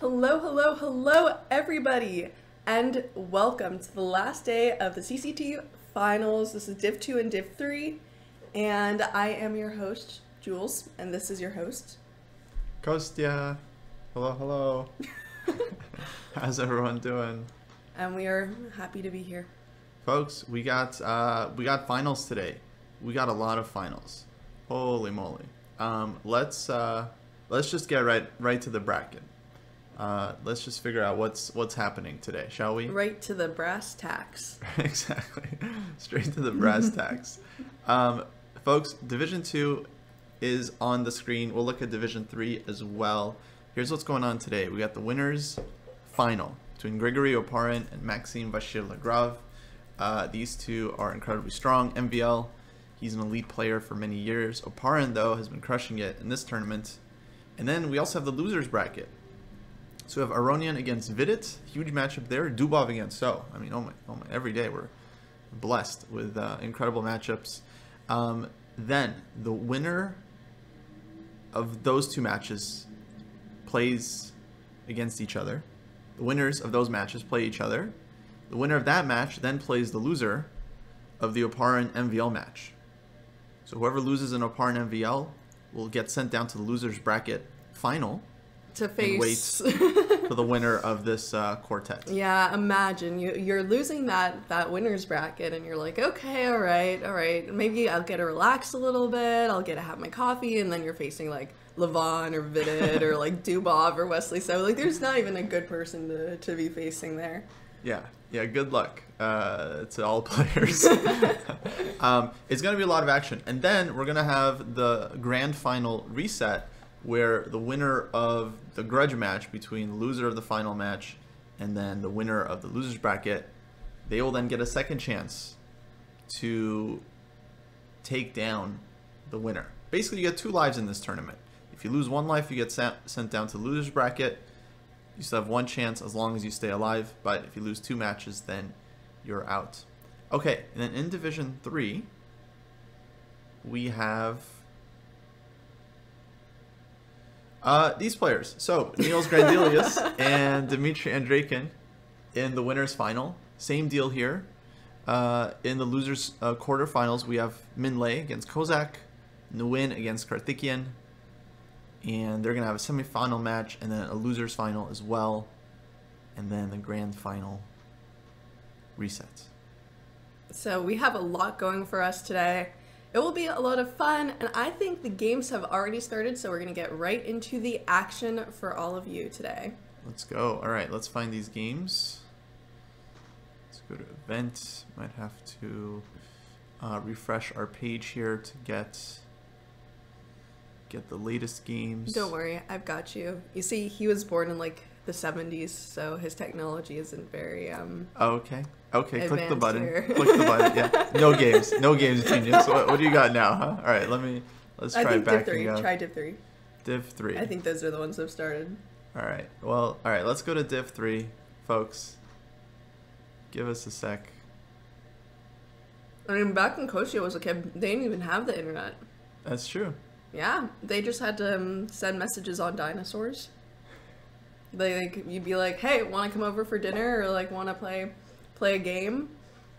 Hello, hello, hello, everybody, and welcome to the last day of the CCT finals. This is Div 2 and Div 3, and I am your host, Jules, and this is your host, Kostya. Hello, hello. How's everyone doing? And we are happy to be here. Folks, we got finals today. We got a lot of finals. Holy moly. Let's just get right to the bracket. Let's just figure out what's happening today, shall we? Right to the brass tacks. Exactly. Straight to the brass tacks. Folks, Division 2 is on the screen. We'll look at Division 3 as well. Here's what's going on today. We got the winners final between Grigory Oparin and Maxime Vachier-Lagrave. These two are incredibly strong. MVL, he's an elite player for many years. Oparin, though, has been crushing it in this tournament. And then we also have the losers bracket. So we have Aronian against Vidit, huge matchup there. Dubov against So. I mean, oh my, every day we're blessed with incredible matchups. Then the winner of those two matches plays against each other. The winners of those matches play each other. The winner of that match then plays the loser of the Oparin MVL match. So whoever loses an Oparin MVL will get sent down to the losers bracket final To face and wait for the winner of this quartet. Yeah, imagine you're losing that winner's bracket and you're like, okay, all right, maybe I'll get to relax a little bit, I'll get to have my coffee, and then you're facing like Levon or Vidit or like Dubov or Wesley. So like there's not even a good person to be facing there. Yeah, good luck to all players. It's going to be a lot of action. And then we're going to have the grand final reset, where the winner of the grudge match between the loser of the final match and then the winner of the losers bracket, they will then get a second chance to take down the winner. Basically, you get 2 lives in this tournament. If you lose 1 life, you get sent down to the losers bracket. You still have 1 chance as long as you stay alive, but if you lose 2 matches, then you're out. Okay, and then in Division 3, we have these players. So, Niels Grandelius and Dmitry Andreikin in the winners final. Same deal here. In the losers quarterfinals, we have Min Lei against Kozak, Nguyen against Karthikeyan, and they're going to have a semifinal match and then a losers final as well, and then the grand final resets. So we have a lot going for us today. It will be a lot of fun, and I think the games have already started, so we're going to get right into the action for all of you today. Let's go. All right, let's find these games. Let's go to event. Might have to refresh our page here to get the latest games. Don't worry, I've got you. You see, he was born in like the 70s, so his technology isn't very Okay, click the button. Here. Click the button. Yeah, no games, genius. What do you got now, huh? All right, let's try backing up. Try Div 3. Div 3. I think those are the ones that have started. All right. Well, all right. Let's go to Div 3, folks. Give us a sec. I mean, back when Kostya was a kid, they didn't even have the internet. That's true. Yeah, they just had to send messages on dinosaurs. You'd be like, hey, want to come over for dinner, or like want to play a game,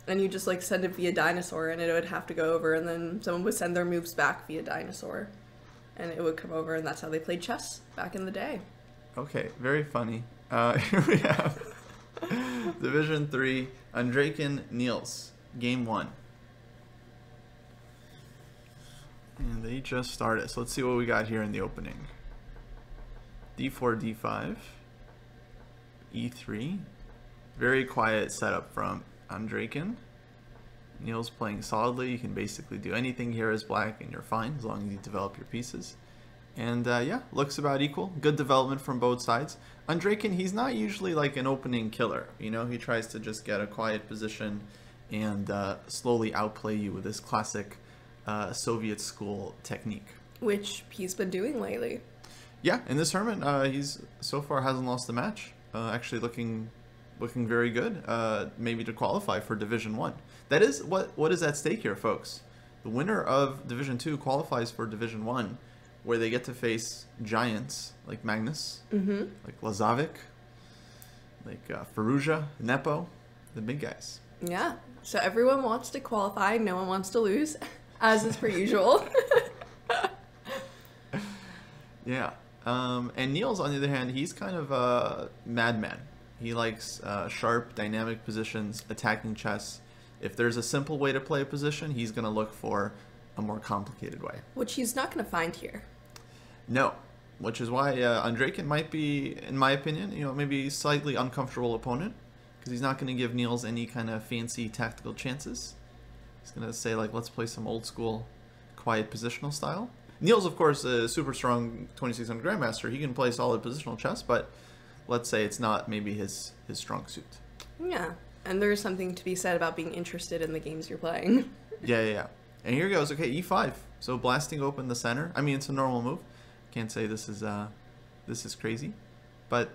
and you just like send it via dinosaur, and it would have to go over, and then someone would send their moves back via dinosaur, and it would come over, and that's how they played chess back in the day. Okay, very funny. Here we have Division 3, Andreikin Niels, Game 1. And they just started, so let's see what we got here in the opening. D4, D5, E3. Very quiet setup from Andreikin. Niels playing solidly. You can basically do anything here as black and you're fine as long as you develop your pieces. And yeah, looks about equal. Good development from both sides. Andreikin, he's not usually like an opening killer. You know, he tries to just get a quiet position and slowly outplay you with this classic Soviet school technique. Which he's been doing lately. Yeah, in this tournament, he's so far hasn't lost a match. Actually looking very good. Maybe to qualify for Division 1. That is what is at stake here, folks. The winner of Division 2 qualifies for Division 1, where they get to face giants like Magnus, like Lazovic, like Faruja, Nepo, the big guys. Yeah. So everyone wants to qualify. No one wants to lose, as is per usual. Yeah. And Niels, on the other hand, he's kind of a madman. He likes sharp, dynamic positions, attacking chess. If there's a simple way to play a position, he's going to look for a more complicated way. Which he's not going to find here. No. Which is why Andrejkin might be, in my opinion, maybe slightly uncomfortable opponent. Because he's not going to give Niels any kind of fancy tactical chances. He's going to say, like, let's play some old school, quiet positional style. Niels, of course, is a super strong 2600 Grandmaster. He can play solid positional chess, but let's say it's not maybe his strong suit. Yeah, and there's something to be said about being interested in the games you're playing. Yeah. And here goes. Okay, e5. So blasting open the center. I mean, it's a normal move. Can't say this is crazy, but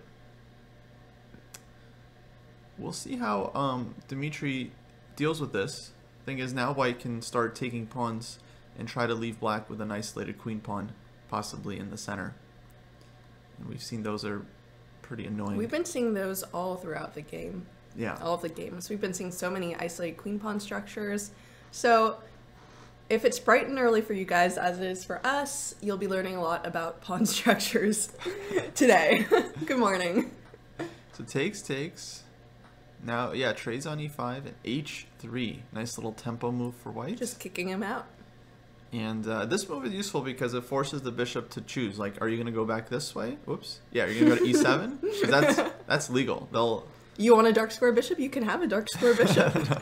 we'll see how Dmitry deals with this. Thing is, now White can start taking pawns and try to leave Black with an isolated queen pawn, possibly in the center. And we've seen those are pretty annoying. We've been seeing those all throughout the game. Yeah. All of the games. We've been seeing so many isolated queen pawn structures. So if it's bright and early for you guys, as it is for us, you'll be learning a lot about pawn structures today. Good morning. So takes. Now, yeah, trades on e5 and h3. Nice little tempo move for White. Just kicking him out. And this move is useful because it forces the bishop to choose. Like, are you going to go back this way? Whoops. Yeah, you're going to go to e7? Because that's legal. You want a dark square bishop? You can have a dark square bishop.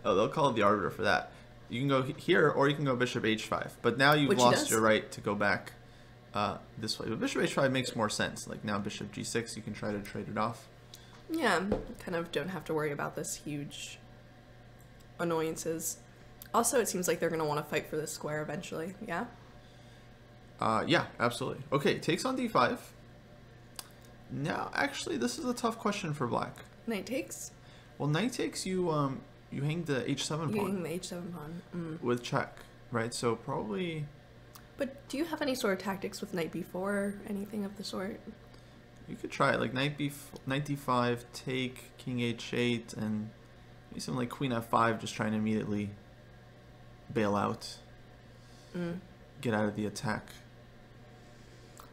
Oh, they'll call it the arbiter for that. You can go here, or you can go bishop h5. But now you've lost your right to go back this way. But bishop h5 makes more sense. Like, now bishop g6, you can try to trade it off. Yeah, kind of don't have to worry about this huge annoyances. Also, it seems like they're going to want to fight for this square eventually, yeah? Yeah, absolutely. Okay, takes on d5. Now, actually, this is a tough question for Black. Knight takes? Well, knight takes, you hang the h7 pawn. You hang the h7 pawn. With check, right? So probably... But do you have any sort of tactics with knight b4 or anything of the sort? You could try it, like knight d5, take, king h8, and maybe something like queen f5, just trying to immediately bail out, get out of the attack.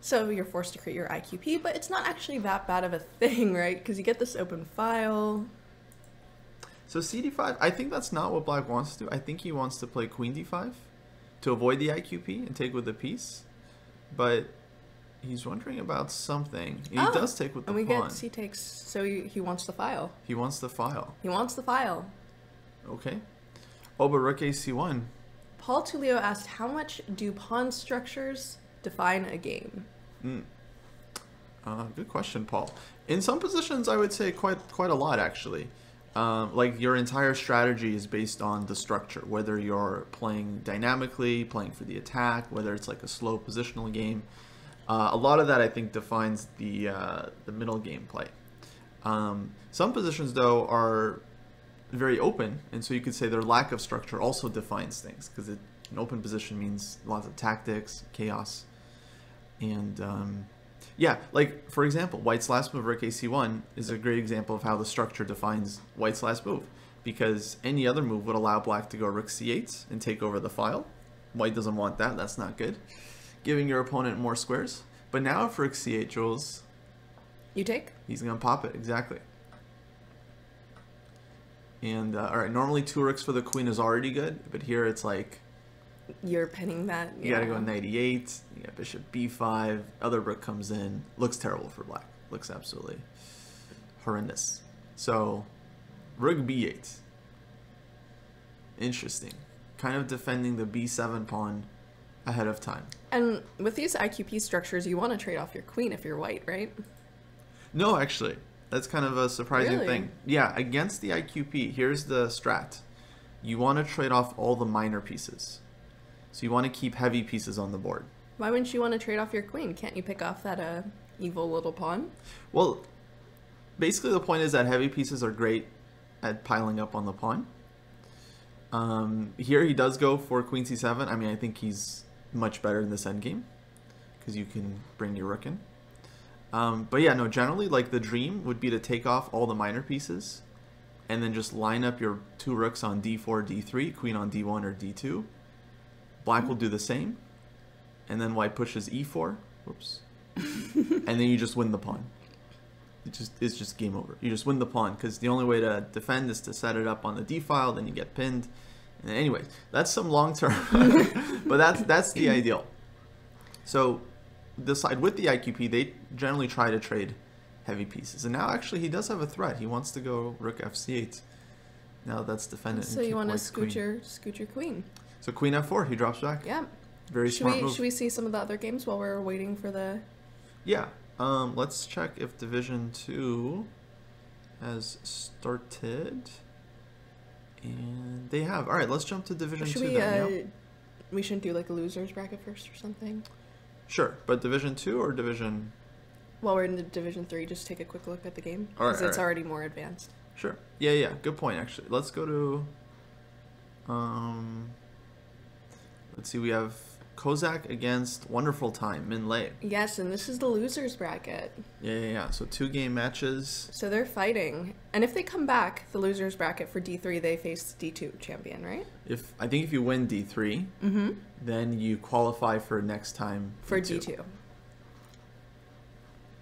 So you're forced to create your IQP, but it's not actually that bad of a thing, right? Because you get this open file. So cd5, I think that's not what Black wants to do. I think he wants to play queen d5 to avoid the IQP and take with the piece, but he's wondering about something. He does take with the pawn. And we get c takes, so he wants the file. He wants the file. He wants the file. Okay. Oh, but rook ac1. Paul Tulio asked, how much do pawn structures define a game? Good question, Paul. In some positions, I would say quite a lot, actually. Like, your entire strategy is based on the structure, whether you're playing dynamically, playing for the attack, whether it's like a slow positional game. A lot of that, I think, defines the middle game play. Some positions, though, are very open, and so you could say their lack of structure also defines things, because an open position means lots of tactics, chaos, and yeah, like, for example, White's last move, rook ac1, is a great example of how the structure defines White's last move, because any other move would allow Black to go rook c8 and take over the file. White doesn't want that. That's not good. Giving your opponent more squares. But now if rook c8, Jules, You take? He's going to pop it, exactly. And, alright, normally 2 rooks for the queen is already good, but here it's like... You're pinning that, You gotta go knight e8, you got bishop b5, other rook comes in. Looks terrible for Black. Looks absolutely horrendous. So, rook b8. Interesting. Kind of defending the b7 pawn ahead of time. And with these IQP structures, you want to trade off your queen if you're White, right? No, actually. That's kind of a surprising Really? thing. Yeah, against the IQP, here's the strat. You want to trade off all the minor pieces. So you want to keep heavy pieces on the board. Why wouldn't you want to trade off your queen? Can't you pick off that evil little pawn? Well, basically the point is that heavy pieces are great at piling up on the pawn. Here he does go for queen c7. I mean, I think he's much better in this endgame. because you can bring your rook in. But yeah, no, generally, like, the dream would be to take off all the minor pieces and then just line up your 2 rooks on d4, d3, queen on d1 or d2. Black will do the same. And then white pushes e4. Whoops. And then you just win the pawn. It's just game over. You just win the pawn because the only way to defend is to set it up on the d file, then you get pinned. And anyways, that's some long term, but that's the ideal. So the side with the IQP, they generally try to trade heavy pieces. And now actually he does have a threat. He wants to go rook fc8. Now that's defended. So you want to scoot your queen. So queen f4, he drops back. Yeah. Very smart move. Should we see some of the other games while we're waiting for the... Yeah. Let's check if Division 2 has started. And they have. All right, let's jump to Division 2 then. Yeah? We shouldn't do like a loser's bracket first or something? Sure, but Division 2 or Division... While we're in the Division 3, just take a quick look at the game. Because it's already more advanced. Sure. Yeah. Good point, actually. Let's go to... let's see, we have Kozak against Wonderful Time, Min Lei. Yes, and this is the loser's bracket. Yeah. So 2-game matches. So they're fighting. And if they come back, the loser's bracket for D3, they face D2 champion, right? I think if you win D3, then you qualify for next time for D2.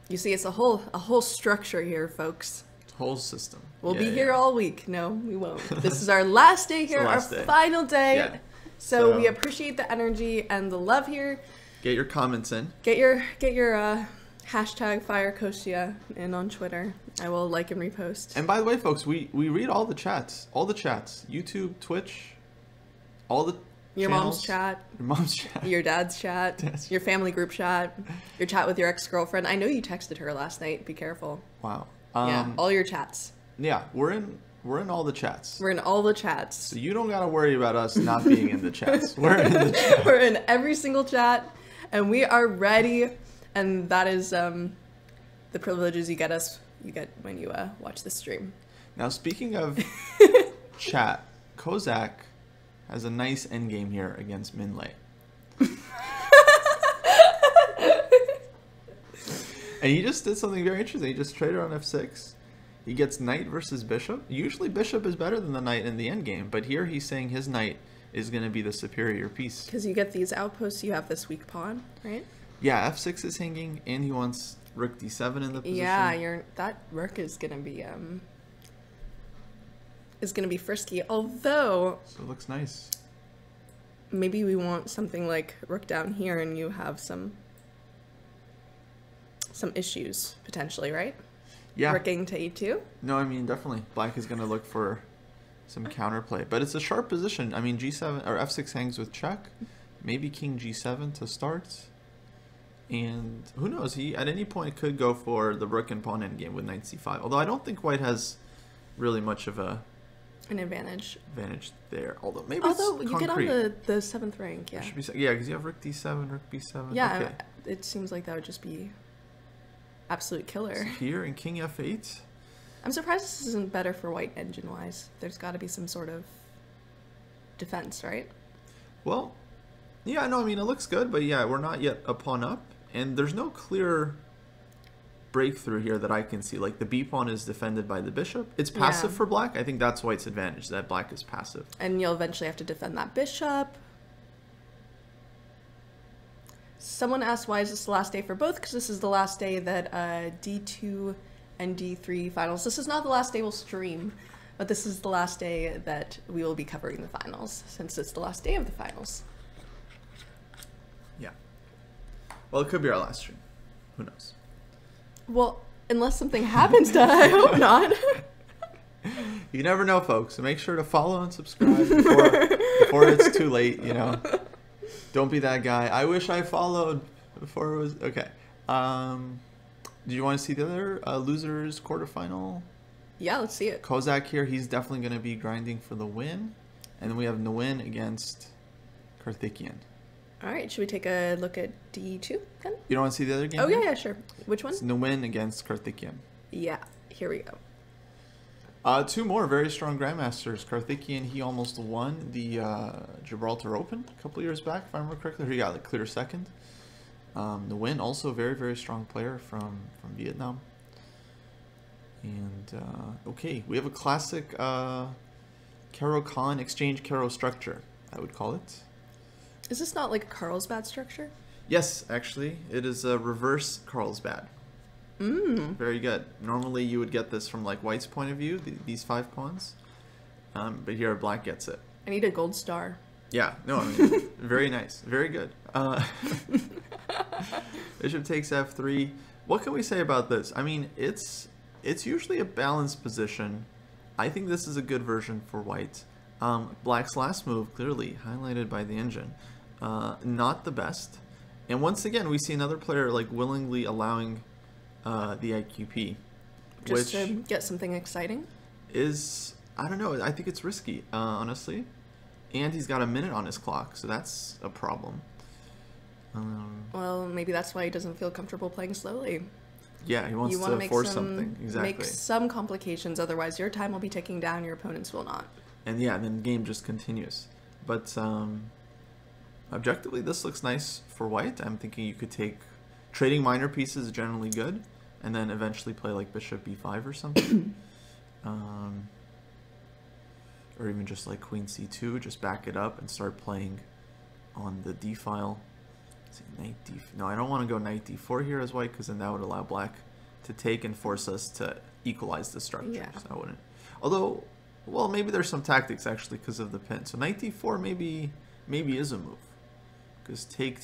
You see, it's a whole structure here, folks. Whole system. We'll be here all week. No, we won't. This is our last day here, our final day. Yeah. So we appreciate the energy and the love here. Get your comments in. Get your hashtag fire Kostya in on Twitter. I will like and repost. And by the way, folks, we read all the chats. YouTube, Twitch, all the your channels. Mom's chat. Your mom's chat. Your dad's chat. Yes. Your family group chat. Your chat with your ex-girlfriend. I know you texted her last night. Be careful. Wow. Yeah, all your chats. Yeah, we're in all the chats. We're in all the chats. So you don't gotta worry about us not being in the chats. We're in the chat. We're in every single chat, and we are ready. And that is the privileges you get when you watch the stream. Now, speaking of chat, Kozak has a nice endgame here against Min Lei. And he just did something very interesting. He just traded on f6. He gets knight versus bishop. Usually bishop is better than the knight in the endgame, but here he's saying his knight is going to be the superior piece. Because you get these outposts, you have this weak pawn, right? Yeah, f6 is hanging, and he wants rook d7 in the position. Yeah, that rook is going to be frisky. Although, so it looks nice. Maybe we want something like rook down here, and you have some issues potentially, right? Yeah. Rooking to e2? No, I mean, definitely. Black is going to look for some counterplay. But it's a sharp position. I mean, g7 or f6 hangs with check. Maybe king g7 to start. And who knows? He, at any point, could go for the rook and pawn endgame with knight c5. Although I don't think white has really much of an advantage there. Although maybe you concrete. Get on the 7th rank, yeah. Yeah, because you have rook d7, rook b7. Yeah, okay. It seems like that would just be absolute killer. So here in king f8. I'm surprised this isn't better for white engine-wise. There's got to be some sort of defense, right? Well, yeah, no, I mean, it looks good, but yeah, we're not yet a pawn up, and there's no clear breakthrough here that I can see. Like, the b pawn is defended by the bishop. It's passive for black. I think that's white's advantage, that black is passive. And you'll eventually have to defend that bishop. Someone asked, why is this the last day for both? Because this is the last day that D2 and D3 finals. This is not the last day we'll stream, but this is the last day that we will be covering the finals, since it's the last day of the finals. Yeah. Well, it could be our last stream. Who knows? Well, unless something happens to I hope not. You never know, folks. So make sure to follow and subscribe before it's too late, you know. Don't be that guy. I wish I followed before it was... Okay. Do you want to see the other losers quarterfinal? Yeah, let's see it. Kozak here, he's definitely going to be grinding for the win. And then we have Nguyen against Karthikeyan. All right, should we take a look at D2 then? You don't want to see the other game? Oh, yeah, sure. Which one? It's Nguyen against Karthikeyan. Yeah, here we go. Two more very strong grandmasters. Karthikeyan, he almost won the Gibraltar Open a couple years back, if I remember correctly. He got like clear second. The Win, also a very, very strong player from Vietnam. And, okay, we have a classic Caro-Kann exchange Caro structure, I would call it. Is this not like a Carlsbad structure? Yes, actually. It is a reverse Carlsbad. Very good. Normally you would get this from like White's point of view, these 5 pawns. But here Black gets it. I need a gold star. Yeah, no, I mean, very nice. Very good. Bishop takes f3. What can we say about this? I mean, it's usually a balanced position. I think this is a good version for White. Black's last move, clearly highlighted by the engine. Not the best. And once again, we see another player like willingly allowing the IQP. Just to get something exciting? Is, I don't know, I think it's risky, honestly. And he's got a minute on his clock, so that's a problem. Well, maybe that's why he doesn't feel comfortable playing slowly. Yeah, he wants to force something. Exactly. Make some complications, otherwise your time will be ticking down, your opponents will not. And yeah, then the game just continues. But objectively, this looks nice for White. I'm thinking you could take... Trading minor pieces is generally good, and then eventually play like Bishop b5 or something. Or even just like Queen c2, just back it up and start playing on the d file. See, knight d. No, I don't want to go knight d4 here as White, because then that would allow Black to take and force us to equalize the structure. Yeah. So I wouldn't. Although, well, maybe there's some tactics actually because of the pin. So knight d4 maybe is a move, because take,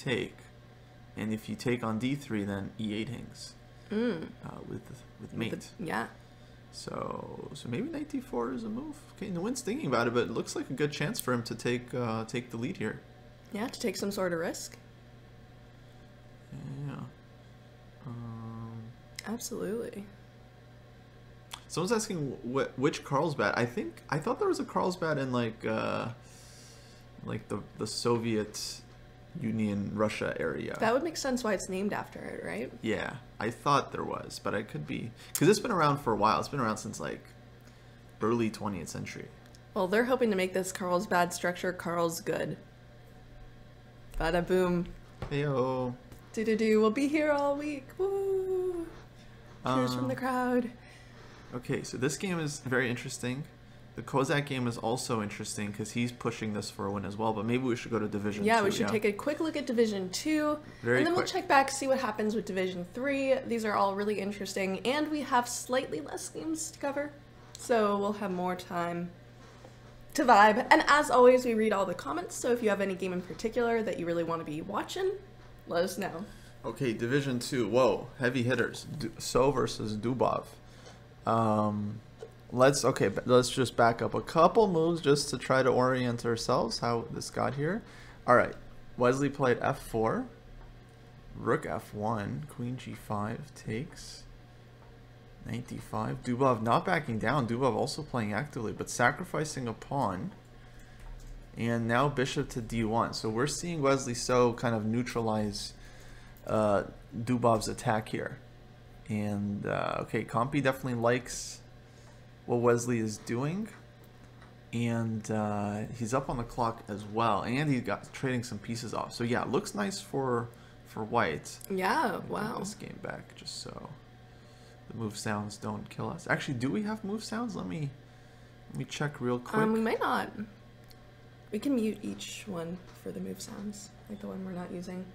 and if you take on d3, then e8 hangs with mate. Yeah. So maybe knight d4 is a move. Okay, no one's thinking about it, but it looks like a good chance for him to take the lead here. Yeah, to take some sort of risk. Yeah. Absolutely. Someone's asking which Carlsbad. I thought there was a Carlsbad in like the Soviet Union, Russia area. That would make sense why it's named after it, right? Yeah, I thought there was, but I could be, because it's been around for a while. It's been around since like early 20th century. Well, they're hoping to make this Carlsbad structure Carl's good. Bada boom. Heyo. Do-do-do. We'll be here all week. Woo! Cheers from the crowd. Okay, so this game is very interesting. The Kozak game is also interesting because he's pushing this for a win as well, but maybe we should go to Division 2. Yeah, we should take a quick look at Division 2, and then we'll check back, see what happens with Division 3. These are all really interesting, and we have slightly less games to cover, so we'll have more time to vibe. And as always, we read all the comments, so if you have any game in particular that you really want to be watching, let us know. Okay, Division 2. Whoa, heavy hitters. So versus Dubov. Let's just back up a couple moves just to try to orient ourselves how this got here. All right, Wesley played f4, rook f1, queen g5 takes, knight d5. Dubov not backing down. Dubov also playing actively, but sacrificing a pawn. And now bishop to d1. So we're seeing Wesley So kind of neutralize Dubov's attack here. And okay, Compy definitely likes what Wesley is doing, and he's up on the clock as well, and he got trading some pieces off. So yeah, it looks nice for White. Yeah, wow. This game back just so the move sounds don't kill us. Actually, do we have move sounds? Let me check real quick. We might not. We can mute each one for the move sounds, like the one we're not using.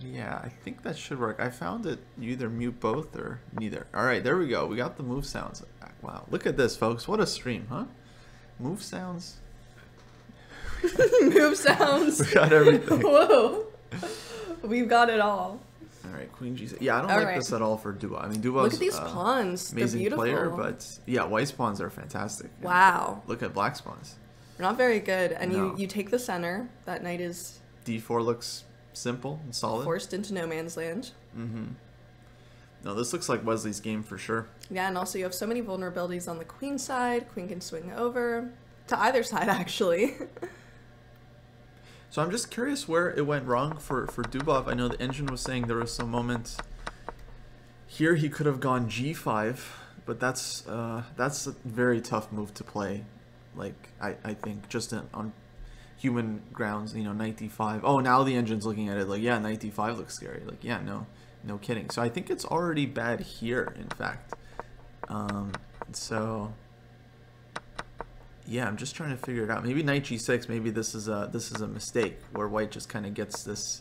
Yeah, I think that should work. I found it. You either mute both or neither. All right, there we go. We got the move sounds. Wow, look at this, folks. What a stream, huh? Move sounds. Move sounds. We got everything. Whoa. We've got it all. All right, Queen G6. Yeah, I don't like this at all for Dubov. I mean, Dubov's look at these pawns. Amazing They're beautiful. player, but yeah, White's pawns are fantastic. Wow. Look at Black's pawns. They're not very good. And No. you take the center. That knight is D4 looks simple and solid. forced into no man's land. Mm-hmm. No, this looks like Wesley's game for sure. Yeah, and also you have so many vulnerabilities on the queen side. Queen can swing over to either side, actually. So I'm just curious where it went wrong for Dubov. I know the engine was saying there was some moment here he could have gone G5, but that's a very tough move to play. Like I think just on human grounds, knight d5. Oh, now the engine's looking at it like, yeah, knight d5 looks scary. Like, yeah, no kidding. So I think it's already bad here, in fact. So yeah, I'm just trying to figure it out. Maybe knight g6. Maybe this is a mistake where white just kind of gets this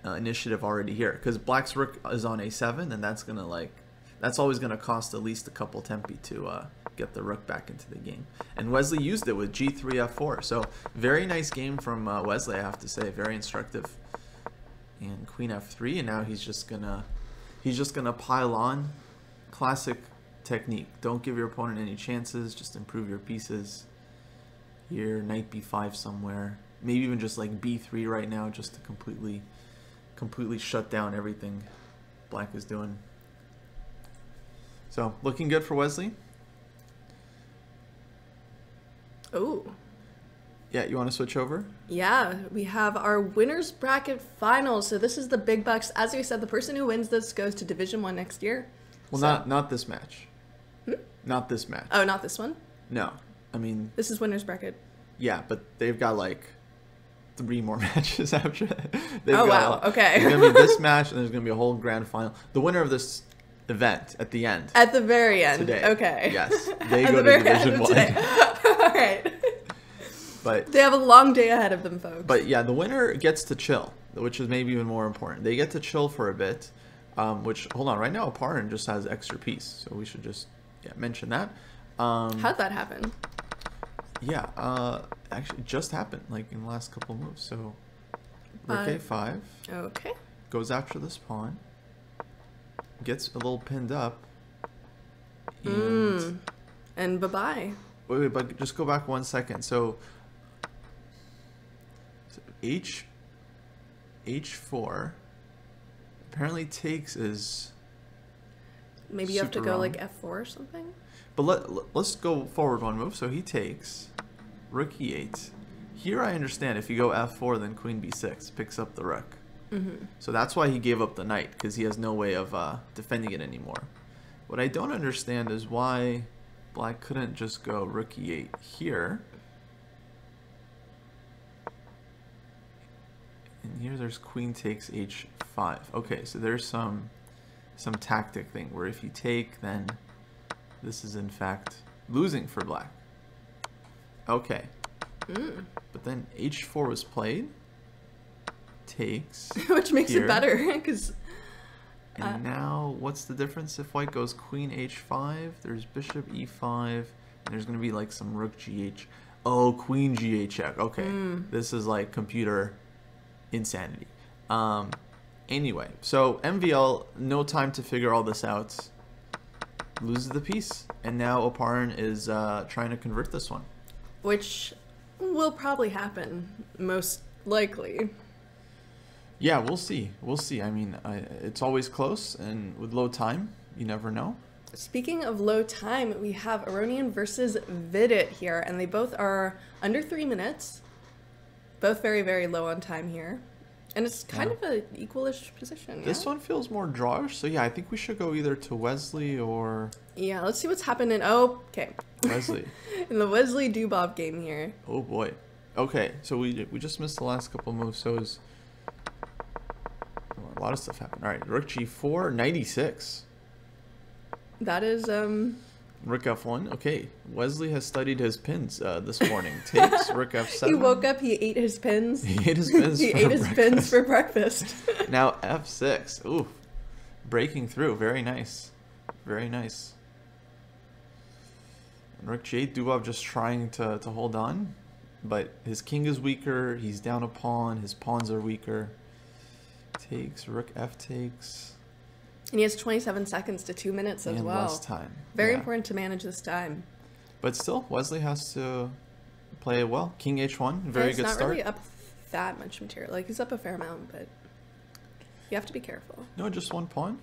initiative already here, because black's rook is on a7, and that's always gonna cost at least a couple tempi to get the rook back into the game. And Wesley used it with g3 f4. So very nice game from Wesley, I have to say. Very instructive. And queen f3, and now he's just gonna pile on. Classic technique. Don't give your opponent any chances. Just improve your pieces. Here, knight b5 somewhere. Maybe even just like b3 right now, just to completely shut down everything black is doing. So looking good for Wesley. Oh. Yeah, you want to switch over? Yeah, we have our winners bracket finals. So this is the big bucks. As we said, the person who wins this goes to Division 1 next year. Well, so. not this match. Not this match. Oh, not this one? No. I mean, this is winners bracket. Yeah, but they've got like 3 more matches after that. Oh, wow. Okay. There's going to be this match, and there's going to be a whole grand final. The winner of this event at the end. At the very end. Today. Okay. Yes. They go to Division 1. All right. But they have a long day ahead of them, folks. But yeah, the winner gets to chill, which is maybe even more important. They get to chill for a bit, which, hold on, right now Aparin just has extra piece, so we should just mention that. How'd that happen? Yeah, actually it just happened, like in the last couple of moves. So rook a5. Okay. Goes after this pawn. Gets a little pinned up. And bye-bye. Wait, but just go back 1 second. So h4 apparently takes is maybe you have to go wrong. like f4 or something. But let's go forward 1 move. So he takes rook e8. Here I understand if you go f4, then queen b6 picks up the rook. So that's why he gave up the knight, because he has no way of defending it anymore. What I don't understand is why black couldn't just go rook e8 here. And here there's queen takes h5. Okay, so there's some tactic thing where if you take, then this is in fact losing for black. Okay. But then h4 was played. Takes. Which makes it better, because... And now, what's the difference if white goes queen h5? There's bishop e5, and there's going to be like some rook gh. Oh, queen gh check. Okay, this is like computer insanity. Anyway, so MVL, no time to figure all this out. Loses the piece, and now Aparin is trying to convert this one. Which will probably happen, most likely. Yeah, we'll see. We'll see. I mean, it's always close, and with low time, you never know. Speaking of low time, we have Aronian versus Vidit here, and they both are under 3 minutes. Both very, very low on time here. And it's kind of an equalish position. This one feels more drawish, so yeah, I think we should go either to Wesley or... Yeah, let's see what's happening. Oh, okay. Wesley. In the Wesley Dubov game here. Oh boy. Okay, so we just missed the last couple moves, so it was... A lot of stuff happened. All right, rook g4, 96. That is, Rook f1. Okay, Wesley has studied his pins this morning. Takes rook f7. He woke up, he ate his pins. He ate his pins He ate his pins for breakfast. Now f6. Ooh, breaking through. Very nice. Very nice. And rook g8, Dubov just trying to hold on. But his king is weaker. He's down a pawn. His pawns are weaker. Takes, rook f takes. And he has 27 seconds to 2 minutes as well. Less time. Very important to manage this time. But still, Wesley has to play it well. King h1, very good start. He's not really up that much material. Like, he's up a fair amount, but you have to be careful. No, just 1 pawn.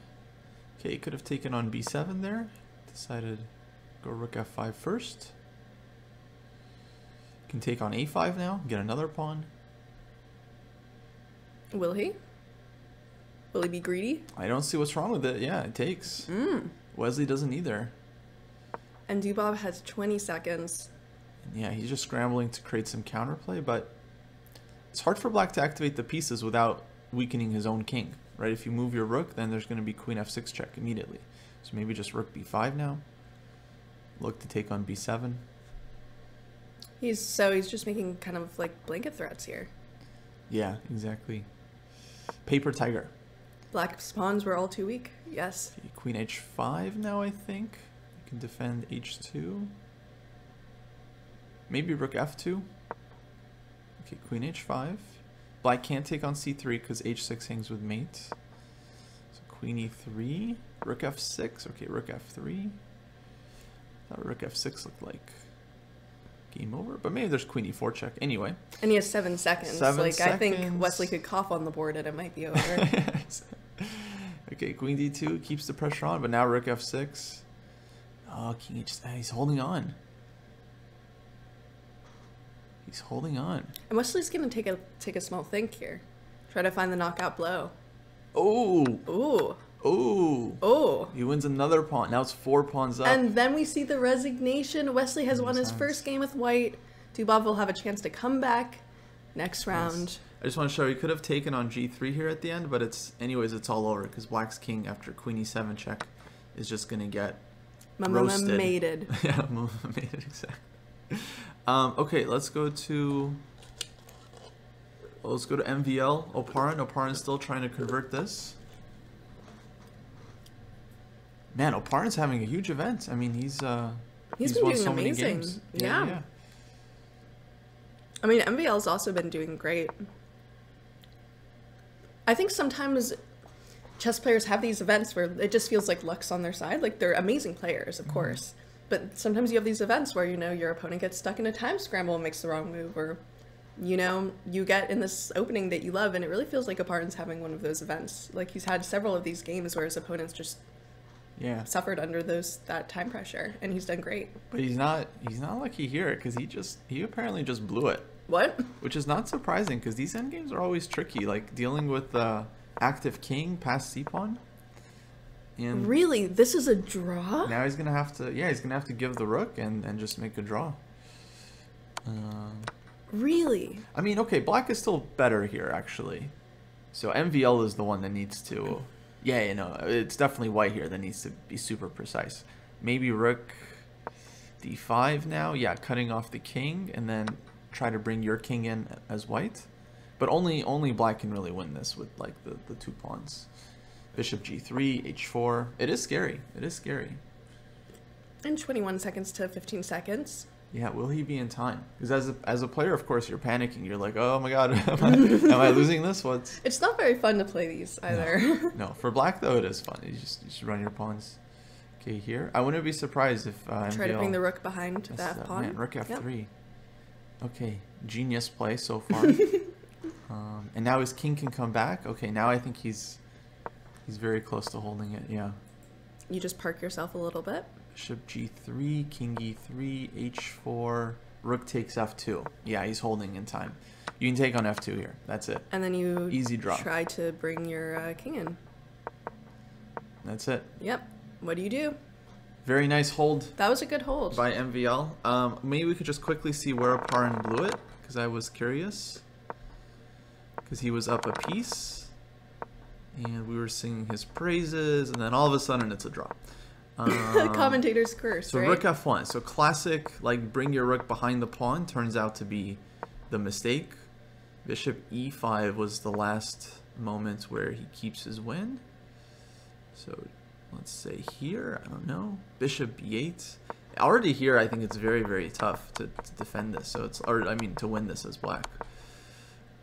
Okay, he could have taken on b7 there. Decided go rook f5 first. Can take on a5 now, get another pawn. Will he? Will he be greedy? I don't see what's wrong with it. Yeah, it takes. Wesley doesn't either. And Dubov has 20 seconds. Yeah, he's just scrambling to create some counterplay, but it's hard for black to activate the pieces without weakening his own king, right? If you move your rook, then there's going to be queen f6 check immediately. So maybe just rook b5 now. Look to take on b7. He's just making kind of like blanket threats here. Yeah, exactly. Paper tiger. Black's pawns were all too weak. Yes. Okay, queen h5 now, I think. You can defend h2. Maybe rook f2. Okay, queen h5. Black can't take on c3 because h6 hangs with mate. So queen e3. Rook f6. Okay, rook f3. Thought rook f6 looked like game over, but maybe there's queen e4 check. Anyway. And he has 7 seconds. 7 like seconds. I think Wesley could cough on the board and it might be over. Okay, queen d2 keeps the pressure on, but now rook f6. Oh, king h. He's holding on. He's holding on. And Wesley's gonna take a small think here. Try to find the knockout blow. Oh. Ooh. Oh. Oh. He wins another pawn. Now it's 4 pawns up. And then we see the resignation. Wesley has won his first game with white. Dubov will have a chance to come back next round. Yes. I just want to show you could have taken on g3 here at the end, but it's all over because black's king after queen e7 check is just gonna get roasted. Mated. Yeah, mated, exactly. Okay, let's go to MVL. Oparin's still trying to convert this. Man, Oparin's having a huge event. I mean, he's been won doing so amazing. Many games. Yeah. I mean, MVL's also been doing great. I think sometimes chess players have these events where it just feels like luck's on their side. Like, they're amazing players, of course. But sometimes you have these events where, your opponent gets stuck in a time scramble and makes the wrong move, or, you get in this opening that you love, and it really feels like Oparin's having one of those events. Like, he's had several of these games where his opponents just suffered under that time pressure, and he's done great. But he's not lucky here because he apparently just blew it. What? Which is not surprising because these endgames are always tricky, like dealing with the active king past c-pawn. And really? This is a draw? now he's gonna have to give the rook and just make a draw. Really? I mean, okay, black is still better here actually. So MVL is the one that needs to. Yeah, it's definitely white here that needs to be super precise. Maybe rook d5 now. Yeah, cutting off the king and then try to bring your king in as white. But only black can really win this with like the 2 pawns. Bishop g3, h4. It is scary. It is scary. In 21 seconds to 15 seconds. Yeah, will he be in time? Because as a player, of course, you're panicking. You're like, oh my god, am I losing this? It's not very fun to play these either. No, for black though, it is fun. You just run your pawns. Okay, here. I wouldn't be surprised if try to bring the rook behind that pawn. Man, rook f3. Yep. Okay, genius play so far. And now his king can come back. Okay, now I think he's very close to holding it. Yeah. You just park yourself a little bit. Bishop g3, king e3, h4, rook takes f2. Yeah, he's holding in time. You can take on f2 here. That's it. And then you easy draw. Try to bring your king in. That's it. Yep. What do? Very nice hold. That was a good hold. By MVL. Maybe we could just quickly see where Oparin blew it, because I was curious. Because he was up a piece, and we were singing his praises, and then all of a sudden it's a draw. Commentator's curse, so right? rook f1. So classic, like bring your rook behind the pawn, turns out to be the mistake. Bishop e5 was the last moment where he keeps his win. So let's say here, I don't know, bishop b8. Already here, I think it's very, very tough to defend this. So to win this as black.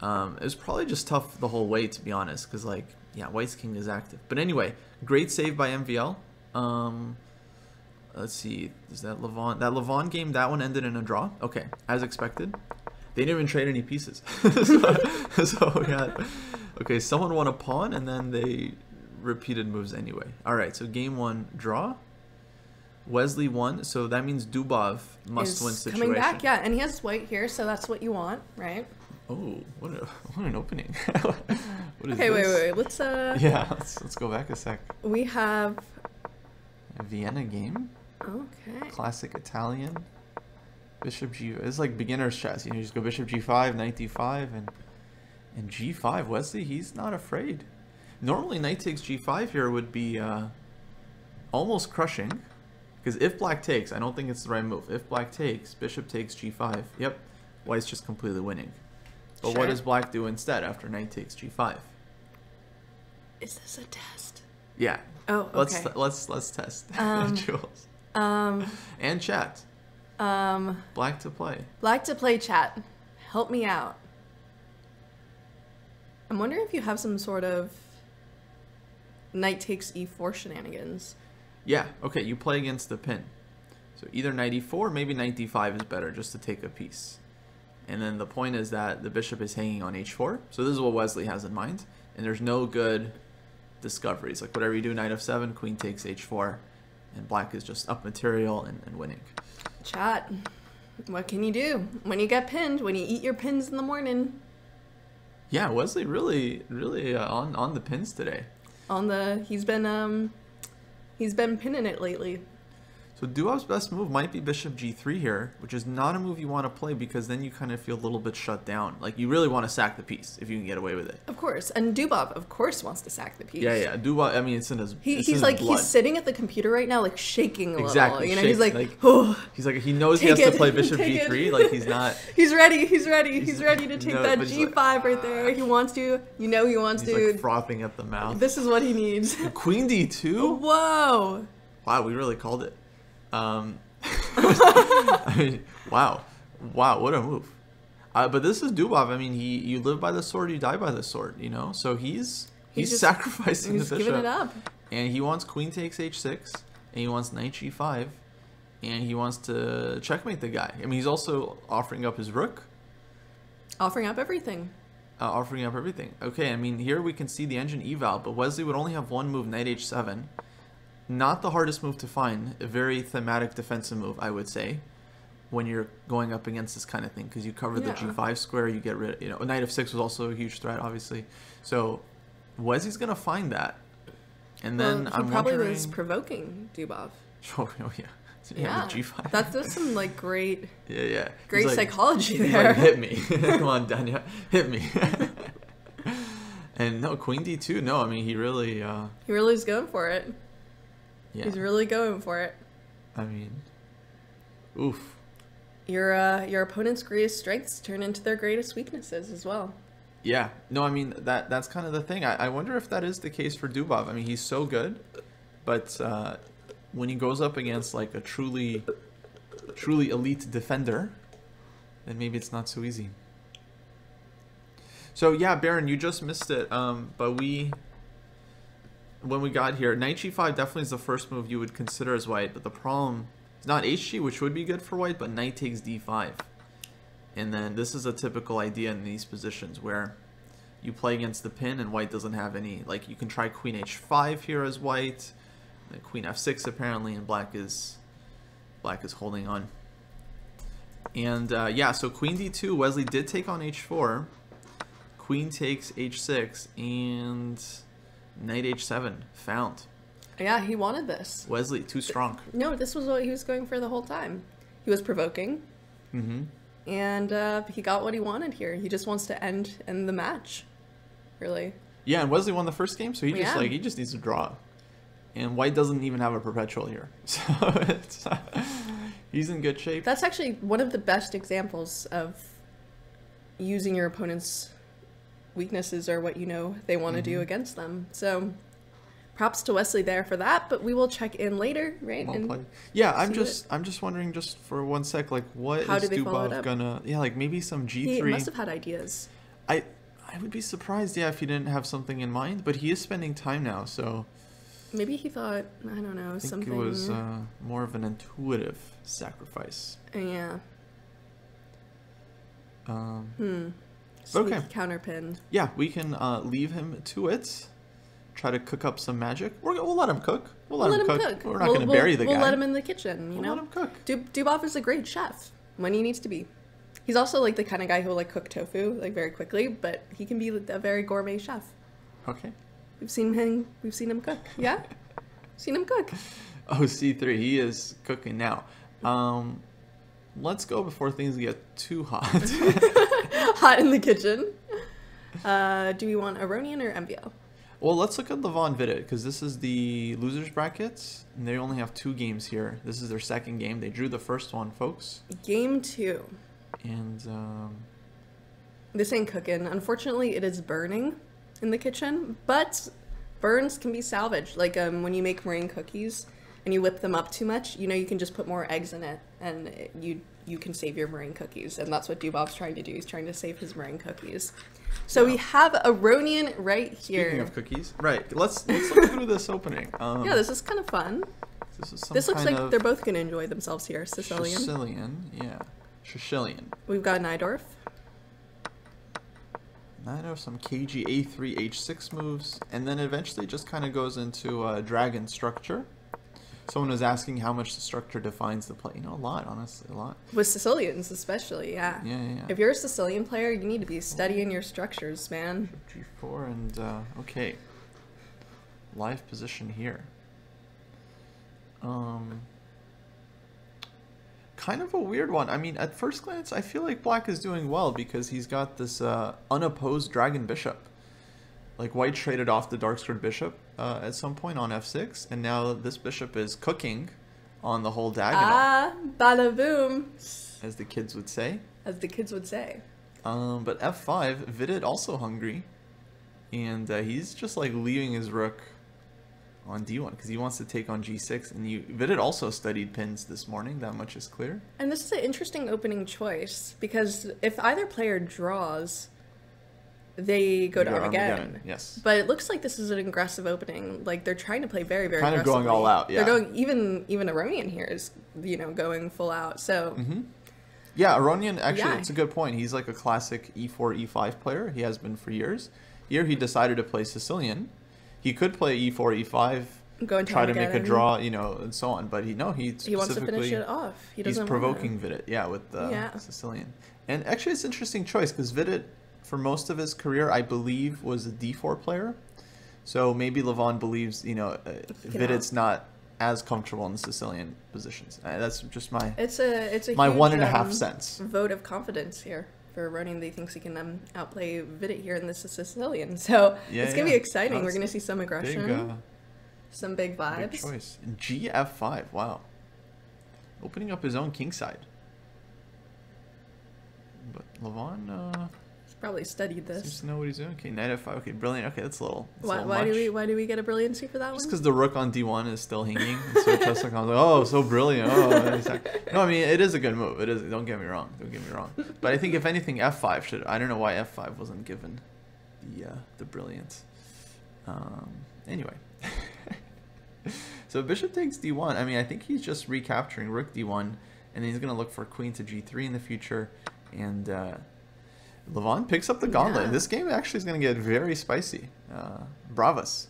It was probably just tough the whole way, to be honest, because white's king is active. But anyway, great save by MVL. Let's see, is that Levon? That Levon game, that one ended in a draw. Okay, as expected. They didn't even trade any pieces. so yeah. Okay, someone won a pawn, and then they repeated moves anyway. All right, so game 1 draw. Wesley won, so that means Dubov must win situation. Coming back, yeah, and he has white here, so that's what you want, right? Oh, what an opening. What is okay, this? wait. Let's yeah, let's go back a sec. We have a Vienna game. Okay. Classic Italian. Bishop G. It's like beginner's chess. You know, you just go Bishop G5, Knight D5, and G5. Wesley, he's not afraid. Normally, Knight takes G5 here would be almost crushing. Because if Black takes, I don't think it's the right move. If Black takes, Bishop takes G5. Yep, White's just completely winning. But what does Black do instead after Knight takes G5? Is this a test? Yeah. Oh, okay. Let's test. Jules. And chat. Black to play. Black to play, chat. Help me out. I'm wondering if you have some sort of Knight takes E4 shenanigans. Yeah, okay, you play against the pin. So either Knight E4, maybe Knight D5 is better just to take a piece. And then the point is that the bishop is hanging on H4. So this is what Wesley has in mind. And there's no good discoveries. Like whatever you do, Knight F7, Queen takes H4. And Black is just up material and winning. Chat, what can you do when you get pinned, when you eat your pins in the morning? Yeah, Wesley really on the pins today. He's been pinning it lately. So Duov's best move might be Bishop G3 here, which is not a move you want to play because then you kind of feel a little bit shut down. Like you really want to sack the piece if you can get away with it. Of course, and Dubov, of course, wants to sack the piece. Yeah. Dubov, I mean, it's in his. He's like blood. He's sitting at the computer right now, like shaking a little. You know, he's like, oh. He's like he knows he has to play Bishop G3. Like he's not. He's ready to take that G5 like, right there. He wants to. You know, he wants to. He's like frothing at the mouth. This is what he needs. Queen D2. Whoa. Wow, we really called it. I mean, wow, what a move. But this is Dubov. I mean, you live by the sword, you die by the sword. You know, so he's sacrificing the bishop. He's giving it up. And he wants Queen takes H6, and he wants Knight G5, and he wants to checkmate the guy. I mean, he's also offering up his rook. Offering up everything. Offering up everything. Okay, I mean, here we can see the engine eval, but Wesley would only have one move, Knight H7. Not the hardest move to find, a very thematic defensive move, I would say, when you're going up against this kind of thing, because you cover the G5 square, you get rid of, you know, Knight F6 was also a huge threat, obviously. So Wesley's going to find that. And then he probably was provoking Dubov. Oh, yeah. Yeah, with G5. That's some, like, great great like, psychology there. He's like, hit me. Come on, Danya, hit me. And no, Queen D2, no, I mean, he really is going for it. Yeah. He's really going for it. I mean, oof. Your opponent's greatest strengths turn into their greatest weaknesses as well. Yeah. No, I mean, that's kind of the thing. I wonder if that is the case for Dubov. I mean, he's so good, but when he goes up against like a truly elite defender, then maybe it's not so easy. So yeah, Baron, you just missed it. But when we got here, Knight G5 definitely is the first move you would consider as White, but the problem is not HG, which would be good for White, but Knight takes D5. And then this is a typical idea in these positions where you play against the pin and White doesn't have any, like you can try Queen H5 here as White, and Queen F6 apparently, and Black is holding on. And yeah, so Queen D2, Wesley did take on H4, Queen takes H6, and Knight H7 found. Yeah, he wanted this. Wesley, too strong. No, this was what he was going for the whole time. He was provoking. Mm-hmm. And he got what he wanted here. He just wants to end the match, really. Yeah, and Wesley won the first game, so he just needs to draw. And White doesn't even have a perpetual here. So it's, he's in good shape. That's actually one of the best examples of using your opponent's weaknesses or what you know they want to do against them. So props to Wesley there for that, but we will check in later, right? Yeah, I'm just wondering, just for one sec, like what How is Dubov gonna like maybe some G3. He must have had ideas. I would be surprised, yeah, if he didn't have something in mind, but he is spending time now, so maybe he thought, I don't know, something. I think it was more of an intuitive sacrifice. Yeah. Okay. Counterpin. Yeah, we can leave him to it. Try to cook up some magic. We'll let him cook. We'll let him cook. We're not going to bury the guy. We'll let him in the kitchen, you know? Let him cook. Dubov is a great chef when he needs to be. He's also like the kind of guy who will like cook tofu like very quickly, but he can be a very gourmet chef. Okay. We've seen him cook. Yeah? Seen him cook. Oh, C3, he is cooking now. let's go before things get too hot. Hot in the kitchen. Do we want Aronian or MVO? Well, let's look at Levon Vidit, because this is the losers brackets, and they only have 2 games here. This is their second game. They drew the first one, folks. Game 2. And this ain't cooking. Unfortunately, it is burning in the kitchen, but burns can be salvaged. Like when you make meringue cookies and you whip them up too much, you know, you can just put more eggs in it, and you can save your meringue cookies. And that's what Dubov's trying to do. He's trying to save his meringue cookies. So we have Aronian right here. Speaking of cookies, right? Let's look through this opening. Yeah, this is kind of fun. This looks like they're both going to enjoy themselves here. Sicilian. Sicilian, yeah. Sicilian. We've got Nidorf. Nidorf, some KG A3, H6 moves, and then eventually just kind of goes into dragon structure. Someone was asking how much the structure defines the play. You know, a lot, honestly, a lot. With Sicilians, especially, yeah. Yeah. If you're a Sicilian player, you need to be studying your structures, man. G4 and, okay. Live position here. Kind of a weird one. I mean, at first glance, I feel like Black is doing well because he's got this unopposed dragon bishop. Like, white traded off the dark-squared bishop at some point on f6, and now this bishop is cooking on the whole diagonal. Ah, bada boom. As the kids would say. As the kids would say. But f5, Vidit also hungry, and he's just like leaving his rook on d1 because he wants to take on g6, and Vidit also studied pins this morning, that much is clear. And this is an interesting opening choice because if either player draws, they go to Armageddon. Yes. But it looks like this is an aggressive opening. Like they're trying to play very, very kind aggressively. of going all out. Yeah. They're going even Aronian here is going full out. So. Yeah, Aronian actually, it's a good point. He's like a classic e4 e5 player. He has been for years. Here he decided to play Sicilian. He could play e4 e5. Try to make a draw, and so on. But he wants to finish it off. He's provoking Vidit, with the Sicilian. And actually, it's an interesting choice because Vidit, for most of his career, I believe, was a d4 player. So maybe Levon believes, Vidit's not as comfortable in the Sicilian positions. That's just my it's a my huge, 1.5 cents vote of confidence here for Aronian. He thinks he can outplay Vidit here in this Sicilian. So it's gonna be exciting. We're gonna see some aggression, some big vibes. Big choice. GF5. Wow. Opening up his own king side. But Levon probably studied this. Seems to know what he's doing. Okay, knight f5. Okay, brilliant. Okay, that's a little. Why do we get a brilliancy for that one? Just because the rook on d1 is still hanging. And so Chester comes like, oh, so brilliant. Oh, no, I mean it is a good move. It is. Don't get me wrong. But I think if anything, f5 should. I don't know why f5 wasn't given the brilliance. Anyway. So bishop takes d1. I mean, I think he's just recapturing rook d1, and then he's gonna look for queen to g3 in the future, and. Levon picks up the gauntlet. Yeah. This game actually is going to get very spicy. Bravas.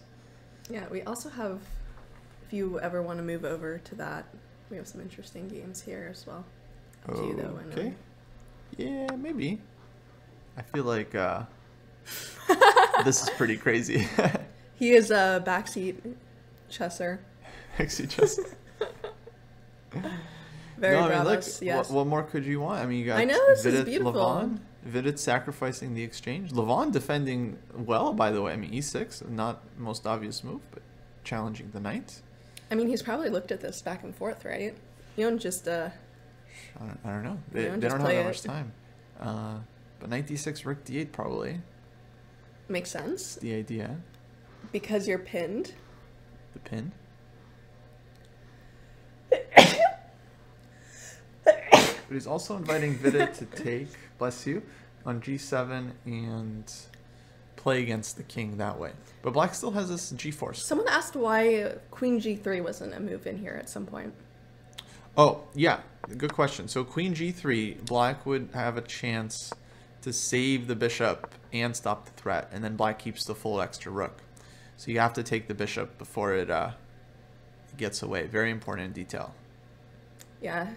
Yeah, we also have, if you ever want to move over to that, we have some interesting games here as well. Up to you, though, okay. Yeah, maybe. I feel like this is pretty crazy. He is a backseat chesser. Backseat chesser. Very bravas, yes. What more could you want? I mean, you got this is beautiful. Levon. Vidit sacrificing the exchange. Levon defending well, by the way. I mean, e6, not the most obvious move, but challenging the knight. I mean, he's probably looked at this back and forth, right? You don't just... I don't know. They don't have that much time. But knight d6, rook d8 probably. Makes sense. The idea. Because you're pinned. The pin? But he's also inviting Vidit to take, bless you, on g7 and play against the king that way. But Black still has this g-force. Someone asked why queen g3 wasn't a move in here at some point. Oh, yeah. Good question. So queen g3, Black would have a chance to save the bishop and stop the threat, and then Black keeps the full extra rook. So you have to take the bishop before it gets away. Very important detail. Yeah.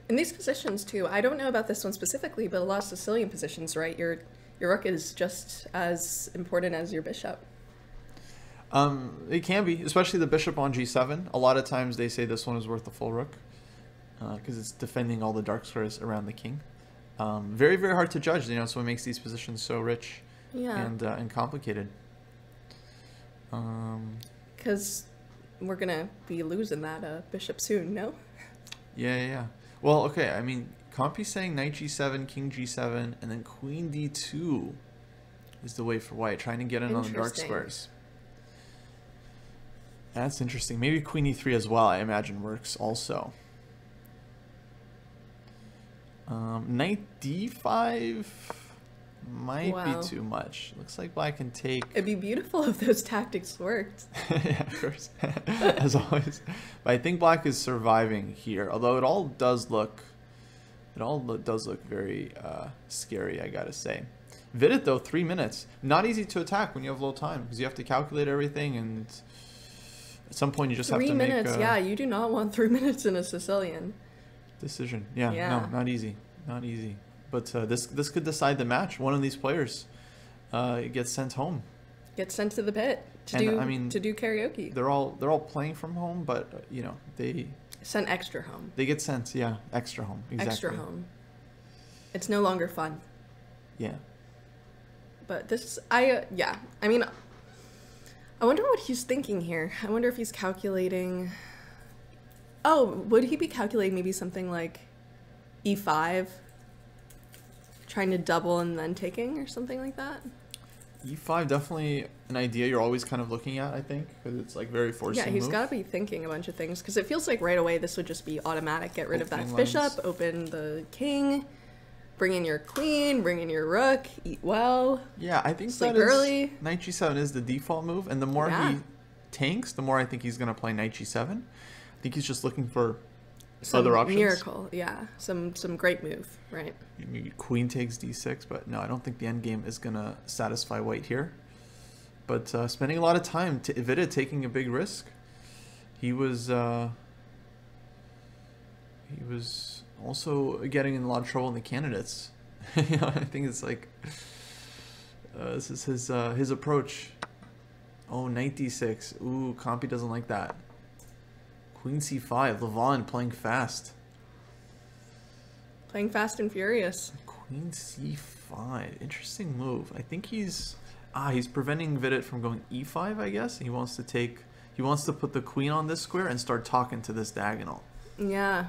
In these positions, too, I don't know about this one specifically, but a lot of Sicilian positions, right? Your rook is just as important as your bishop. It can be, especially the bishop on g7. A lot of times they say this one is worth the full rook. because it's defending all the dark squares around the king. Very, very hard to judge. That's what makes these positions so rich and complicated. Because we're going to be losing that bishop soon, no? Yeah. Well, okay, I mean, Compy's saying knight g7, king g7, and then queen d2 is the way for white, trying to get in on the dark squares. That's interesting. Maybe queen e3 as well, I imagine, works also. Knight d5 might be too much. Looks like black can take. It'd be beautiful if those tactics worked. Yeah, of course, as always. But I think black is surviving here, although it all does look very scary, I gotta say. Vidit though, 3 minutes. Not easy to attack when you have low time because you have to calculate everything, and at some point you just have to make 3 minutes. Yeah, you do not want 3 minutes in a Sicilian decision. Yeah, no, not easy. But this could decide the match. One of these players gets sent home. Gets sent to the pit to do karaoke. They're all playing from home, but they sent extra home. They get sent, extra home. Exactly. Extra home. It's no longer fun. Yeah. But I mean, I wonder what he's thinking here. I wonder if he's calculating. Oh, would he be calculating maybe something like e5, trying to double and then taking, or something like that? e5 definitely an idea you're always kind of looking at, I think, because it's like very forcing. Yeah, he's got to be thinking a bunch of things, because it feels like right away this would just be automatic. Get rid of that bishop, open the king, bring in your queen, bring in your rook, eat well. Yeah, I think sleep early. Knight g7 is the default move, and the more he tanks, the more I think he's going to play knight g7. I think he's just looking for other options. Miracle, yeah. Some great move, right? Maybe queen takes d6, but no, I don't think the endgame is going to satisfy white here. But spending a lot of time, Vidit taking a big risk. He was also getting in a lot of trouble in the candidates. I think it's like this is his approach. Oh, knight d6. Ooh, Compy doesn't like that. Queen c5. Levon playing fast. Playing fast and furious. Queen c5. Interesting move. I think he's preventing Vidit from going e5, I guess. He wants to put the queen on this square and start talking to this diagonal. Yeah.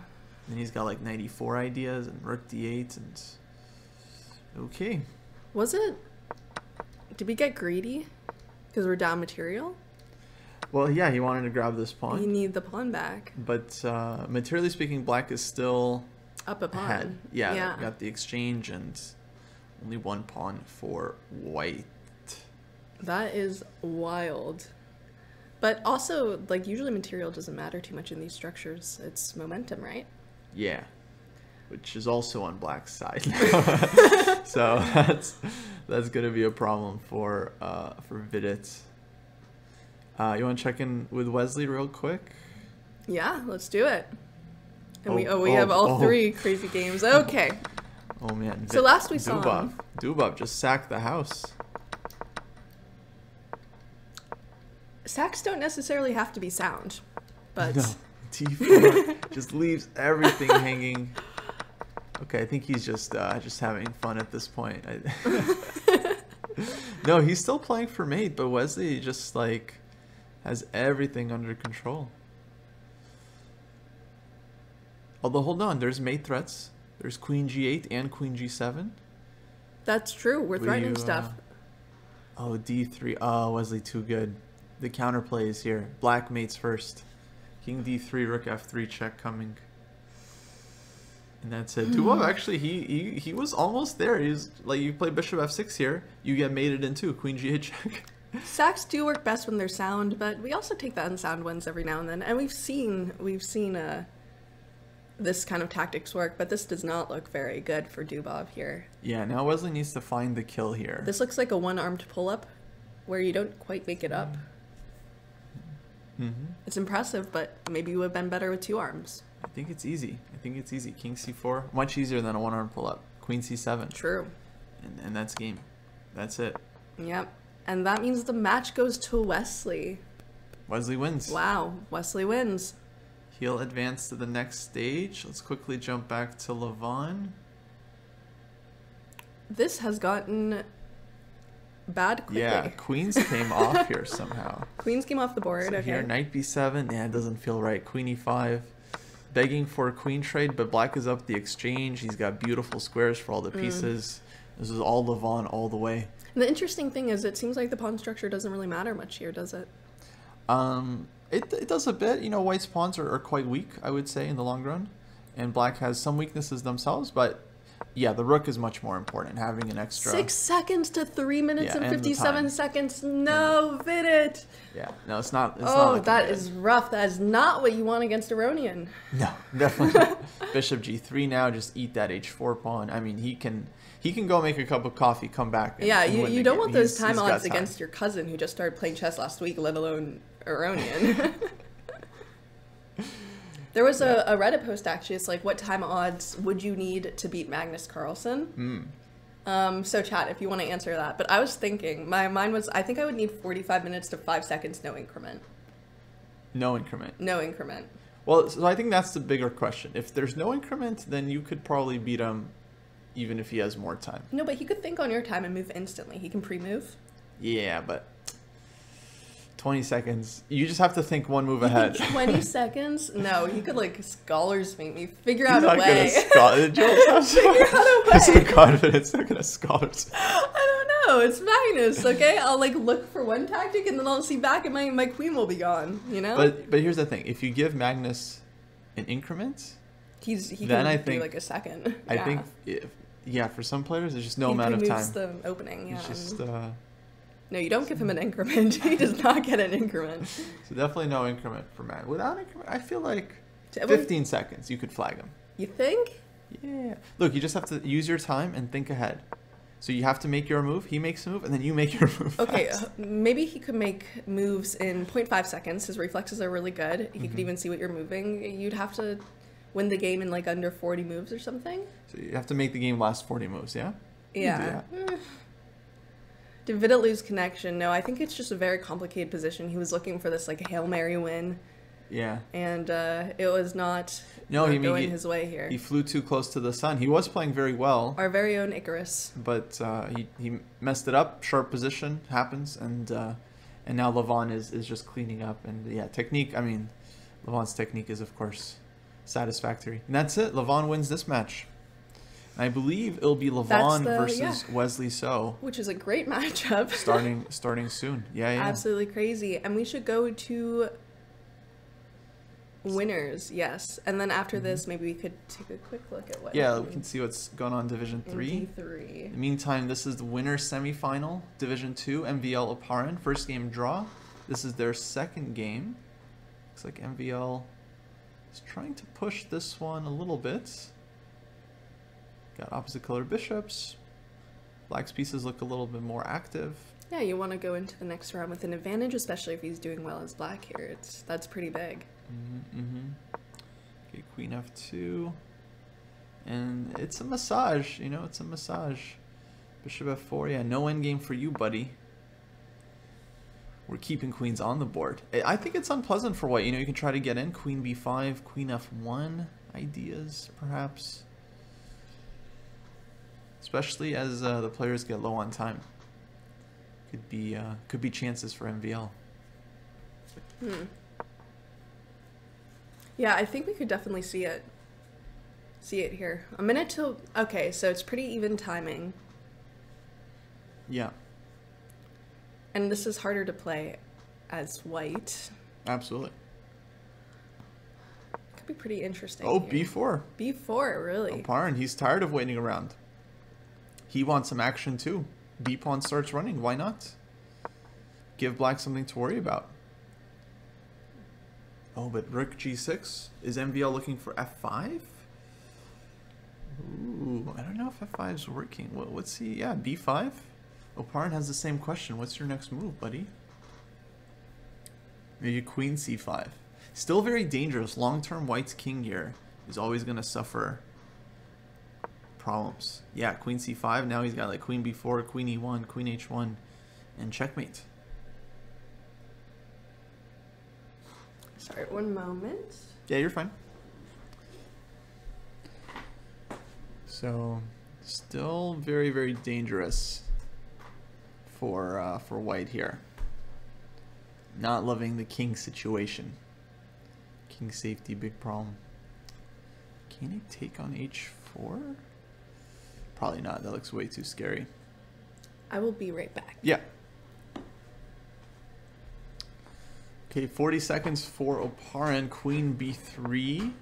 And he's got like knight e4 ideas and rook d8 and okay. Did we get greedy? Because we're down material? Well, yeah, he wanted to grab this pawn. You need the pawn back. But materially speaking, black is still up a pawn. Ahead. Yeah, got the exchange and only one pawn for white. That is wild. But also, like, usually material doesn't matter too much in these structures. It's momentum, right? Yeah, which is also on black's side. So that's gonna be a problem for Vidit. You want to check in with Wesley real quick? Yeah, let's do it. And we have all three crazy games. Okay. Oh man. So last we saw Dubov just sacked the house. Sacks don't necessarily have to be sound, but no. T4 just leaves everything hanging. Okay, I think he's just having fun at this point. No, he's still playing for mate, but Wesley just like has everything under control. Although, hold on, there's mate threats. There's queen g8 and queen g7. That's true. We're threatening stuff. Oh, d3. Oh, Wesley too good. The counterplay is here. Black mates first. King d3, rook f3 check coming. And that's it. Dubov actually, he was almost there. He's like, you play bishop f6 here, you get mated into queen g8 check. Sacks do work best when they're sound, but we also take the unsound ones every now and then. And we've seen this kind of tactics work, but this does not look very good for Dubov here. Yeah, now Wesley needs to find the kill here. This looks like a one-armed pull-up where you don't quite make it up. Mm-hmm. It's impressive, but maybe you would have been better with two arms. I think it's easy. King c4, much easier than a one-arm pull-up. Queen c7. True. And that's game. That's it. Yep. And that means the match goes to Wesley. Wesley wins. Wow. Wesley wins. He'll advance to the next stage. Let's quickly jump back to Levon. This has gotten bad quickly. Yeah, queens came off here somehow. Queens came off the board, So okay. here, knight b7. Yeah, it doesn't feel right. Queen e5. Begging for a queen trade, but black is up the exchange. He's got beautiful squares for all the pieces. This is all Levon all the way. And the interesting thing is it seems like the pawn structure doesn't really matter much here, does it? It does a bit. You know, white's pawns are quite weak, I would say, in the long run. And black has some weaknesses themselves, but yeah, the rook is much more important, having an extra... 6 seconds to 3 minutes Yeah, and and the 57 time. seconds. No, Vidit. Yeah, no, it's not. It's not Oh, looking that good. is rough. That is not what you want against Aronian. No, definitely not. Bishop g3 now, just eat that h4 pawn. I mean, he can go make a cup of coffee, come back. And, Yeah, and win you the don't game. want those He's time got odds against your cousin who just started playing chess last week, let alone Aronian. There was a Reddit post actually. It's like, what time odds would you need to beat Magnus Carlsen? So chat, if you want to answer that. But I was thinking, my mind was, I think I would need 45 minutes to 5 seconds, no increment. No increment. No increment. Well, so I think that's the bigger question. If there's no increment, then you could probably beat him even if he has more time. No, but he could think on your time and move instantly. He can pre-move. Yeah, but 20 seconds. You just have to think one move You ahead. think 20 seconds? No, he could like scholars make me figure He's out a not way. Jules has Figure out a way. some confidence. They're gonna scholars. I don't know. It's Magnus, okay? I'll like look for one tactic and then I'll see back and my queen will be gone, you know? But here's the thing: if you give Magnus an increment, he then can I do think- like a second. I think for some players, there's just no he amount of pre-moves time. the opening, yeah. It's just No, you don't give him an increment. He does not get an increment. so definitely no increment for Magnus. Without increment, I feel like To 15 seconds you could flag him. You think? Yeah. Look, you just have to use your time and think ahead. So you have to make your move, he makes a move, and then you make your move. Okay, fast. maybe he could make moves in 0.5 seconds. His reflexes are really good. He could even see what you're moving. You'd have to win the game in like under 40 moves or something. So you have to make the game last 40 moves, yeah? You can do Yeah. that. Did Vidit lose connection? No, I think it's just a very complicated position. He was looking for this like Hail Mary win, Yeah. and it was not, No, not he going his way here. He flew too close to the sun. He was playing very well, Our very own Icarus. but he messed it up. Sharp position happens, and now Levon is just cleaning up. And yeah, technique. I mean, Levon's technique is of course satisfactory, and that's it. Levon wins this match. And I believe it'll be Levon versus Wesley So, Which is a great matchup. starting soon. Yeah, yeah. Absolutely crazy. And we should go to winners, yes. And then after this, maybe we could take a quick look at what Yeah, we can see what's going on in Division 3. D3. In the meantime, this is the winner semifinal, Division 2, MVL Oparin. First game draw. This is their second game. Looks like MVL is trying to push this one a little bit. Got opposite color bishops. Black's pieces look a little bit more active. Yeah, you want to go into the next round with an advantage, especially if he's doing well as black here. That's pretty big. Okay, Queen F2. And it's a massage, you know, it's a massage. Bishop F4, yeah, no endgame for you, buddy. We're keeping queens on the board. I think it's unpleasant for white. You know, you can try to get in. Queen B5, Queen F1 ideas, perhaps. Especially as the players get low on time. Could be chances for MVL. Yeah, I think we could definitely see it. See it here. A minute till... Okay, so it's pretty even timing. Yeah. And this is harder to play as white. Absolutely. Could be pretty interesting. Oh, here. B4. B4, really? Oparin, he's tired of waiting around. He wants some action too. D pawn starts running. Why not? Give black something to worry about. Oh, but rook G6? Is MVL looking for F5? Ooh, I don't know if F5 is working. What's he? Yeah, B5? Oparin has the same question. What's your next move, buddy? Maybe Queen C5. Still very dangerous. Long-term white's king here is always going to suffer problems. Yeah, Queen C5. Now he's got like Queen B4, Queen E1, Queen H1, and checkmate. Sorry, one moment. Yeah, you're fine. So, still very, very dangerous for white here. Not loving the king situation. King safety, big problem. Can he take on h4? Probably not. That looks way too scary. I will be right back. Yeah. Okay, 40 seconds for Oparin. Queen b3,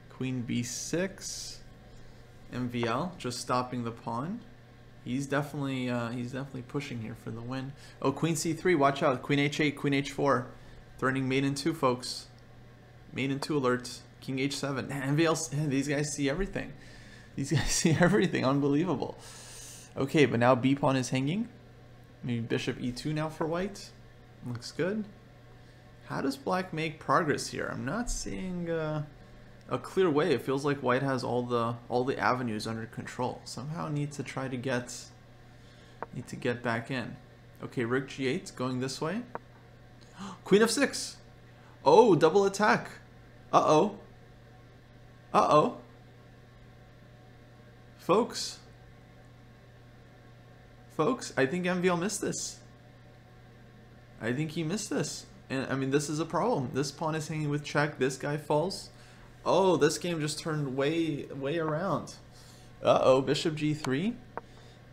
queen b6. MVL just stopping the pawn. He's definitely pushing here for the win. Oh, queen c3. Watch out. Queen h8, queen h4. Threatening mate in 2, folks. Mate in 2 alert. King h7. MVL. These guys see everything. These guys see everything. Unbelievable. Okay, but now b pawn is hanging. Maybe bishop e2 now for white. Looks good. How does black make progress here? I'm not seeing a clear way. It feels like white has all the avenues under control. Somehow need to try to get back in. Okay, rook g8 going this way. Queen f6. Oh, double attack. Uh-oh. Uh-oh. Folks, I think MVL missed this. I think he missed this. And I mean, this is a problem. This pawn is hanging with check. This guy falls. Oh, this game just turned way around. Uh-oh, bishop g3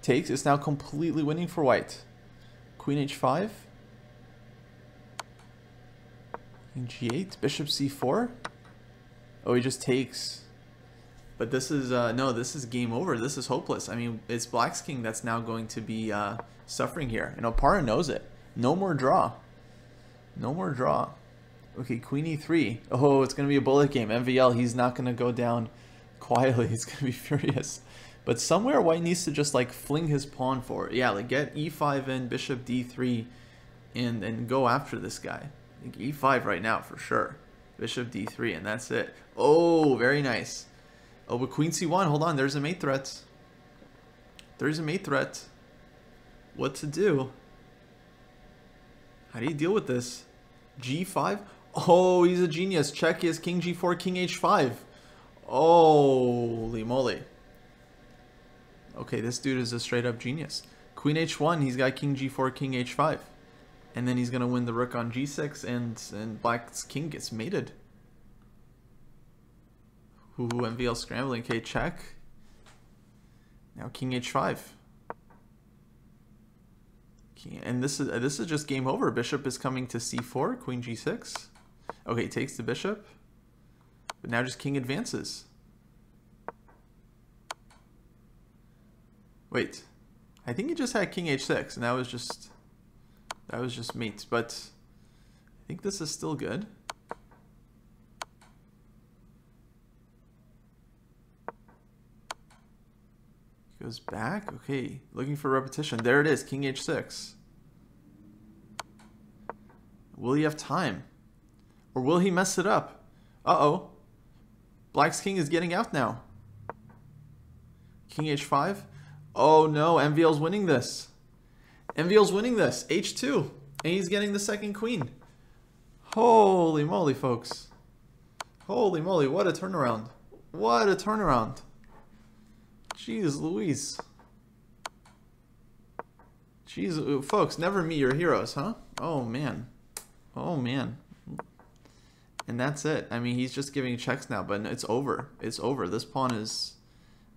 takes. It's now completely winning for white. Queen h5. King g8, bishop c4. Oh, he just takes. But this is, no, this is game over. This is hopeless. I mean, it's black's king that's now going to be suffering here. And Oparin knows it. No more draw. No more draw. Okay, queen e3. Oh, it's going to be a bullet game. MVL, he's not going to go down quietly. He's going to be furious. But somewhere white needs to just like fling his pawn forward. Yeah, like get e5 in, bishop d3, and go after this guy. I think e5 right now for sure. Bishop d3, and that's it. Oh, very nice. Oh, but queen c1. Hold on, there's a mate threat. There's a mate threat. What to do? How do you deal with this? g5? Oh, he's a genius. Check his king g4, king h5. Holy moly. Okay, this dude is a straight up genius. Queen h1, he's got king g4, king h5. And then he's going to win the rook on g6, and black's king gets mated. Ooh, MVL scrambling. Okay, check. Now king h5. And this is just game over. Bishop is coming to c4, queen g6. Okay, takes the bishop. But now just king advances. Wait. I think he just had king h6, and that was just mate. But I think this is still good. Goes back. Okay, looking for repetition. There it is, king h6. Will he have time? Or will he mess it up? Uh-oh. Black's king is getting out now. King h5. Oh no, MVL's winning this. MVL's winning this. h2. And he's getting the second queen. Holy moly, folks. Holy moly, what a turnaround. What a turnaround. Jeez Louise. Jeez, folks, never meet your heroes, huh? Oh, man. Oh, man. And that's it. I mean, he's just giving checks now, but it's over. It's over. This pawn is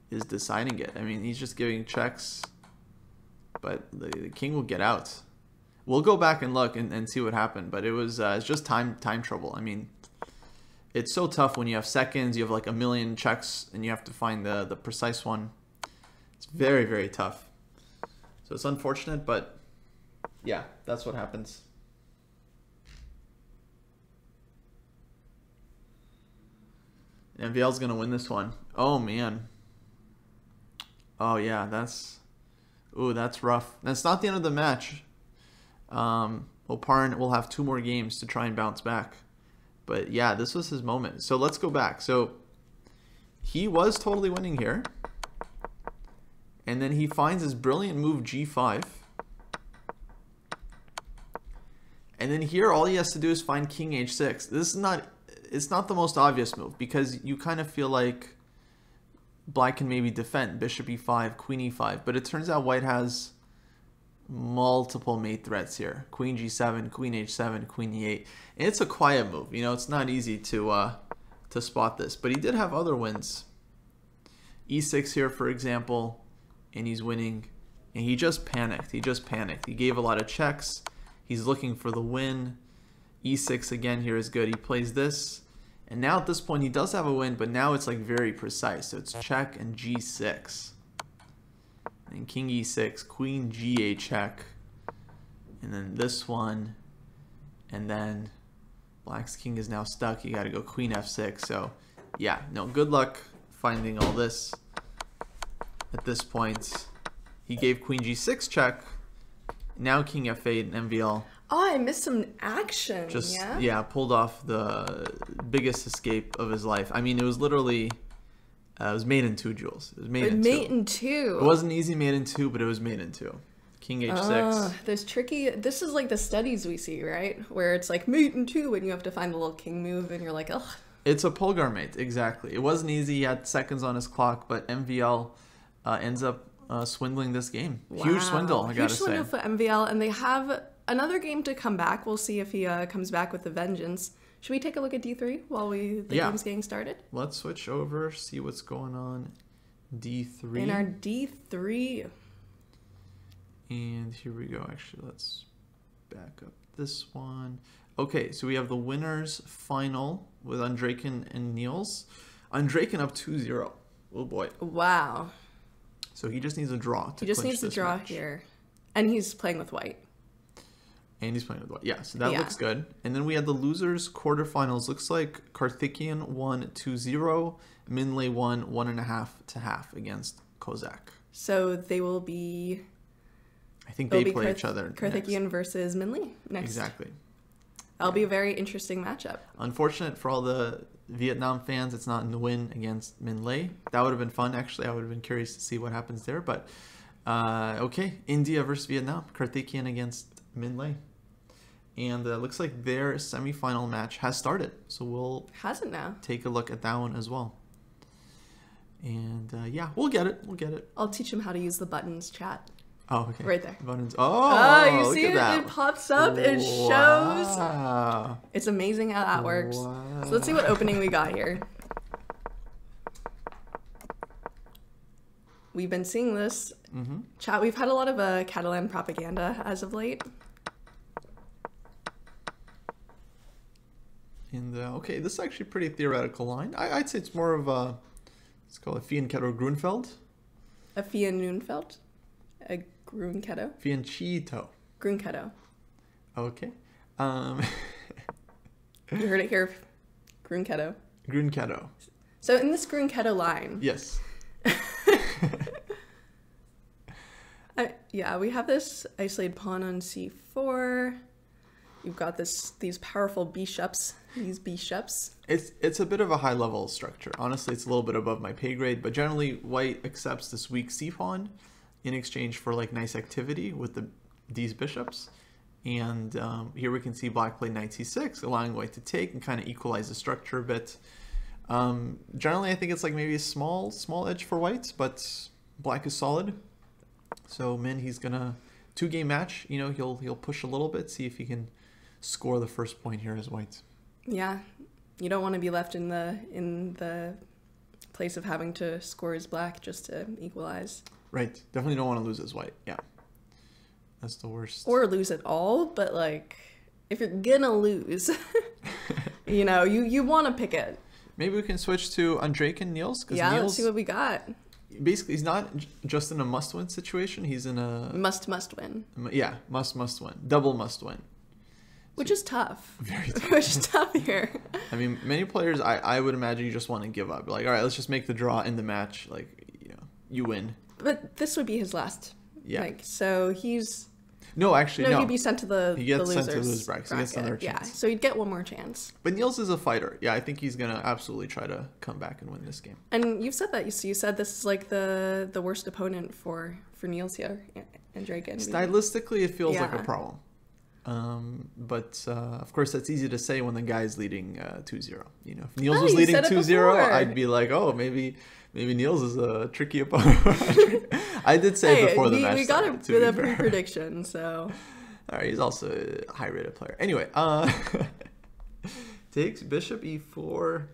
deciding it. I mean, he's just giving checks, but the king will get out. We'll go back and look and see what happened, but it's just time trouble. I mean, it's so tough when you have seconds, you have like a million checks, and you have to find the precise one. It's very, very tough. So it's unfortunate, but yeah, that's what happens. MVL's going to win this one. Oh, man. Oh, yeah, that's rough. That's not the end of the match. Oparin will have 2 more games to try and bounce back. But yeah, this was his moment. So let's go back. So he was totally winning here. And then he finds his brilliant move g5. And then here all he has to do is find king h6. This is not it's not the most obvious move because you kind of feel like black can maybe defend bishop e5, queen e5, but it turns out white has multiple mate threats here. Queen g7, queen h7, queen e8. And it's a quiet move. You know, it's not easy to spot this, but he did have other wins. e6 here, for example, and he's winning. And he just panicked. He gave a lot of checks. He's looking for the win. e6 again here is good. He plays this. And now at this point, he does have a win, but now it's like very precise. So it's check and g6. And king e6, queen g8 check. And then this one. And then black's king is now stuck. You got to go queen f6. So yeah, no, good luck finding all this. At this point, he gave queen g6 check. Now king f8 and MVL. Oh, I missed some action. Just, yeah, pulled off the biggest escape of his life. I mean, it was literally, it was made in two, Jules. It was made in two. It wasn't easy made in two, but it was made in two. King h6. There's tricky, this is like the studies we see, right? Where it's like mate in two and you have to find the little king move and you're like, ugh. It's a Polgar mate, exactly. It wasn't easy. He had seconds on his clock, but MVL ends up swindling this game. Wow. Huge swindle, I gotta say. Huge swindle for MVL, and they have another game to come back. We'll see if he comes back with a vengeance. Should we take a look at d3 while the game's getting started? Let's switch over, see what's going on. d3. In our d3. And here we go. Actually, let's back up this one. Okay, so we have the winners final with Andreykin and Niels. Andreykin up 2-0. Oh boy. Wow. So he just needs a draw to He just needs a draw match. here. And he's playing with white. And he's playing with white. Yeah, so that looks good. And then we had the losers quarterfinals. Looks like Karthikeyan won 2-0. Minlay won 1.5 against Kozak. So they will be... I think they play each other. Karthikeyan versus Minlay next. Exactly. That'll be a very interesting matchup. Unfortunate for all the Vietnam fans, it's not Nguyen against Minlay. That would have been fun, actually. I would have been curious to see what happens there. But, okay, India versus Vietnam. Karthikeyan against Minlay. And it looks like their semifinal match has started. So we'll take a look at that one as well. And, yeah, we'll get it. I'll teach him how to use the buttons, chat. Oh, okay. Right there. Buttons. Oh, you see it? That. It pops up. It shows. It's amazing how that works. Wow. So let's see what opening we got here. We've been seeing this. Chat, we've had a lot of Catalan propaganda as of late. And, okay, this is actually a pretty theoretical line. I'd say it's more of a, let's call it Fianchetto Grunfeld. A Fianchetto? A Grunketto? Fianchetto. Grunketto. Okay. You heard it here. Grunketto. Grunketto. So in this Grunketto line. Yes. Yeah, we have this isolated pawn on c4. You've got these powerful bishops. These bishops. It's a bit of a high level structure. Honestly, it's a little bit above my pay grade, but generally white accepts this weak c pawn in exchange for like nice activity with these bishops. And here we can see black play knight c6, allowing white to take and kind of equalize the structure a bit. Generally, I think it's like maybe a small edge for white, but black is solid. So Min, he's gonna 2-game match. You know, he'll push a little bit, see if he can score the first point here as white. Yeah, you don't want to be left in the place of having to score as black just to equalize. Right. Definitely don't want to lose as white. Yeah. That's the worst. Or lose it all, but like if you're gonna lose, you know, you want to pick it. Maybe we can switch to Andreykin Niels. Yeah, Niels, let's see what we got. Basically, he's not just in a must-win situation. He's in a... Must win. Yeah, must win. Double must win. Which is tough. Very tough. Which is tough here. I mean, many players, I would imagine you just want to give up. Like, all right, let's just make the draw in the match. Like, you know, you win. But this would be his last. Yeah. Like, so he's... No, actually, no. He'd be sent to the He gets losers sent to lose bracket. He gets another chance. Yeah, so he'd get one more chance. But Niels is a fighter. Yeah, I think he's going to absolutely try to come back and win this game. And you've said that. You said this is like the worst opponent for Niels here, Andreykin. Stylistically, it feels like a problem. But of course, that's easy to say when the guy's leading 2-0. You know, if Niels Oh, was you leading said it 2-0, before. I'd be like, oh, maybe Niels is a tricky opponent. I did say it before the match we got started, a to bit be of fair. pre-prediction, so. All right, he's also a high-rated player. Anyway, takes bishop e4.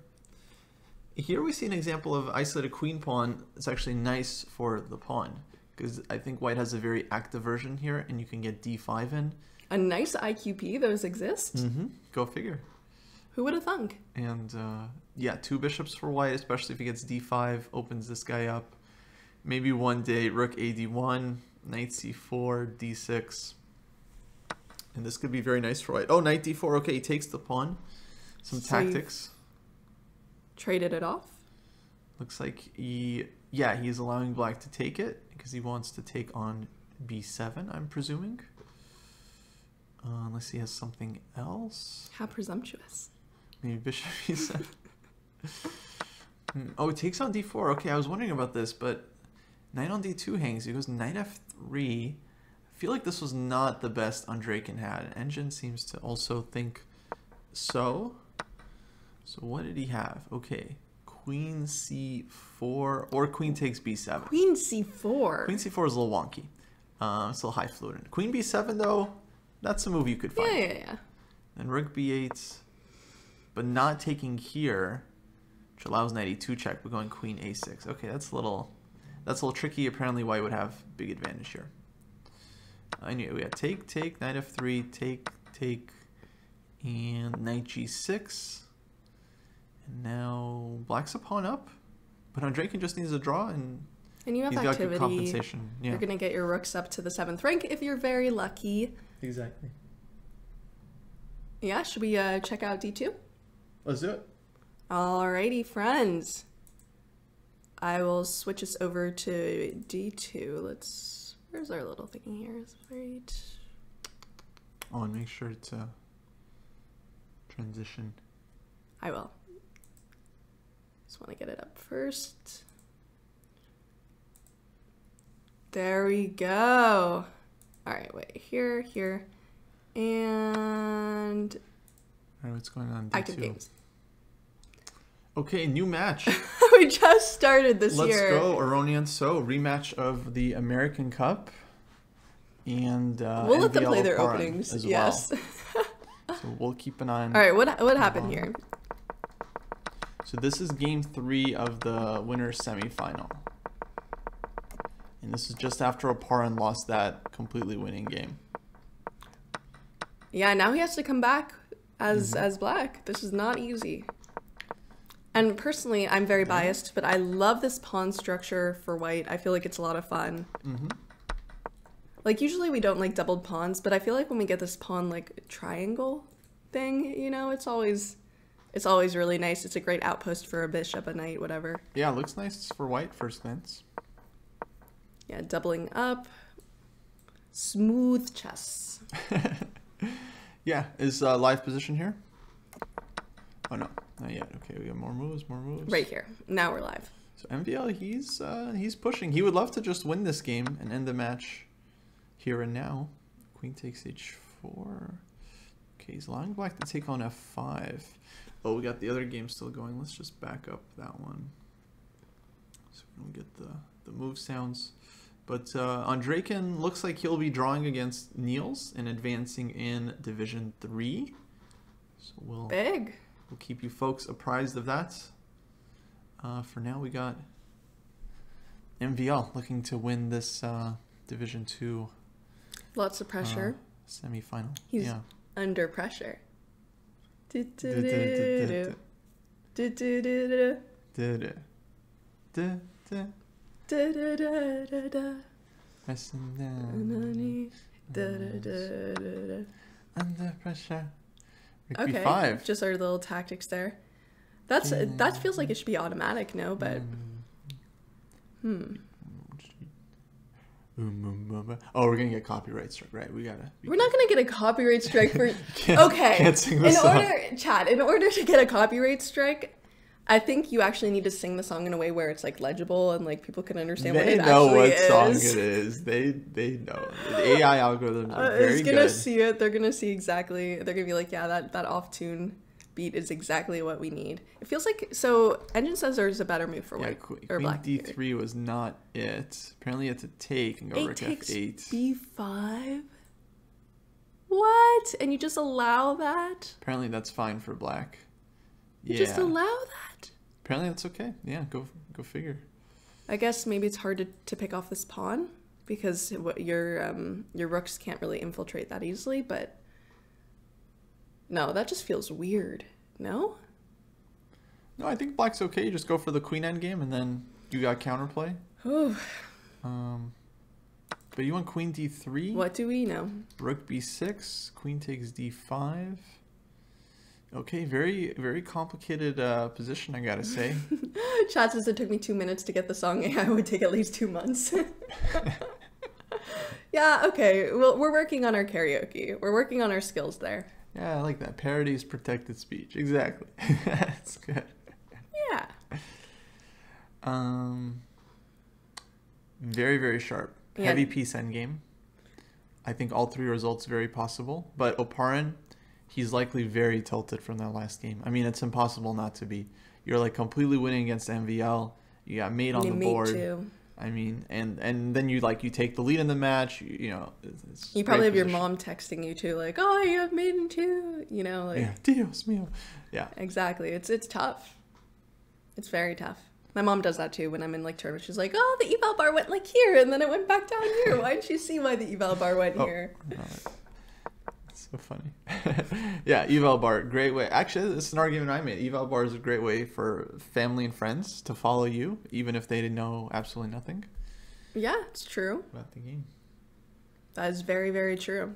Here we see an example of isolated queen pawn. It's actually nice for the pawn because I think white has a very active version here, and you can get d5 in. A nice IQP, those exist. Mm-hmm. Go figure. Who would have thunk? And yeah, 2 bishops for white, especially if he gets d5, opens this guy up. Maybe one day rook ad1, knight c4, d6. And this could be very nice for white. Oh, knight d4. Okay, he takes the pawn. Some tactics. Traded it off? Looks like he's allowing black to take it because he wants to take on b7, I'm presuming. Unless he has something else. How presumptuous. Maybe bishop e7. Oh, it takes on d4. Okay, I was wondering about this, but knight on d2 hangs. He goes knight f3. I feel like this was not the best Andreykin had. Engine seems to also think so. So what did he have? Okay, queen c4 or queen takes b7. Queen c4. Queen c4 is a little wonky. It's a little high fluid. Queen b7 though, that's a move you could find. Yeah. And rook b8, but not taking here, which allows knight e2 check, but going queen a6. Okay, that's a little tricky. Apparently white would have big advantage here. Anyway, we got take, knight f3, take, and knight g6. And now black's a pawn up, but Andreykin just needs a draw, and you have he's got good activity. compensation. Yeah. You're going to get your rooks up to the 7th rank if you're very lucky. Exactly. Yeah, should we check out D2? Let's do it. Alrighty, friends. I will switch us over to D2. Where's our little thingy here? It's right. Oh, and make sure to transition. I will. Just want to get it up first. There we go. All right, wait, here, and All right, what's going on? D2. active games. Okay, new match. We just started this Let's year. go, Aronian. So, rematch of the American Cup. And we'll let them NBL play their Paran openings. as Yes. well. So we'll keep an eye on. All right, what happened here? So this is game 3 of the winner's semifinal. And this is just after Paran lost that completely winning game. Yeah, now he has to come back as black. This is not easy. And personally, I'm very biased, but I love this pawn structure for white. I feel like it's a lot of fun. Like, usually we don't like doubled pawns, but I feel like when we get this pawn, like, triangle thing, you know, it's always really nice. It's a great outpost for a bishop, a knight, whatever. Yeah, it looks nice for white first glance. Yeah, doubling up. Smooth chess. Yeah, is live position here? Oh no, not yet. Okay, we got more moves. Right here. Now we're live. So MVL, he's pushing. He would love to just win this game and end the match here and now. Queen takes h4. Okay, he's allowing black to take on f5. Oh, we got the other game still going. Let's just back up that one so we don't get the move sounds. But Andreykin looks like he'll be drawing against Niels and advancing in Division 3. So we'll keep you folks apprised of that. For now, we got MVL looking to win this Division 2 Lots of pressure. Semi-final. He's under pressure. Pressing down. Under pressure. Okay, B5. just our little tactics there. That feels like it should be automatic, no? But Oh, we're gonna get copyright strike, right? We're not gonna get a copyright strike for. Can't sing this song. In order to get a copyright strike, I think you actually need to sing the song in a way where it's like legible and like people can understand what They it know actually what is. song it is. They know. The AI algorithms are very It's gonna good. see it. They're gonna see exactly. They're gonna be like, yeah, that off tune beat is exactly what we need. It feels like so. Engine says there's a better move for white or Queen black. D3 was not it. Apparently, it's a take and go rook F8. B5. What? And you just allow that? Apparently, that's fine for black. You just allow that? Apparently, that's okay. Yeah, go figure. I guess maybe it's hard to pick off this pawn because your rooks can't really infiltrate that easily. But no, that just feels weird. No. No, I think black's okay. You just go for the queen endgame, and then you got counterplay. Ooh. But you want queen D3? What do we know? Rook B6, queen takes D5. Okay, very, very complicated position, I gotta say. Chat says it took me 2 minutes to get the song. AI would take at least 2 months. Yeah, okay. Well, we're working on our karaoke. We're working on our skills there. Yeah, I like that. Parody is protected speech. Exactly. That's good. Yeah. Very, very sharp. Yeah. Heavy piece endgame. I think all three results very possible. But Oparin, he's likely very tilted from that last game. I mean, it's impossible not to be. You're like completely winning against MVL. You got mate on the board. Too. I mean, and then you take the lead in the match. You know, it's you probably have position. your mom texting you too, like, "Oh, you have mate in too." You know, like. Yeah, Dios mío. Yeah. Exactly. It's tough. It's very tough. My mom does that too when I'm in like tournaments. She's like, "Oh, the eval bar went like here, and then it went back down here. Why didn't you see why the eval bar went here?" No, that's so funny. Yeah, eval bar, great way. Actually, it's an argument I made. Eval bar is a great way for family and friends to follow you, even if they didn't know absolutely nothing. Yeah, it's true. About the game. That is very, very true.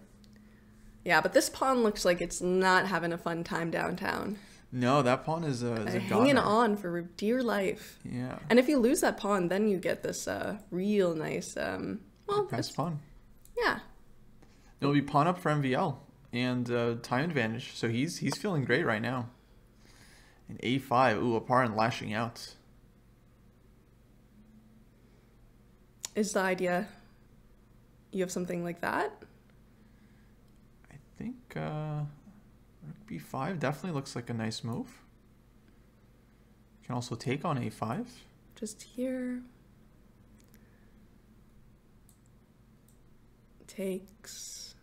Yeah, but this pawn looks like it's not having a fun time downtown. No, that pawn is a hanging goner. on for dear life. Yeah. And if you lose that pawn, then you get this real nice Nice pawn. Yeah. It'll be pawn up for MVL and time advantage. So he's feeling great right now. And A5, ooh, Oparin lashing out. Is the idea you have something like that? I think Rook B5 definitely looks like a nice move. You can also take on A5. Just here. Takes.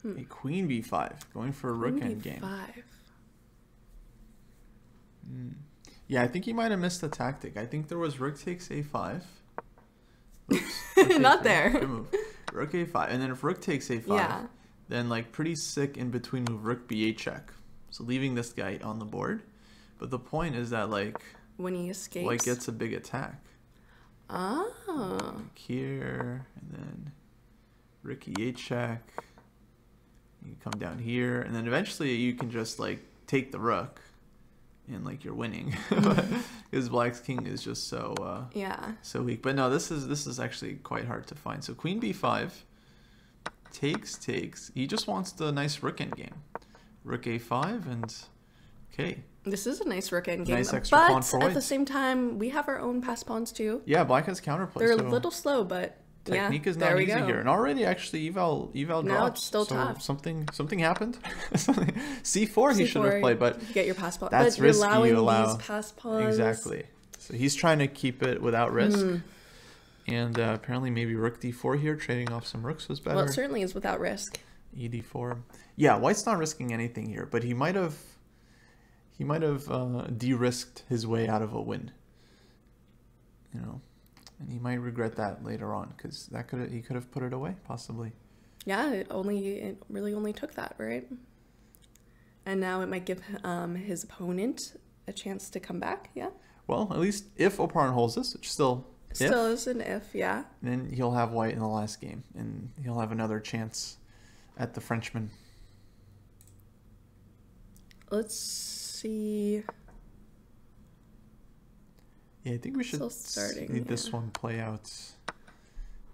A queen B5, going for a rook endgame. Yeah, I think he might have missed the tactic. I think there was rook takes A5. Oops, Not there. Good move. Rook A5, and then if rook takes A5, Yeah. then like pretty sick in between move rook B8 check. So leaving this guy on the board. But the point is that like when he escapes, white gets a big attack. Oh. Like here, and then rook E8 check. You can come down here, and then eventually you can just like take the rook, and like you're winning because black's king is just so so weak. But no, this is actually quite hard to find. So queen B5 takes. He just wants the nice rook endgame. Rook A5 and okay. This is a nice rook endgame, Nice extra pawn but for at white. the same time, we have our own pass pawns too. Yeah, black has counterplay. They're so a little slow, but technique is there not we easy go. here. And already actually eval dropped. Now it's still so tough. Something happened. C4 he should have played, but you get your pass pawn. that's but you're risky. allowing You allow these pass pawns. exactly. So he's trying to keep it without risk. And apparently maybe rook D4 here, trading off some rooks was better. Well, it certainly is without risk. ED4. Yeah, white's not risking anything here, but he might have de-risked his way out of a win. You know, and he might regret that later on because he could have put it away possibly. Yeah, it really only took that, right? And now it might give his opponent a chance to come back. Yeah. Well, at least if Oparin holds this, which still is an if, yeah. Then he'll have white in the last game, and he'll have another chance at the Frenchman. Let's see. Yeah, I think we should see this one play out.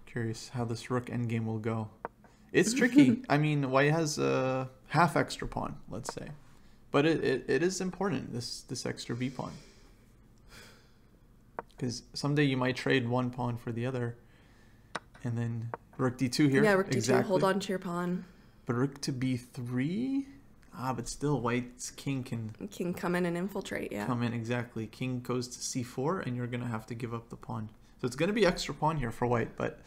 Curious how this rook endgame will go. It's tricky. I mean, white has a half extra pawn, let's say. But it is important, this extra b pawn. Because someday you might trade one pawn for the other. And then rook d2 here. Yeah, rook d2, exactly. hold on to your pawn. But rook to b3? Ah, but still, white's king can come in and infiltrate, yeah. Come in, exactly. King goes to c4, and you're going to have to give up the pawn. So it's going to be extra pawn here for white, but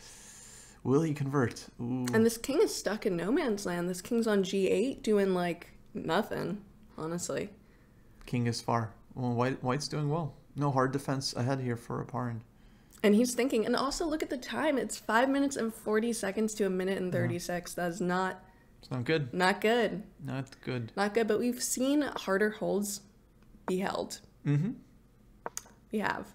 will he convert? Ooh. And this king is stuck in no man's land. This king's on g8 doing, like, nothing, honestly. King is far. Well, white's doing well. No hard defense ahead here for Oparin. And he's thinking, and also look at the time. It's 5 minutes and 40 seconds to 1 minute and 36. That's not... It's not good. Not good. Not good. Not good, but we've seen harder holds be held. Mm-hmm. We have.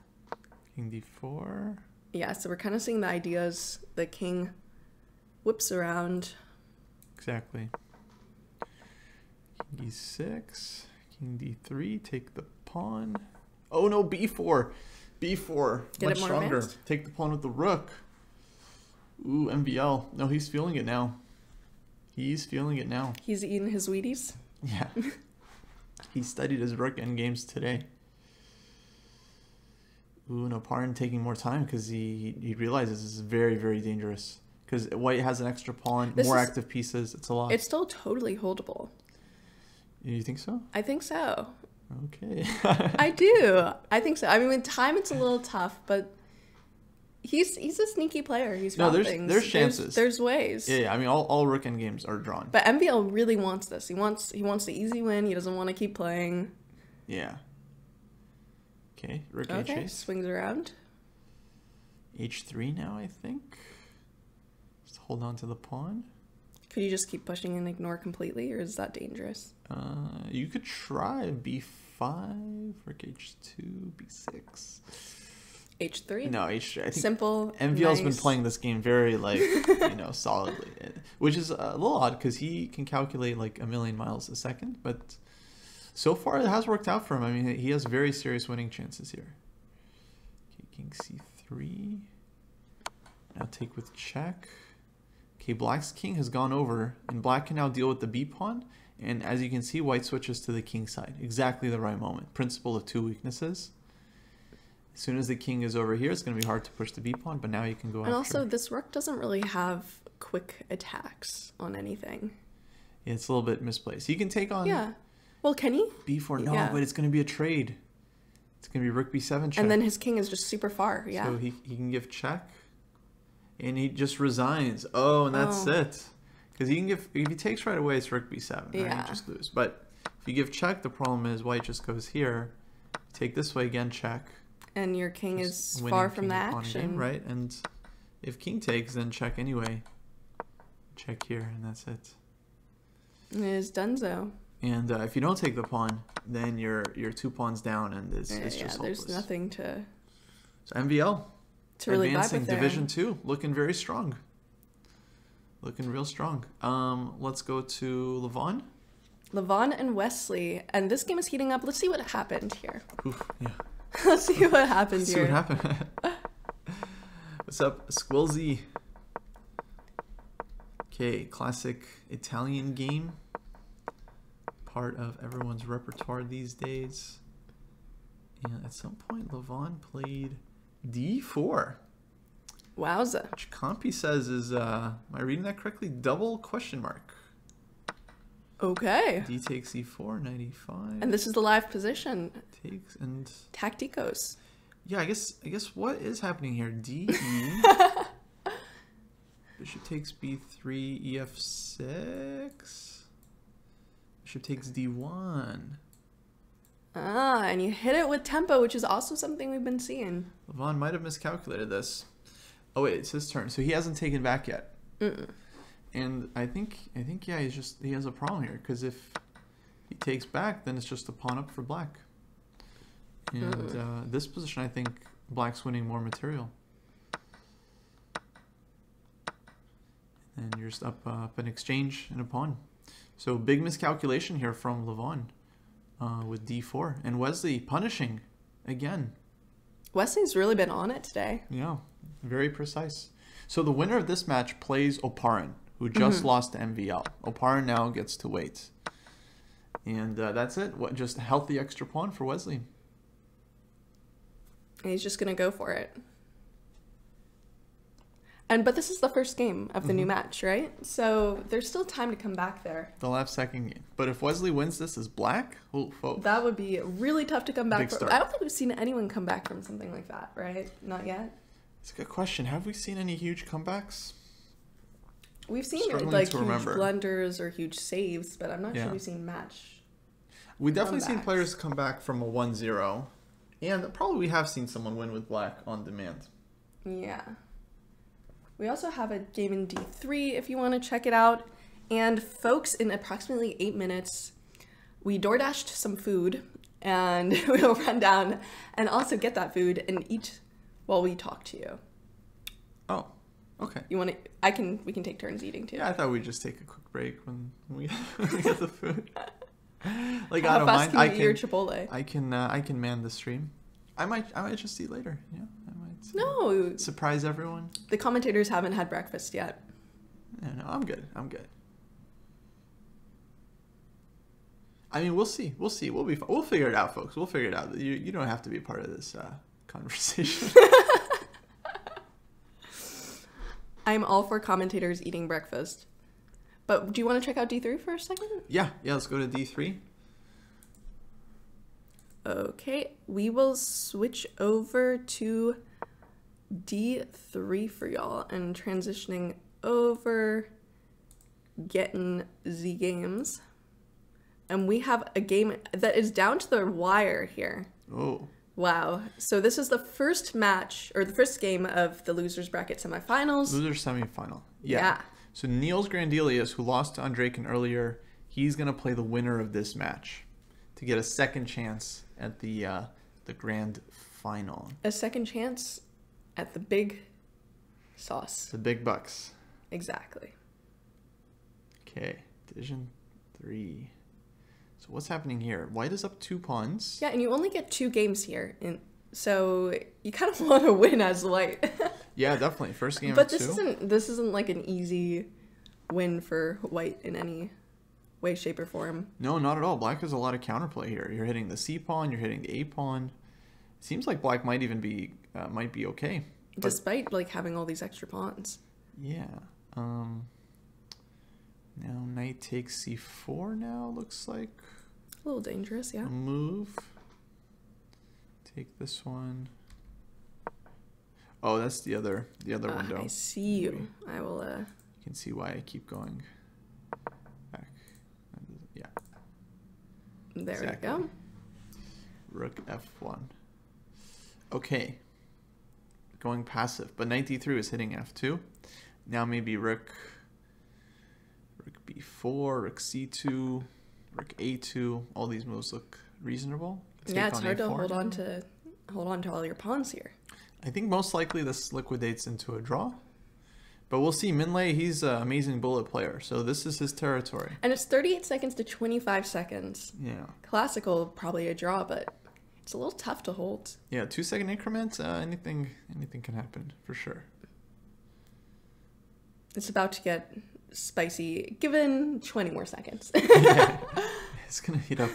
King d4. Yeah, so we're kind of seeing the ideas. The king whips around. Exactly. King e6. King d3. Take the pawn. Oh no, b4. B4. Get much it more stronger. advanced? Take the pawn with the rook. Ooh, MVL. No, he's feeling it now. He's feeling it now. He's eating his Wheaties. Yeah. He studied his rook endgames today. Ooh, no, Oparin taking more time because he realizes this is very, very dangerous. Because white has an extra pawn, more active pieces. It's a lot. It's still totally holdable. You think so? I think so. Okay. I do. I think so. I mean, with time, it's a little tough, but he's a sneaky player. He's got things. There's chances. There's ways. Yeah, I mean, all rook endgames are drawn. But MVL really wants this. He wants the easy win. He doesn't want to keep playing. Yeah. Okay, rook okay, h8. swings around. h3 now, I think. Just hold on to the pawn. Could you just keep pushing and ignore completely, or is that dangerous? You could try b5, rook h2, b6. h3? No, h3. I think simple. MVL's been playing this game very, like, solidly. Which is a little odd because he can calculate like 1,000,000 miles a second. But so far it has worked out for him. I mean, he has very serious winning chances here. Okay, king c3. Now take with check. Okay, black's king has gone over. And black can now deal with the b pawn. And as you can see, white switches to the king side. Exactly the right moment. Principle of two weaknesses. As soon as the king is over here, it's going to be hard to push the b pawn, but now you can go after. And also, this rook doesn't really have quick attacks on anything. Yeah, it's a little bit misplaced. He can take on... Yeah. Well, can he? b4. No, but it's going to be a trade. It's going to be rook b7 check. And then his king is just super far, yeah. So he can give check, and he just resigns. Oh, and that's it. Because he can give... If he takes right away, it's rook b7, right? Yeah. You just lose. But if you give check, the problem is white just goes here. Take this way again, check. And your king is far from the action. Game, right? And if king takes, then check anyway. Check here, and that's it. It is donezo. And if you don't take the pawn, then you're 2 pawns down, and it's just hopeless. There's nothing to... So MVL. To really advancing vibe with there. Division 2. Looking very strong. Looking real strong. Let's go to Levon. Levon and Wesley. And this game is heating up. Let's see what happened here. Oof, yeah. Let's see what happened here. See what happened. What's up, Squilzy? Okay, classic Italian game. Part of everyone's repertoire these days. And at some point, Levon played d4. Wowza. Which Compy says is, am I reading that correctly? Double question mark. Okay. D takes e4, knight e5. And this is the live position. Takes and... Tacticos. Yeah, I guess what is happening here? D, E. Bishop takes b3, ef6. Bishop takes d1. Ah, and you hit it with tempo, which is also something we've been seeing. Levon might have miscalculated this. Oh wait, it's his turn, so he hasn't taken back yet. And I think yeah, he has a problem here because if he takes back, then it's just a pawn up for black. And this position, I think black's winning more material. And you're just up an exchange and a pawn. So big miscalculation here from Levon with d4. And Wesley punishing again. Wesley's really been on it today. Yeah, very precise. So the winner of this match plays Oparin, who just lost to MVL. Oparin now gets to wait. And that's it. What, just a healthy extra pawn for Wesley. And he's just going to go for it. But this is the first game of the new match, right? So there's still time to come back there. They'll have second game. But if Wesley wins this as black, oh, folks. That would be really tough to come back Big from. start. I don't think we've seen anyone come back from something like that, right? Not yet. It's a good question. Have we seen any huge comebacks? We've seen Struggling like to huge remember. blunders or huge saves, but I'm not Yeah. sure we've seen match. We definitely seen comebacks. players come back from a 1-0. And probably we have seen someone win with black on demand. Yeah. We also have a game in D3 if you want to check it out. And folks, in approximately 8 minutes, we DoorDashed some food and we'll run down and also get that food and eat while we talk to you. Oh, okay. You want to? We can take turns eating too. Yeah, I thought we'd just take a quick break when we get the food. Like, How I don't fast mind. can you eat your Chipotle? I can man the stream. I might just eat later. Yeah, I might. No. Surprise everyone. The commentators haven't had breakfast yet. No, I'm good. I mean, we'll see. We'll be. We'll figure it out, folks. We'll figure it out. You don't have to be a part of this conversation. I'm all for commentators eating breakfast. But do you want to check out D3 for a second? Yeah. Let's go to D3. Okay, we will switch over to D3 for y'all and transitioning over, getting Z games. And we have a game that is down to the wire here. Oh. Wow. So this is the first match, or the first game of the losers bracket semifinals. Loser semifinal. Yeah. So Niels Grandelius, who lost to Andreken earlier, he's going to play the winner of this match to get a second chance at the grand final. A second chance at the big sauce. The big bucks. Exactly. Okay, Division 3. So what's happening here? White is up 2 pawns. Yeah, and you only get 2 games here, and so you kind of want to win as white. Yeah, definitely. First game But of 2. this isn't like an easy win for white in any way, shape, or form. No, not at all. Black has a lot of counterplay here. You're hitting the C pawn. You're hitting the A pawn. It seems like black might even be okay. But, Despite like having all these extra pawns. yeah. Now knight takes C4 now, looks like. A little dangerous, yeah. A move. Take this one. Oh, that's the other window. I see you. I will, You can see why I keep going back. Yeah. There Exactly. we go. Rook F1. Okay. Going passive. But knight D3 is hitting F2. Now maybe rook B4, rook C2, rook A2. All these moves look reasonable. Yeah, Take it's on hard to A4. hold on to all your pawns here. I think most likely this liquidates into a draw. But we'll see. Minlay, he's an amazing bullet player. So this is his territory. And it's 38 seconds to 25 seconds. Yeah. Classical, probably a draw, but it's a little tough to hold. Yeah, 2-second increments, anything can happen for sure. It's about to get spicy, given 20 more seconds. It's going to heat up.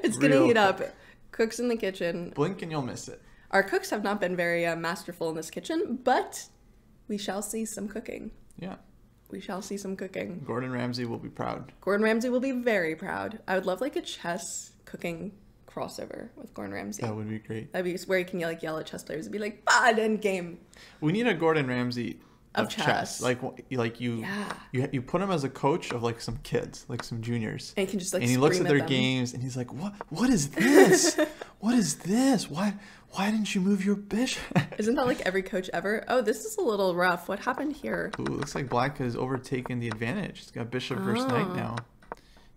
It's going to heat up. Cooks in the kitchen. Blink and you'll miss it. Our cooks have not been very masterful in this kitchen, but we shall see some cooking. Yeah. We shall see some cooking. Gordon Ramsay will be proud. Gordon Ramsay will be very proud. I would love like a chess cooking crossover with Gordon Ramsay. That would be great. That'd be where you can like yell at chess players and be like, "Bad end game." We need a Gordon Ramsay of chess. Like you put him as a coach of like some kids, like some juniors. And he can just like and he looks at scream their them. games and he's like, What is this? What is this? Why didn't you move your bishop? Isn't that like every coach ever? Oh, this is a little rough. What happened here? Ooh, looks like black has overtaken the advantage. It's got bishop versus knight now.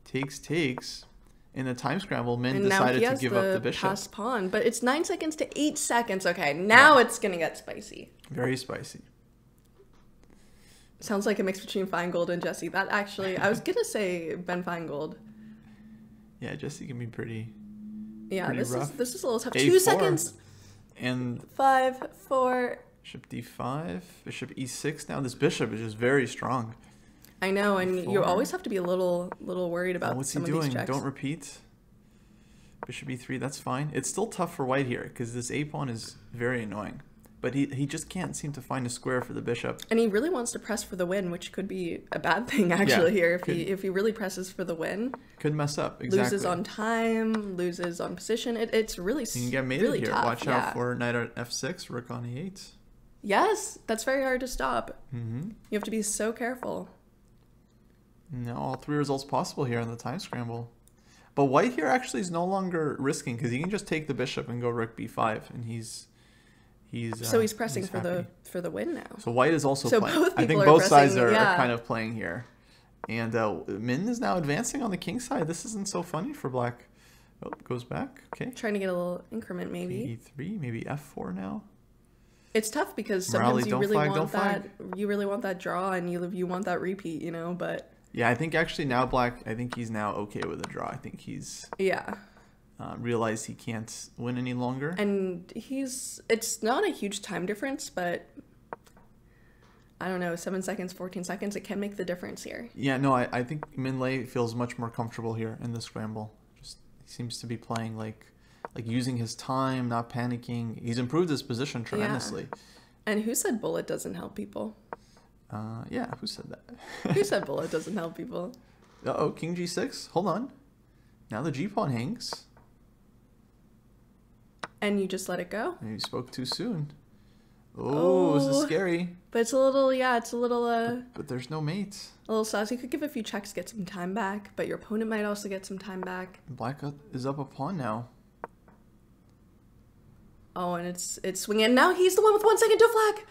Takes. In the time scramble, Min And decided now he to has give up the the bishop. passed pawn, but it's 9 seconds to 8 seconds. Okay, now it's gonna get spicy. Very spicy. Sounds like a mix between Feingold and Jesse. That actually, I was gonna say Ben Feingold. Yeah, Jesse can be pretty. Yeah, Pretty this rough. is a little tough. A4. 2 seconds. And 5, 4. bishop D5, bishop E6. Now this bishop is just very strong. I know, and you Before. always have to be a little worried about What's some he of doing? these checks. Don't repeat. Bishop e3, that's fine. It's still tough for white here because this a pawn is very annoying. But he just can't seem to find a square for the bishop. And he really wants to press for the win, which could be a bad thing actually here if he really presses for the win. Could mess up, exactly. Loses on time, loses on position. It's really You can get mated really here. tough. Watch out for knight at f6, rook on e8. Yes, that's very hard to stop. Mm-hmm. You have to be so careful. No, all three results possible here on the time scramble. But white here actually is no longer risking because he can just take the bishop and go rook b5, and he's pressing for the win now. So white is also So playing. both I think people are both sides pressing, are kind of playing here. And Min is now advancing on the king side. This isn't so funny for black. Oh, goes back. Okay. Trying to get a little increment maybe. e3, maybe f4 now. It's tough because sometimes you really want that draw and you want that repeat, you know, but yeah, I think actually now black, I think he's now okay with a draw. I think he's realized he can't win any longer. And it's not a huge time difference, but I don't know, 7 seconds, 14 seconds, it can make the difference here. Yeah, no, I think Min Lei feels much more comfortable here in the scramble. Just he seems to be playing like using his time, not panicking. He's improved his position tremendously. Yeah. And who said bullet doesn't help people? Yeah, who said that? Who said bullet doesn't help people? Uh-oh, king g6. Hold on. Now the g-pawn hangs. And you just let it go? Maybe you spoke too soon. Oh, this is scary. But it's a little, But there's no mate. a little sauce. You could give a few checks, get some time back, but your opponent might also get some time back. Black is up a pawn now. Oh, and it's swinging. And now he's the one with 1 second to flag.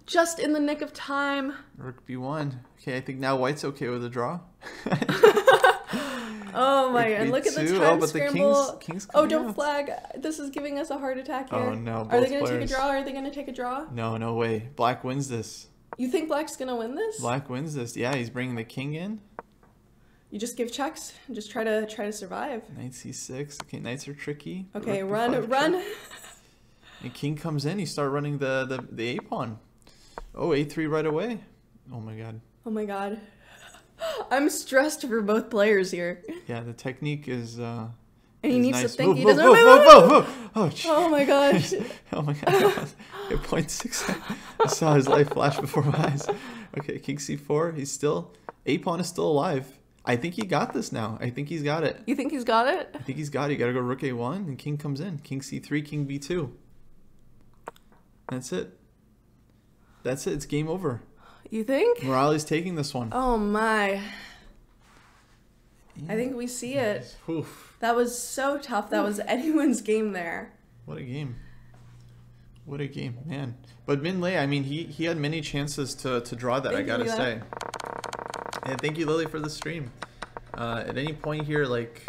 Just in the nick of time. Rook b1. Okay, I think now white's okay with a draw. Oh my, and look at the time scramble. The king's oh, don't flag. This is giving us a heart attack here. Oh no, Are they going to take a draw? Are they going to take a draw? No, no way. Black wins this. You think black's going to win this? Black wins this. Yeah, he's bringing the king in. You just give checks and just try to survive. Knight c6. Okay, knights are tricky. Okay, Rook run. b5 and king comes in. You start running the a pawn. Oh, a3 right away. Oh my god. Oh my god. I'm stressed for both players here. Yeah, the technique is and he needs nice. to think. Move, He move, doesn't. move. Oh, Oh my gosh. Oh my god. Hit point 6. I saw his life flash before my eyes. Okay, king c4. He's still a pawn is still alive. I think he got this now. I think he's got it. You think he's got it? I think he's got it. You gotta go rook a1 and king comes in. King c3, king b2. That's it. That's it. It's game over. You think? Morales taking this one. Oh my. I think we see it. Oof. That was so tough. That was anyone's game there. What a game. What a game, man. But Min Lei, I mean, he had many chances to draw that, I gotta say. And thank you, Lily, for the stream. At any point here, like...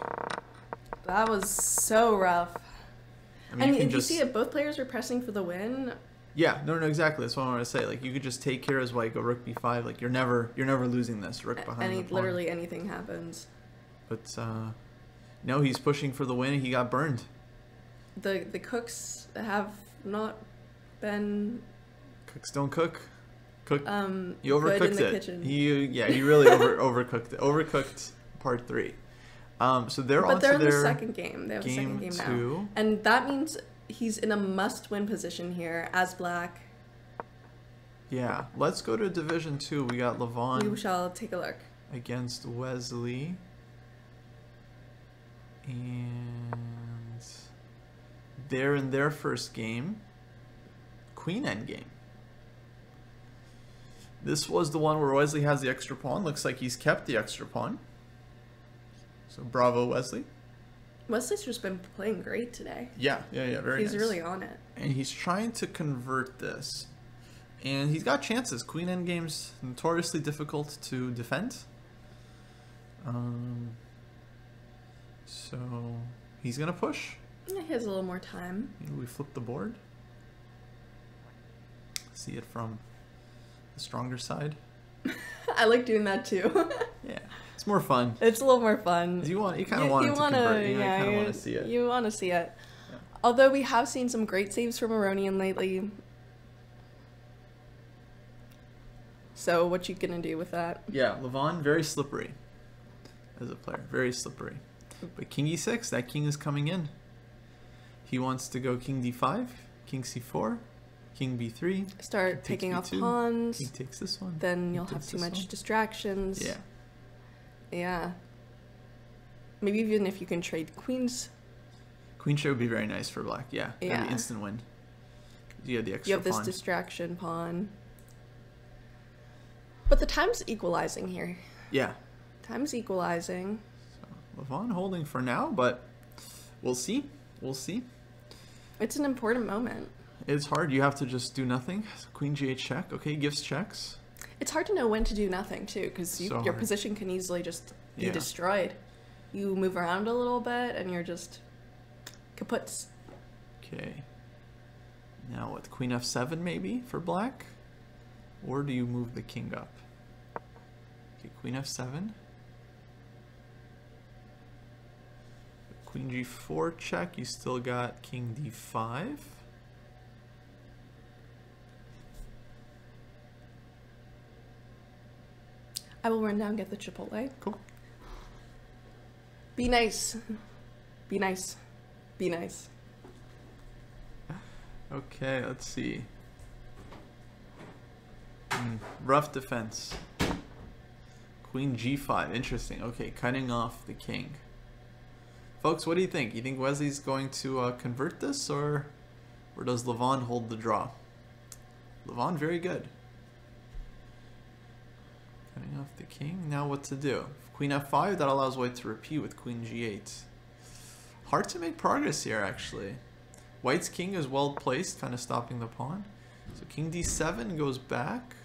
That was so rough. I mean, and you see it, both players were pressing for the win. Yeah, no, exactly. That's what I want to say. Like, you could just take care as white, go rook b5. Like, you're never losing this. Rook behind the pawn. Literally anything happens. But no, he's pushing for the win, and he got burned. The cooks have not been. Cooks don't cook. Cook. You good in overcooked the it. kitchen. You really overcooked it. Overcooked part 3. So they're on to their in the second game. They have a second game 2. now, and that means he's in a must-win position here as black. Yeah, let's go to Division 2. We got Levon. We shall take a look against Wesley. And they're in their first game. Queen endgame. This was the one where Wesley has the extra pawn. Looks like he's kept the extra pawn. So bravo, Wesley. Wesley's just been playing great today. Yeah, very nice. He's really on it. And he's trying to convert this. And he's got chances. Queen endgame's notoriously difficult to defend. So he's gonna push. Yeah, he has a little more time. Maybe we flip the board. See it from the stronger side. I like doing that too. Yeah, it's more fun. It's a little more fun. You kind of want to convert. You kind of want to see it. You want to see it. Yeah. Although we have seen some great saves from Aronian lately. So what you gonna do with that? Yeah, Levon, very slippery as a player. Very slippery. But king e6, that king is coming in. He wants to go king d5, king c4, king b3. Start picking off pawns. He takes this one. Then you'll have too much distractions. Yeah. Yeah. Maybe even if you can trade queens. Queen trade would be very nice for black. Yeah. Yeah. That'd be instant win. You have the extra You have this pawn. distraction pawn. But the time's equalizing here. Yeah. Time's equalizing. So Levon holding for now, but we'll see. We'll see. It's an important moment. It's hard. You have to just do nothing. Queen g8 check. Okay, gives checks. It's hard to know when to do nothing, too, because your position can easily just be destroyed. You move around a little bit, and you're just kaputs. Okay. Now what? Queen f7 maybe for black? Or do you move the king up? Okay, queen f7. Queen g4 check. You still got king d5. I will run down, get the Chipotle. Cool. Be nice. Be nice. Be nice. Okay, let's see. Rough defense. Queen g5. Interesting. Okay, cutting off the king. Folks, what do you think? You think Wesley's going to convert this, or does Levon hold the draw? Levon, very good. Cutting off the king. Now what to do? Queen f5, that allows white to repeat with queen g8. Hard to make progress here, actually. White's king is well placed, kind of stopping the pawn. So king d7 goes back.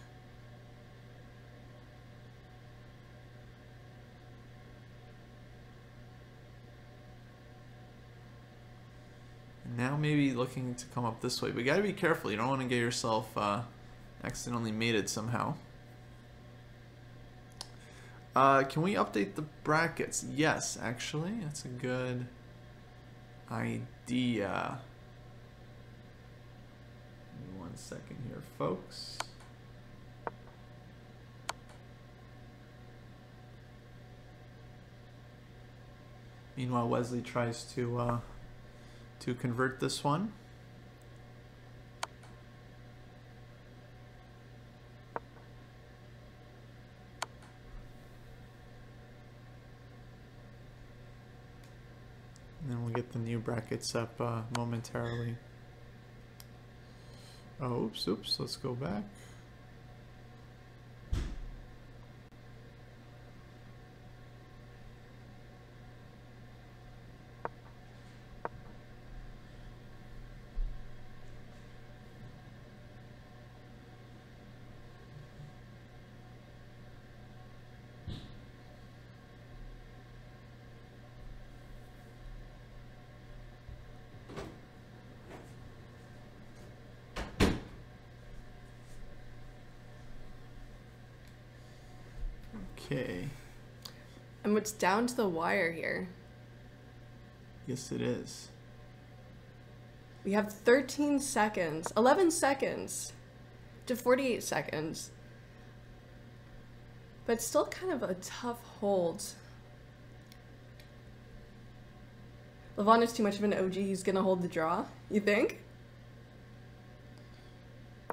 And now maybe looking to come up this way. But you got to be careful. You don't want to get yourself accidentally mated somehow. Can we update the brackets? Yes, actually. That's a good idea. Give me 1 second here, folks. Meanwhile, Wesley tries to convert this one. And then we'll get the new brackets up momentarily. Oh, oops, let's go back. Okay. And it's down to the wire here. Yes, it is. We have 13 seconds, 11 seconds to 48 seconds. But it's still kind of a tough hold. Levon is too much of an OG. He's going to hold the draw, you think?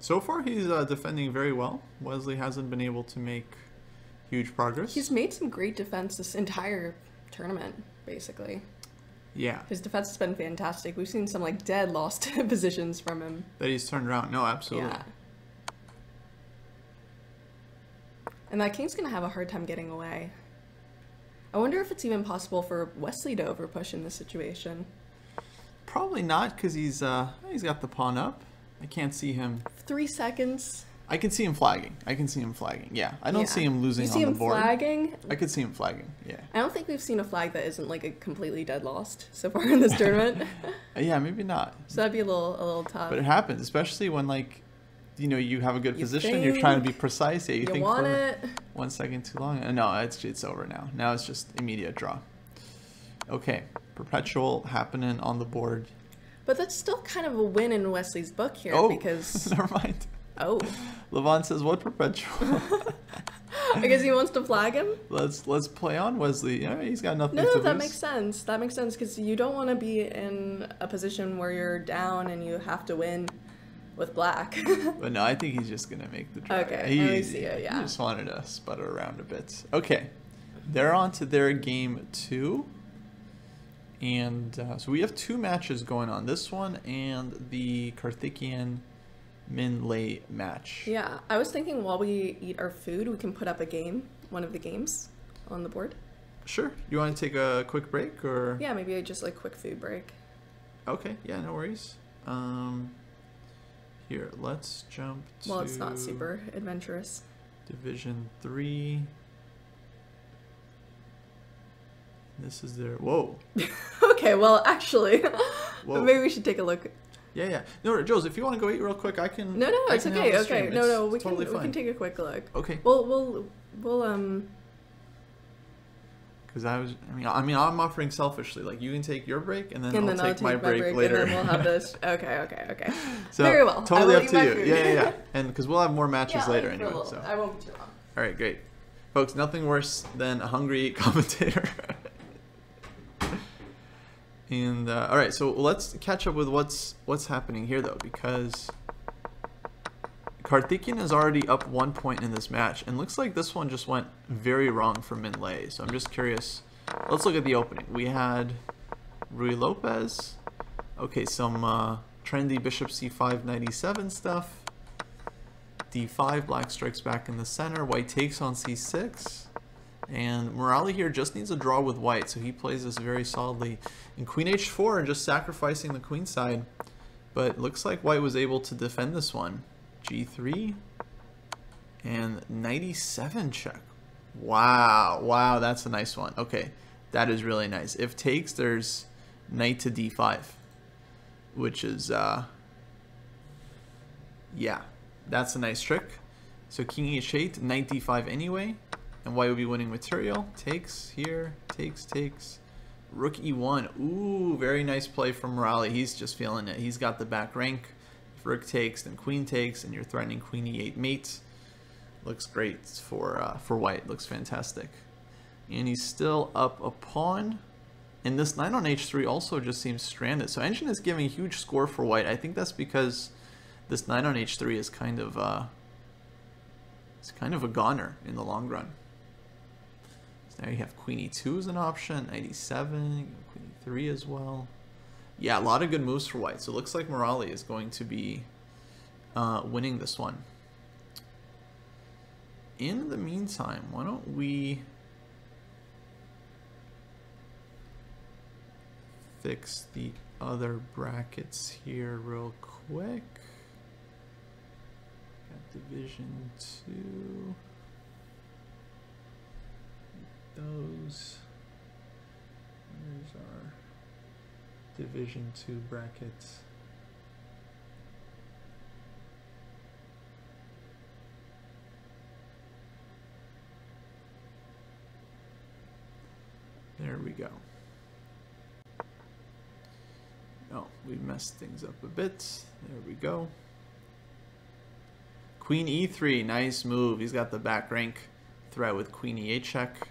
So far, he's defending very well. Wesley hasn't been able to make huge progress. He's made some great defense this entire tournament, basically. Yeah. His defense has been fantastic. We've seen some like dead lost positions from him. That he's turned around. No, absolutely. Yeah. And that king's going to have a hard time getting away. I wonder if it's even possible for Wesley to overpush in this situation. Probably not, because he's got the pawn up. I can't see him. 3 seconds. I can see him flagging. Yeah. I don't see him losing on the board. You see him flagging? I could see him flagging, yeah. I don't think we've seen a flag that isn't like a completely dead lost so far in this tournament. Yeah, maybe not. So that'd be a little tough. But it happens, especially when like, you know, you have a good position, you're trying to be precise. Yeah, you think want for it. 1 second too long. No, it's over now. Now it's just immediate draw. Okay, perpetual happening on the board. But that's still kind of a win in Wesley's book here, because never mind. Oh. Levon says, what perpetual? I guess he wants to flag him? Let's play on Wesley. Yeah, he's got nothing to No, lose. that makes sense. That makes sense because you don't want to be in a position where you're down and you have to win with black. But no, I think he's just going to make the draw. Okay, I see it, yeah. He just wanted to sputter around a bit. Okay, they're on to their game 2. And so we have 2 matches going on. This one and the Karthikeyan Min Lei match. Yeah, I was thinking while we eat our food, we can put up a game, one of the games on the board. Sure. You want to take a quick break or? Yeah, maybe just like quick food break. Okay, yeah, no worries. Here, let's jump to... Well, it's not super adventurous. Division 3. This is their... Whoa. Okay, well, actually, Whoa. maybe we should take a look. Yeah. No, Jules, if you want to go eat real quick, I can... No, it's can okay, help the okay. stream. No, It's we totally can we fine. can take a quick look. Okay. We'll Because I'm offering selfishly, like you can take your break and then I'll I'll take my break later. and then we'll have this. Okay. So, very well. Totally I up will to eat you. my food. Yeah. And because we'll have more matches Yeah, later for a anyway. little. So. I won't be too long. All right, great. Folks, nothing worse than a hungry commentator. And all right, so let's catch up with what's happening here though, because Karthikeyan is already up 1 point in this match, and looks like this one just went very wrong for Min Lei. So I'm just curious. Let's look at the opening. We had Rui Lopez. Okay, some trendy bishop c5 97 stuff. d5, black strikes back in the center. White takes on c6. And Morali here just needs a draw with white, so he plays this very solidly. And queen h4 and just sacrificing the queen side. But looks like white was able to defend this one. g3 and 97 check. Wow, that's a nice one. Okay, that is really nice. If takes, there's knight to d5, which is yeah, that's a nice trick. So king h8, knight d5 anyway, and white would be winning material. Takes here, takes. Rook e1. Ooh, very nice play from Morali. He's just feeling it. He's got the back rank. If rook takes, then queen takes, and you're threatening queen e8 mate. Looks great for white. Looks fantastic. And he's still up a pawn. And this knight on h3 also just seems stranded. So Engine is giving a huge score for white. I think that's because this knight on h3 is kind of it's kind of a goner in the long run. So now you have queen e2 as an option, knight e7, queen e3 as well. Yeah, a lot of good moves for white. So it looks like Morali is going to be winning this one. In the meantime, why don't we fix the other brackets here real quick. Got division 2. Those. There's our division 2 brackets. There we go. Oh, we messed things up a bit. There we go. Queen e3, nice move. He's got the back rank threat with queen e8 check.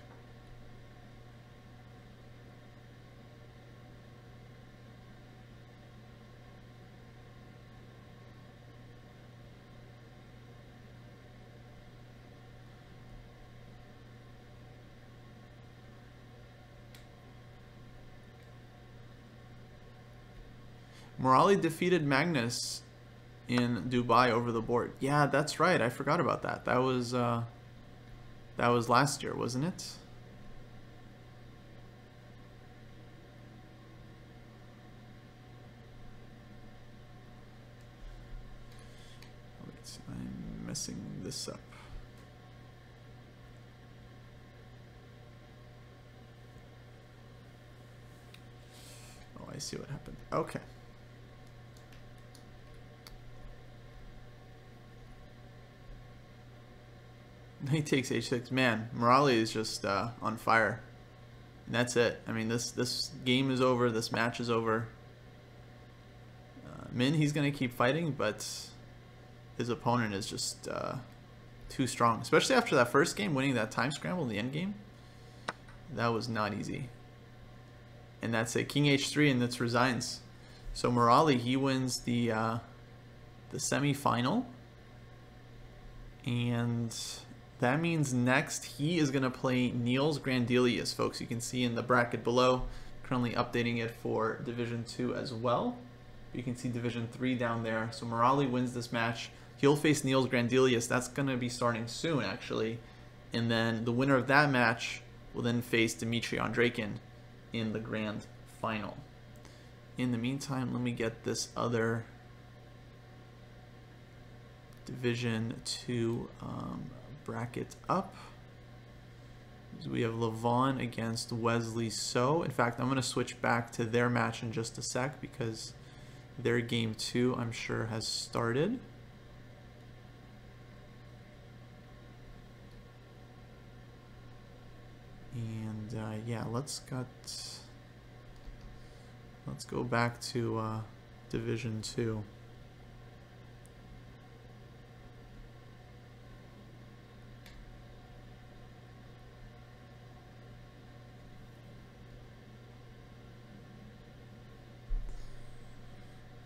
Morali defeated Magnus in Dubai over the board. Yeah, that's right. I forgot about that. That was last year, wasn't it? Wait, I'm messing this up. Oh, I see what happened. Okay. He takes h6. Man, Morali is just on fire. And that's it. I mean, this game is over. This match is over. Min, he's going to keep fighting, but his opponent is just too strong. Especially after that first game, winning that time scramble in the end game. That was not easy. And that's a King H3, and that's resigns. So Morali, he wins the semi-final. And that means next he is going to play Niels Grandelius, folks. You can see in the bracket below. Currently updating it for Division 2 as well. You can see Division 3 down there. So Morali wins this match. He'll face Niels Grandelius. That's going to be starting soon, actually. And then the winner of that match will then face Dmitry Andreikin in the grand final. In the meantime, let me get this other Division 2 bracket up. So we have Levon against Wesley So. In fact, I'm going to switch back to their match in just a sec because their game 2, I'm sure, has started. And yeah, let's go back to Division 2.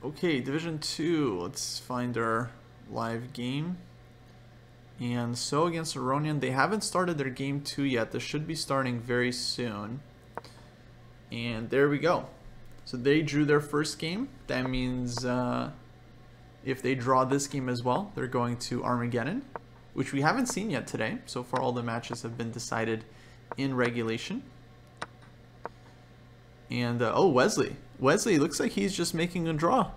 Okay, Division 2, let's find our live game. And So against Aronian, they haven't started their game 2 yet. This should be starting very soon. And there we go. So they drew their first game. That means if they draw this game as well, they're going to Armageddon, which we haven't seen yet today. So far all the matches have been decided in regulation. And oh, Wesley looks like he's just making a draw.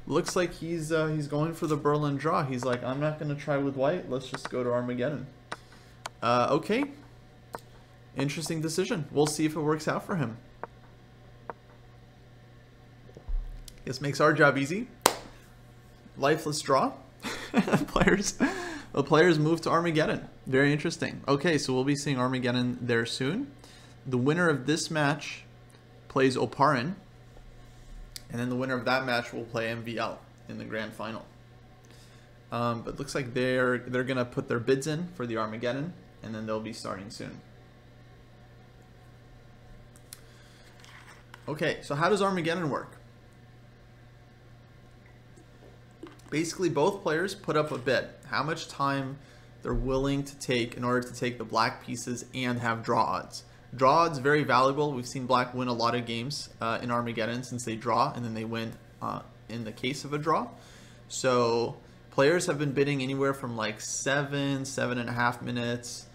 Looks like he's going for the Berlin draw. He's like, I'm not going to try with white. Let's just go to Armageddon. Okay. Interesting decision. We'll see if it works out for him. This makes our job easy. Lifeless draw. The players move to Armageddon. Very interesting. Okay, so we'll be seeing Armageddon there soon. The winner of this match plays Oparin, and then the winner of that match will play MVL in the grand final. But looks like they're gonna put their bids in for the Armageddon, and then they'll be starting soon. Okay, so how does Armageddon work? Basically, both players put up a bid. How much time they're willing to take in order to take the black pieces and have draw odds. Draw odds very valuable. We've seen black win a lot of games in Armageddon since they draw, and then they win in the case of a draw. So players have been bidding anywhere from like 7.5 minutes,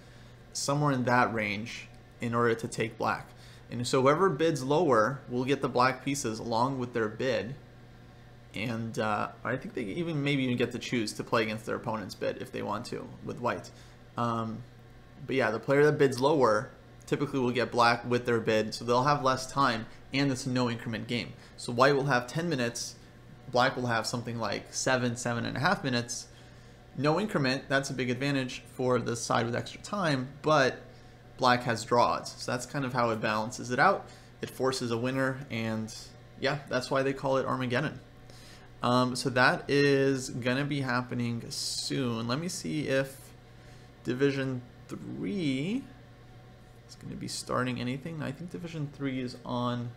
somewhere in that range, in order to take black. And so whoever bids lower will get the black pieces along with their bid. And I think they maybe even get to choose to play against their opponent's bid if they want to with white. But yeah, the player that bids lower typically will get black with their bid, so they'll have less time, and it's a no increment game. So white will have 10 minutes, black will have something like 7.5 minutes. No increment, that's a big advantage for the side with extra time, but black has draw odds. So that's kind of how it balances it out. It forces a winner, and yeah, that's why they call it Armageddon. So that is going to be happening soon. Let me see if Division 3 is going to be starting anything. I think Division 3 is on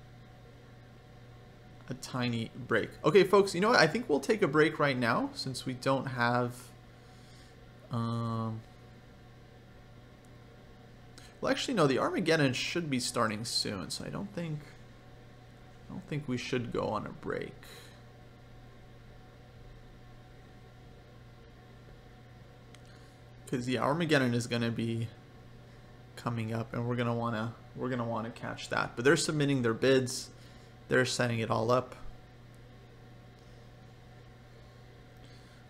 a tiny break. Okay, folks, you know what? I think we'll take a break right now since we don't have... Well, actually, no, the Armageddon should be starting soon, so I don't think we should go on a break. Because the Armageddon is going to be coming up, and we're gonna wanna catch that. But they're submitting their bids, they're setting it all up.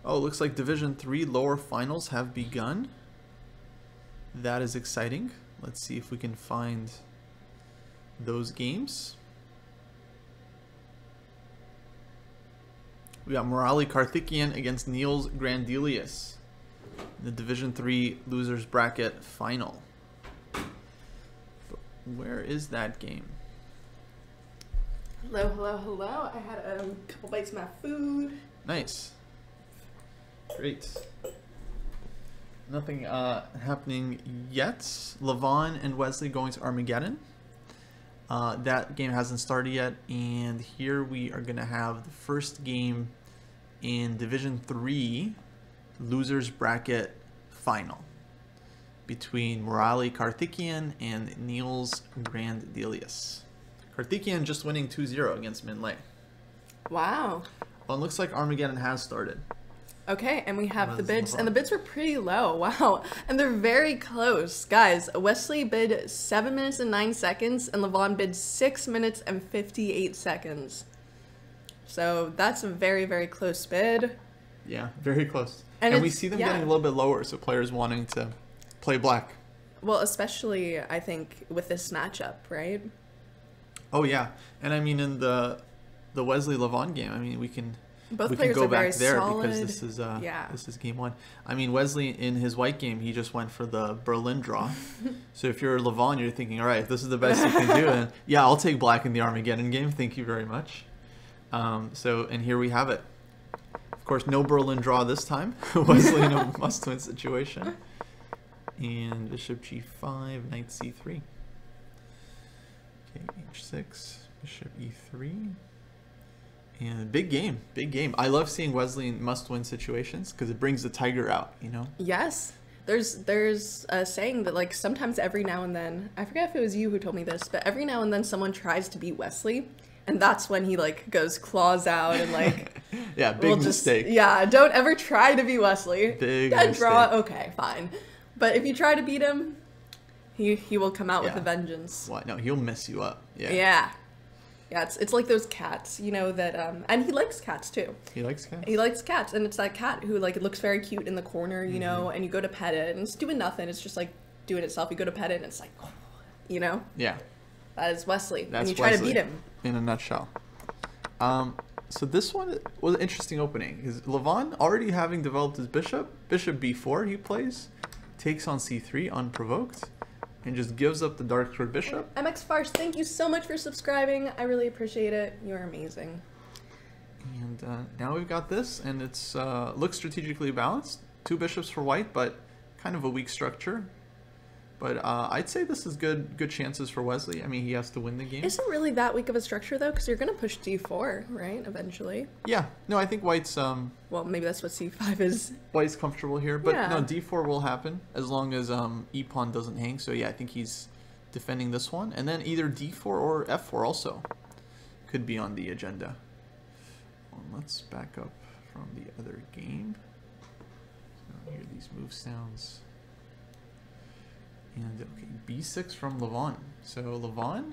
Oh, looks like Division 3 lower finals have begun. That is exciting. Let's see if we can find those games. We got Morali Karthikeyan against Niels Grandelius. The Division 3 losers bracket final. But where is that game? Hello, hello, hello. I had a couple bites of my food. Nice. Great. Nothing happening yet. Levon and Wesley going to Armageddon. That game hasn't started yet, and here we are going to have the first game in Division 3 losers bracket final between Murali Karthikeyan and Niels Grandelius. Karthikeyan just winning 2-0 against Min Lei. Wow. Well, it looks like Armageddon has started. Okay, and we have the bids, and the bids were pretty low. Wow, and they're very close. Guys, Wesley bid 7 minutes and 9 seconds, and Levon bid 6 minutes and 58 seconds. So that's a very, very close bid. Yeah, very close. And we see them getting a little bit lower, so players wanting to play black. Well, especially, I think, with this matchup, right? Oh, yeah. And I mean, in the Wesley-Levon game, I mean, we can go back there solid. because this is game 1. I mean, Wesley in his white game, he just went for the Berlin draw. So if you're Levon, you're thinking, all right, if this is the best you can do, and yeah, I'll take black in the Armageddon game. Thank you very much. And here we have it. Of course, no Berlin draw this time. Wesley in a must-win situation. And bishop g5, knight c3. Okay, h6, bishop e3. And big game, big game. I love seeing Wesley in must-win situations because it brings the tiger out, you know? Yes. There's a saying that, like, sometimes every now and then, I forget if it was you who told me this, but every now and then someone tries to beat Wesley, and that's when he, like, goes claws out and, like... yeah, big mistake. Yeah, don't ever try to beat Wesley. Big Dead mistake. draw, okay, fine. But if you try to beat him, he will come out with a vengeance. What? No, he'll mess you up. Yeah. Yeah. Yeah, it's like those cats, you know, that, and he likes cats, too. He likes cats? He likes cats, and it's that cat who, like, it looks very cute in the corner, you know, and you go to pet it, and it's doing nothing, it's just, like, doing itself. You go to pet it, and it's like, you know? Yeah. That is Wesley, That's and you try Wesley, to beat him. in a nutshell. So this one was an interesting opening, because Levon, already having developed his bishop b4 he plays, takes on c3 unprovoked, and just gives up the dark squared bishop. MX Farce, thank you so much for subscribing. I really appreciate it. You're amazing. And now we've got this, and it's looks strategically balanced. 2 bishops for white, but kind of a weak structure. But I'd say this is good chances for Wesley. I mean, he has to win the game. Is it really that weak of a structure, though? Because you're going to push d4, right, eventually? Yeah. No, I think white's... well, maybe that's what c5 is. White's comfortable here, but yeah. no, d4 will happen as long as e-pawn doesn't hang. So yeah, I think he's defending this one. And then either d4 or f4 also could be on the agenda. Well, let's back up from the other game. So hear these move sounds. And okay, b6 from Levon. So Levon,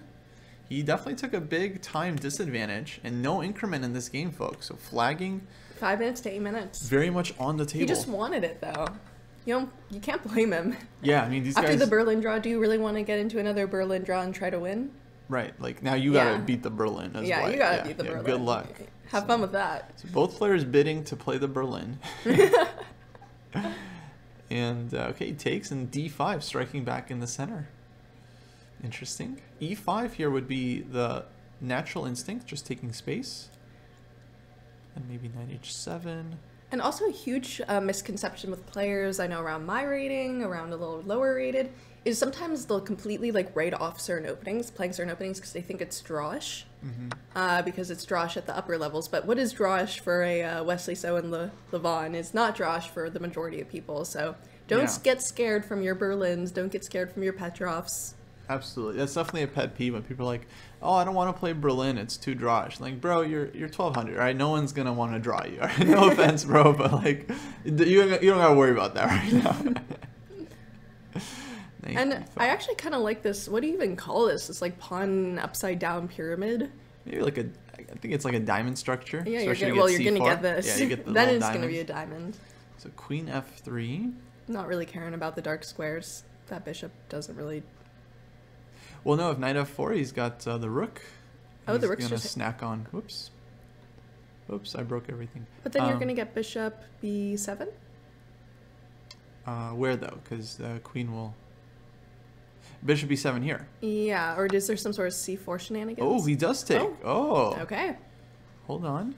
he definitely took a big time disadvantage and no increment in this game, folks. So flagging 5 minutes to 8 minutes. Very much on the table. He just wanted it, though. You can't blame him. Yeah, I mean, these guys... After the Berlin draw, do you really want to get into another Berlin draw and try to win? Right, like now you gotta beat the Berlin as well. Yeah, you gotta beat the Berlin. Good luck. Have fun with that. So both players bidding to play the Berlin. And okay, he takes, and d5 striking back in the center. Interesting. e5 here would be the natural instinct, just taking space. And maybe knight h7. And also a huge misconception with players, I know around my rating, around a little lower rated, is sometimes they'll completely like write off certain openings, playing certain openings because they think it's drawish, because it's drawish at the upper levels. But what is drawish for a Wesley So and Levon is not drawish for the majority of people. So don't get scared from your Berlins, don't get scared from your Petrovs. Absolutely, that's definitely a pet peeve when people are like, "Oh, I don't want to play Berlin; it's too drawish." Like, bro, you're 1200, right? No one's gonna want to draw you. Right? No offense, bro, but like, you don't gotta worry about that right now. And I actually kind of like this. What do you even call this? It's like pawn upside down pyramid. Maybe like I think it's like a diamond structure. Yeah, you're gonna get this. Yeah, you get the then it's diamonds. gonna be a diamond. So queen f3. Not really caring about the dark squares. That bishop doesn't really. Well, no. If knight f4, he's got the rook. Oh, the rook's gonna just snack on. Whoops. Whoops! I broke everything. But then you're gonna get bishop b7. Where though? Because the queen will. Bishop b7 here. Yeah, or is there some sort of c4 shenanigans? Oh, he does take. Okay. Hold on.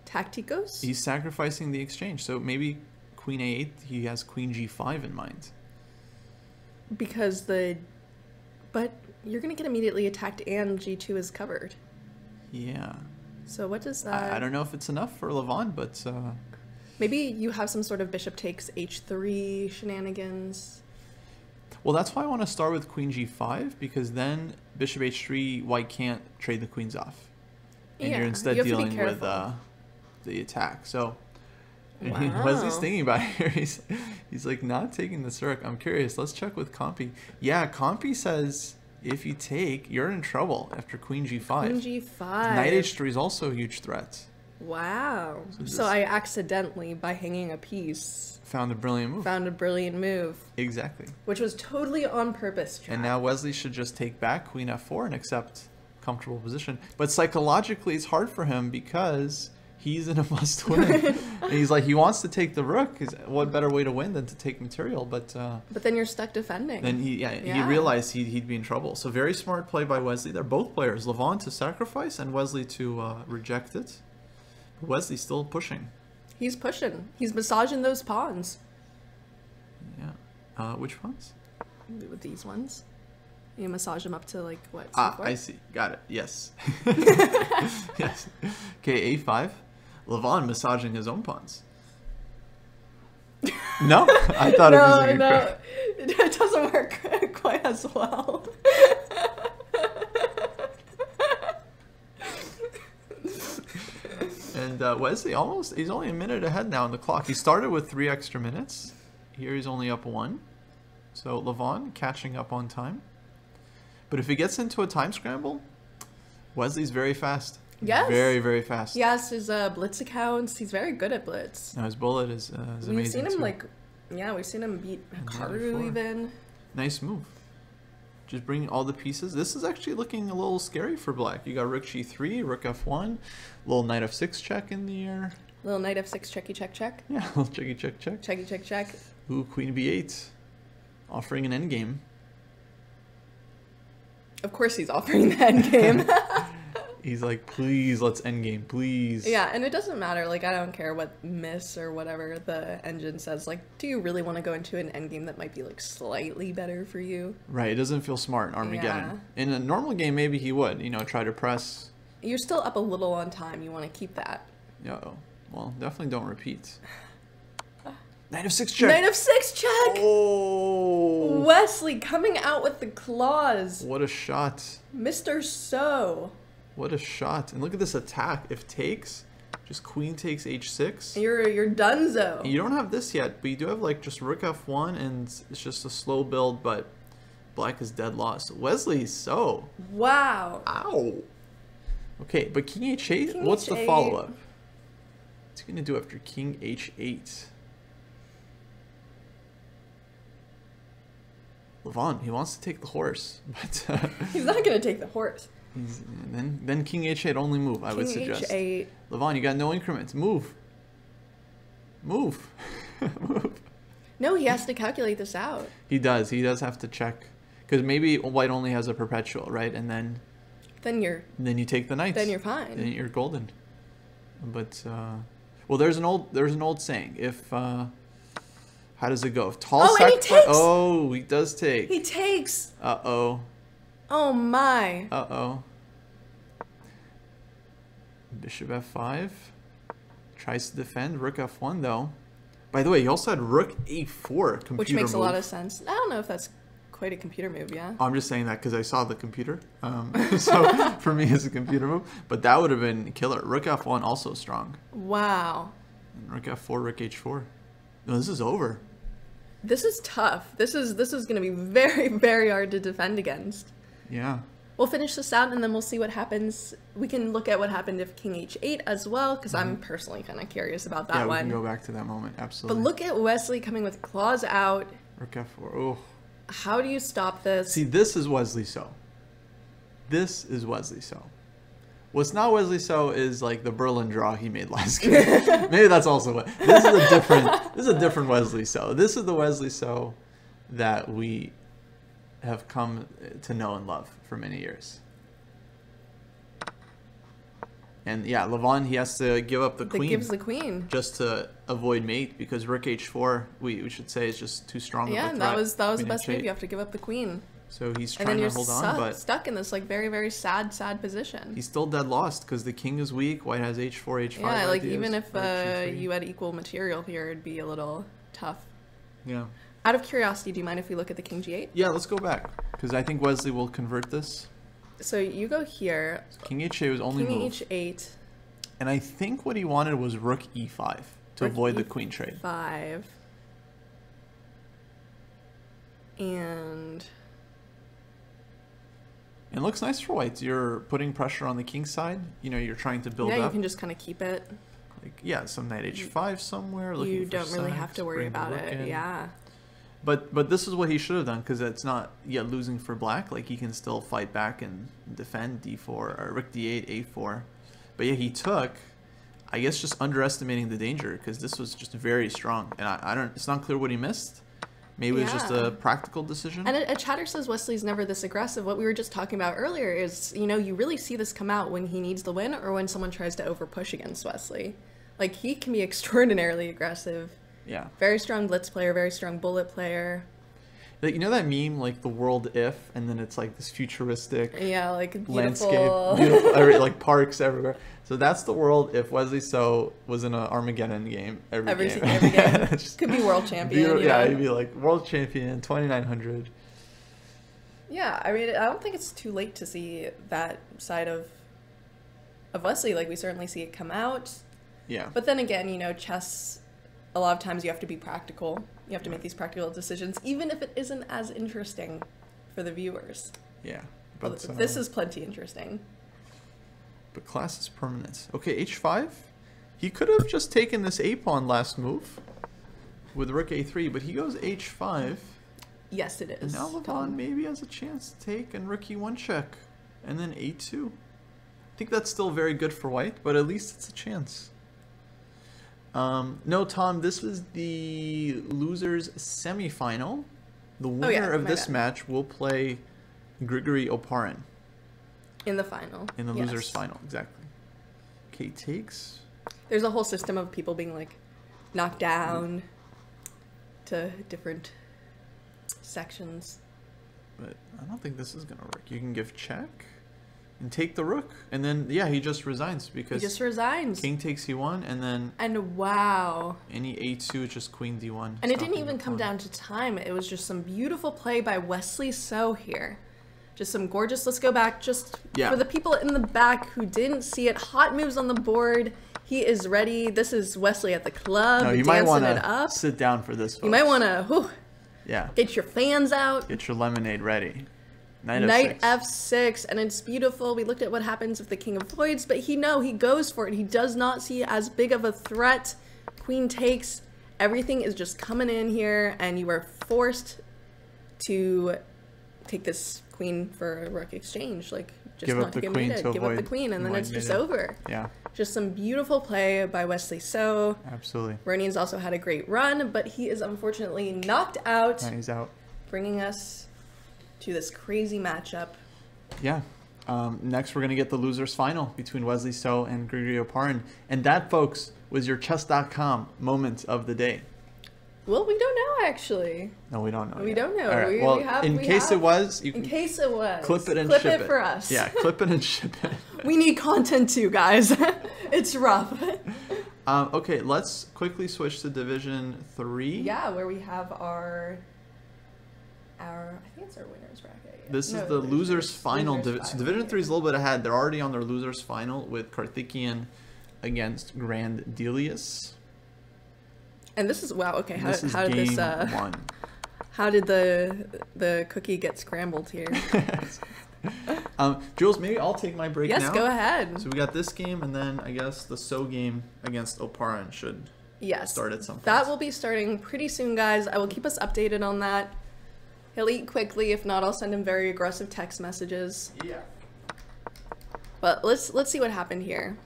Tacticos? He's sacrificing the exchange. So maybe queen a8, he has queen g5 in mind. Because but you're gonna get immediately attacked and g2 is covered. Yeah. So what does that... I don't know if it's enough for Levon, but... Maybe you have some sort of bishop takes h3 shenanigans. Well, that's why I want to start with queen g5, because then bishop h3, white can't trade the queens off. And Yeah, you're instead you have to be dealing with careful. the attack. So Wow. Wesley's thinking about it here. He's like not taking this rook. I'm curious. Let's check with Compy. Yeah, Compy says if you take, you're in trouble after queen g5. Queen g5. Knight h3 is also a huge threat. Wow. So I accidentally, by hanging a piece, found a brilliant move. found a brilliant move. Exactly. Which was totally on purpose, Chad. And now Wesley should just take back queen f4 and accept comfortable position. But psychologically, it's hard for him because he's in a must-win. And he's like, he wants to take the rook. What better way to win than to take material? But then you're stuck defending. then he realized he'd be in trouble. So very smart play by Wesley. They're both players. Levon to sacrifice and Wesley to reject it. But Wesley's still pushing. He's pushing. He's massaging those pawns. Yeah. Which pawns? With these ones. You massage them up to like what? Ah, C4? I see. Got it. Yes. Yes. Okay, a5. Levon massaging his own pawns. No? I thought it was it doesn't work quite as well. And Wesley he's only a minute ahead now on the clock. He started with 3 extra minutes. Here he's only up 1. So Levon catching up on time. But if he gets into a time scramble, Wesley's very fast. Yes. Very, very fast. Yes, his blitz accounts. He's very good at blitz. Now his bullet is amazing. We've seen him too. we've seen him beat And Hikaru even. Nice move. Just bring all the pieces. This is actually looking a little scary for black. You got rook g3, rook f1, little knight f6 check in the air. Little knight f6 checky check check. Yeah, little checky check check. Checky check check. Ooh, queen b8. Offering an endgame. Of course he's offering the endgame. He's like, please, let's endgame, please. Yeah, and it doesn't matter. Like, I don't care what miss or whatever the engine says. Like, do you really want to go into an endgame that might be, like, slightly better for you? Right, it doesn't feel smart in Armageddon. Yeah. In a normal game, maybe he would, try to press. You're still up a little on time. You want to keep that. Uh-oh. Well, definitely don't repeat. Knight of 6 check. Knight of 6 check! Oh! Wesley coming out with the claws. What a shot. Mr. So. What a shot. And look at this attack. If takes, just queen takes h6. You're donezo. You don't have this yet, but you do have like just rook f1 and it's just a slow build, but black is dead lost. Wesley, so. Wow. Ow. Okay, but king h8, King what's the h8. follow-up? What's he going to do after king h8? Levon, he wants to take the horse, but He's not going to take the horse. Then king h8 only move, I would suggest. King h8. Levon, you got no increments. Move. Move. Move. No, he has to calculate this out. He does. He does have to check. Because maybe white only has a perpetual, right? And then you take the knights. Then you're fine. Then you're golden. But well, there's an old saying. If how does it go? If tall and he takes! Oh, he does take. He takes. Uh-oh. Oh my. Uh-oh. Bishop f5. Tries to defend. Rook f1 though. By the way, he also had rook a4 computer Which makes move. a lot of sense. I don't know if that's quite a computer move, yeah? I'm just saying that because I saw the computer. So for me, it's a computer move. But that would have been killer. Rook f1 also strong. Wow. And rook f4, rook h4. No, this is over. This is tough. This is going to be very, very hard to defend against. Yeah. We'll finish this out and then we'll see what happens. We can look at what happened if king h8 as well, because I'm personally kind of curious about that one. Yeah, we can go back to that moment. Absolutely. But look at Wesley coming with claws out. Rook f4. Oh. How do you stop this? See, this is Wesley So. This is Wesley So. What's not Wesley So is like the Berlin draw he made last game. Maybe that's also what. This is a different Wesley So. This is the Wesley So that we have come to know and love for many years. And yeah, Levon, he has to give up the queen. Gives the queen. Just to avoid mate, because rook h4, we should say, is just too strong of a threat. that was the Queen best h8. move. You have to give up the queen. So he's And trying then to you're hold on, but stuck in this like very, very sad position. he's still dead lost because the king is weak. White has h4, h5. Yeah, like ideas, even if rook g3. you had equal material here, it'd be a little tough. Yeah. Out of curiosity, do you mind if we look at the king g8? Yeah, let's go back, because I think Wesley will convert this. So you go here. So king h8 was only King move. h8. And I think what he wanted was rook e5 to avoid the queen trade. 5. And It looks nice for white. You're putting pressure on the king side. You know, you're trying to build yeah, up. you can just kind of keep it. Like, yeah, some knight h5 somewhere. You don't really have to worry about it. Yeah. But this is what he should have done, because it's not yet losing for black. Like, he can still fight back and defend d4 or rook d8, a4. But yeah, he took, I guess, just underestimating the danger, because this was just very strong. And I don't. It's not clear what he missed. Maybe it was just a practical decision. And a chatter says Wesley's never this aggressive. What we were just talking about earlier is, you know, you really see this come out when he needs the win or when someone tries to overpush against Wesley. Like, he can be extraordinarily aggressive. Yeah. Very strong blitz player, very strong bullet player. Like, you know that meme, like the world if, and then it's like this futuristic like beautiful landscape, like parks everywhere. So that's the world if Wesley So was in an Armageddon game every game. Every game. Could be world champion. Yeah, he'd be like world champion, 2900. Yeah, I mean, I don't think it's too late to see that side of Wesley. Like, we certainly see it come out. Yeah. But then again, you know, chess, a lot of times you have to be practical. You have to make these practical decisions, even if it isn't as interesting for the viewers. Yeah. But this is plenty interesting. But class is permanent. Okay, h5. He could have just taken this a-pawn last move with rook a3, but he goes h5. Yes, it is. And now Levon maybe has a chance to take and rook e1 check. And then a2. I think that's still very good for white, but at least it's a chance. No, Tom, this was the losers semifinal. The winner of this match will play Grigory Oparin. In the final. In the losers final, exactly. Okay, takes. There's a whole system of people being like knocked down to different sections. But I don't think this is gonna work. You can give check and take the rook, and then yeah, he just resigns because he just resigns. King takes e1, and then wow, any a2 is just queen d1. And it didn't even come down to time. It was just some beautiful play by Wesley So here. Just some gorgeous, let's go back, just for the people in the back who didn't see it, hot moves on the board. He is ready. This is Wesley at the club, you might want to sit down for this, folks. You might want to get your fans out. Get your lemonade ready. Knight f6, and it's beautiful. We looked at what happens with the King of Voids, but he goes for it. He does not see as big of a threat. Queen takes. Everything is just coming in here, and you are forced to take this queen for a rook exchange. Like, just give not up the give queen it. Give up the queen, and then it's just over. Yeah. Just some beautiful play by Wesley So. Absolutely. Ronian's also had a great run, but he is unfortunately knocked out. He's out. Bringing us to this crazy matchup. Yeah. Next, we're going to get the losers final between Wesley So and Grigory Oparin. And that, folks, was your chess.com moment of the day. Well, we don't know, actually. No, we don't know. We don't know. All right. In case it was, clip it and ship it. For us. Yeah, clip it and ship it. We need content too, guys. It's rough. Okay, let's quickly switch to Division 3. Yeah, where we have our I think it's our winners bracket. Yeah. This is the losers final. So Division 3 is a little bit ahead. They're already on their losers final with Karthikeyan against Grand Delius. And this is okay. How did this one? How did the cookie get scrambled here? Jules, maybe I'll take my break now. Yes, go ahead. So we got this game, and then I guess the So game against Oparin should start at some point. That will be starting pretty soon, guys. I will keep us updated on that. He'll eat quickly. If not, I'll send him very aggressive text messages. Yeah. But let's see what happened here.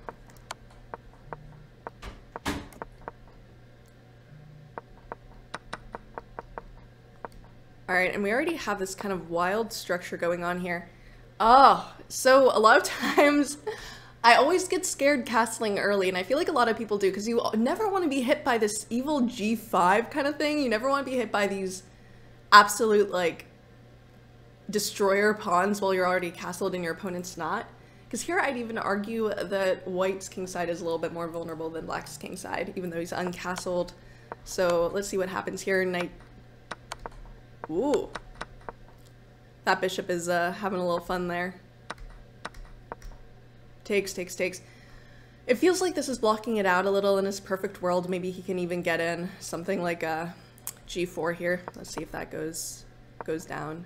All right, and we already have this kind of wild structure going on here. Oh, so a lot of times I always get scared castling early, and I feel like a lot of people do, because you never want to be hit by this evil G5 kind of thing. You never want to be hit by these absolute, like, destroyer pawns while you're already castled and your opponent's not. Because here I'd even argue that white's kingside is a little bit more vulnerable than black's kingside, even though he's uncastled. So let's see what happens here. Knight. Ooh. That bishop is having a little fun there. Takes, takes, takes. It feels like this is blocking it out a little in his perfect world. Maybe he can even get in something like a G4 here. Let's see if that goes down.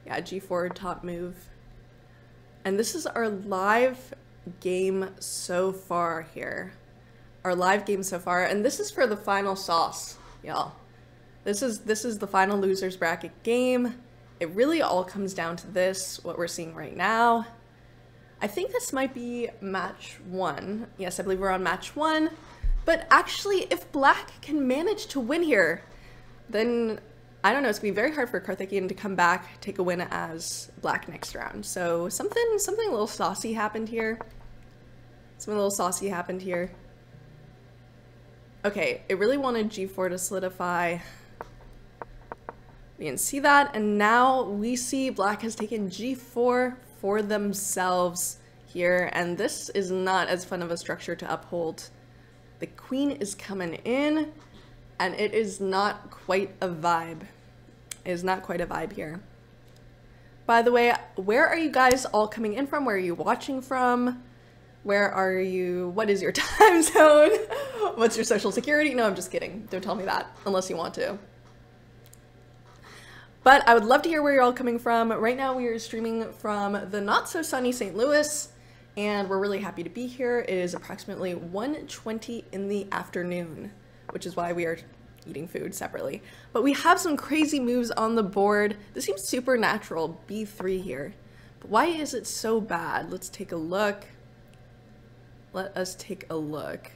Yeah, G4 top move. And this is our live game so far here. Our live game so far, and this is for the final sauce, y'all. This is the final losers bracket game. It really all comes down to this, what we're seeing right now. I think this might be match 1. Yes, I believe we're on match 1. But actually, if black can manage to win here, then I don't know, it's gonna be very hard for Karthikeyan to come back, take a win as black next round. So something a little saucy happened here. Something a little saucy happened here. Okay, it really wanted G4 to solidify. We can see that, and now we see black has taken G4 for themselves here, and this is not as fun of a structure to uphold. The queen is coming in, and it is not quite a vibe. It is not quite a vibe here. By the way, where are you guys all coming in from? Where are you watching from? Where are you? What is your time zone? What's your social security? No, I'm just kidding. Don't tell me that unless you want to. But I would love to hear where you're all coming from. Right now we are streaming from the not so sunny St. Louis, and we're really happy to be here. It is approximately 1:20 in the afternoon, which is why we are eating food separately. But we have some crazy moves on the board. This seems supernatural, B3 here. But why is it so bad? Let's take a look. Let us take a look.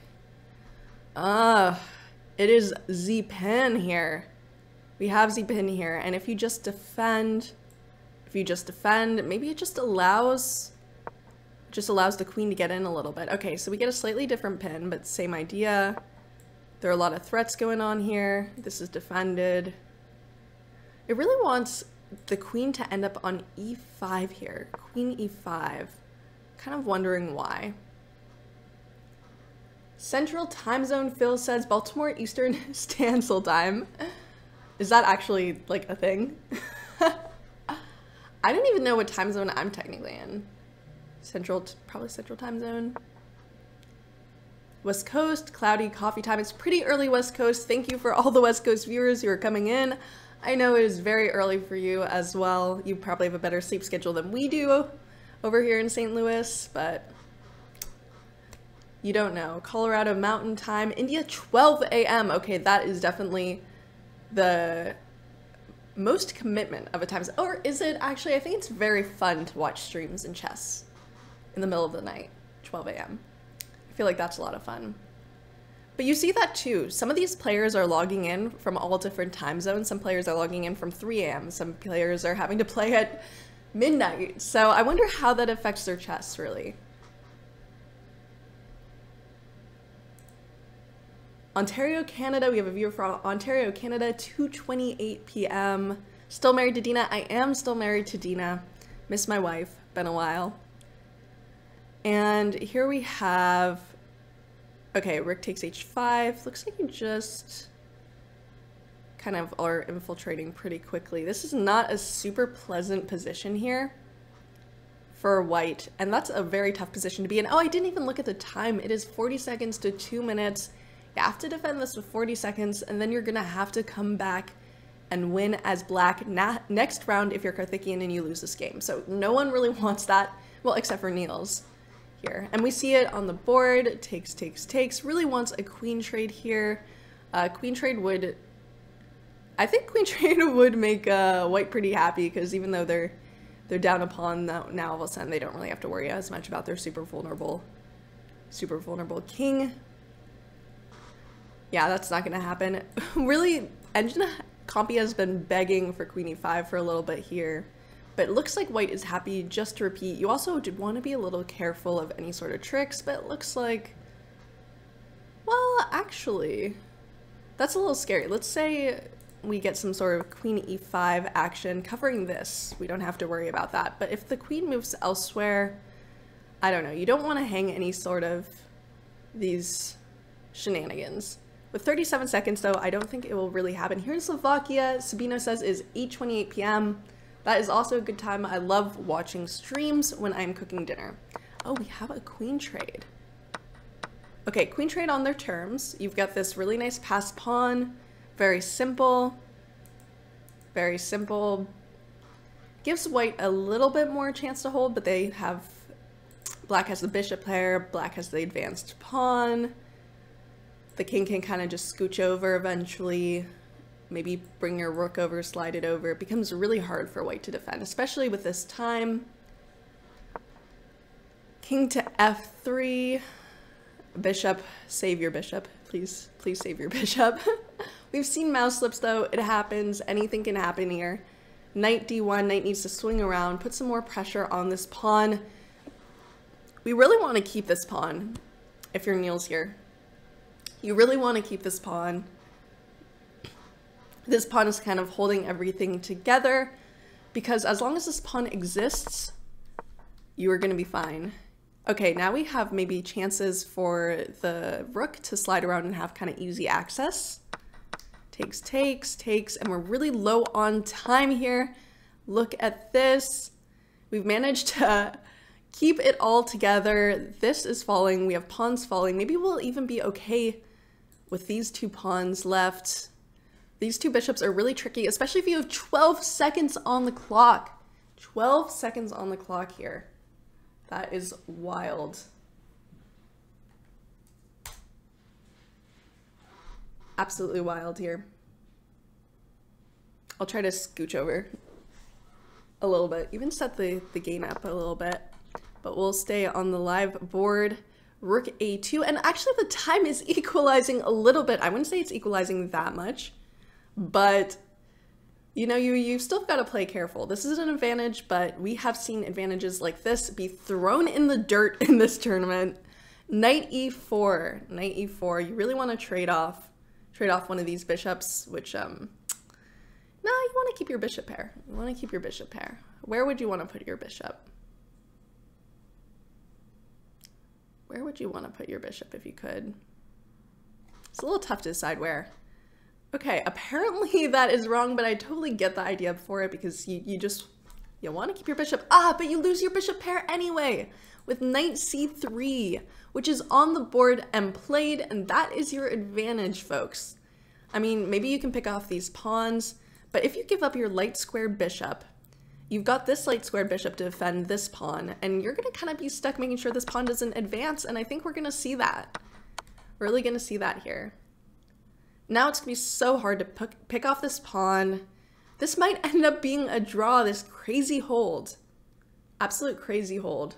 It is Z-Pin here. We have Z-Pin here, and if you just defend, maybe it just allows the queen to get in a little bit. Okay, so we get a slightly different pin, but same idea. There are a lot of threats going on here. This is defended. It really wants the queen to end up on E5 here. Queen E5. Kind of wondering why. Central time zone, Phil says Baltimore Eastern Standstill time. Is that actually, like, a thing? I don't even know what time zone I'm technically in. Probably Central time zone. West Coast, cloudy, coffee time. It's pretty early West Coast. Thank you for all the West Coast viewers who are coming in. I know it is very early for you as well. You probably have a better sleep schedule than we do over here in St. Louis, but you don't know. Colorado Mountain Time, India 12 a.m. Okay, that is definitely the most commitment of a time zone. Or is it actually? I think it's very fun to watch streams in chess in the middle of the night, 12 a.m. I feel like that's a lot of fun. But you see that too. Some of these players are logging in from all different time zones. Some players are logging in from 3 a.m. Some players are having to play at midnight. So I wonder how that affects their chess, really. Ontario, Canada. We have a viewer from Ontario, Canada, 2:28 p.m. Still married to Dina. I am still married to Dina. Miss my wife. Been a while. And here we have, okay, Rook takes H5. Looks like you just kind of are infiltrating pretty quickly. This is not a super pleasant position here for white, and that's a very tough position to be in. Oh, I didn't even look at the time. It is 40 seconds to 2 minutes. You have to defend this with 40 seconds, and then you're gonna have to come back and win as black next round if you're Karthikeyan and you lose this game. So no one really wants that, well, except for Niels here. And we see it on the board. Takes, takes, takes. Really wants a queen trade here. Queen trade would, I think queen trade would make white pretty happy, because even though they're down a pawn, now all of a sudden they don't really have to worry as much about their super vulnerable king. Yeah, that's not gonna happen. Really, Engine Compy has been begging for queen e5 for a little bit here. But it looks like white is happy just to repeat. You also would want to be a little careful of any sort of tricks, but it looks like, well, actually, that's a little scary. Let's say we get some sort of queen e5 action covering this. We don't have to worry about that. But if the queen moves elsewhere, I don't know. You don't want to hang any sort of these shenanigans. With 37 seconds, though, I don't think it will really happen. Here in Slovakia, Sabino says is 8:28 p.m. That is also a good time. I love watching streams when I'm cooking dinner. Oh, we have a queen trade. Okay, queen trade on their terms. You've got this really nice passed pawn. Very simple. Very simple. Gives white a little bit more chance to hold, but they have... Black has the bishop pair. Black has the advanced pawn. The king can kind of just scooch over eventually. Maybe bring your rook over, slide it over. It becomes really hard for white to defend, especially with this time. King to f3. Bishop, save your bishop. Please, please save your bishop. We've seen mouse slips though. It happens. Anything can happen here. Knight d1. Knight needs to swing around, put some more pressure on this pawn. We really want to keep this pawn if you're Niels here. You really want to keep this pawn. This pawn is kind of holding everything together because as long as this pawn exists, you are going to be fine. Okay, now we have maybe chances for the rook to slide around and have kind of easy access. Takes, takes, takes, and we're really low on time here. Look at this. We've managed to keep it all together. This is falling. We have pawns falling. Maybe we'll even be okay with these two pawns left. These two bishops are really tricky, especially if you have 12 seconds on the clock. 12 seconds on the clock here. That is wild. Absolutely wild here. I'll try to scooch over a little bit, even set the gain up a little bit, but we'll stay on the live board. Rook a2, and actually the time is equalizing a little bit. I wouldn't say it's equalizing that much, but you know, you've still got to play careful. This is an advantage, but we have seen advantages like this be thrown in the dirt in this tournament. Knight e4, knight e4. You really want to trade off one of these bishops, which, no, you want to keep your bishop pair. You want to keep your bishop pair. Where would you want to put your bishop? Where would you want to put your bishop if you could? It's a little tough to decide where. Okay, apparently that is wrong, but I totally get the idea for it because you want to keep your bishop. Ah, but you lose your bishop pair anyway with knight c3, which is on the board and played, and that is your advantage, folks. I mean, maybe you can pick off these pawns, but if you give up your light squared bishop, you've got this light squared bishop to defend this pawn, and you're going to kind of be stuck making sure this pawn doesn't advance, and I think we're going to see that. We're really going to see that here. Now it's going to be so hard to pick off this pawn. This might end up being a draw, this crazy hold. Absolute crazy hold.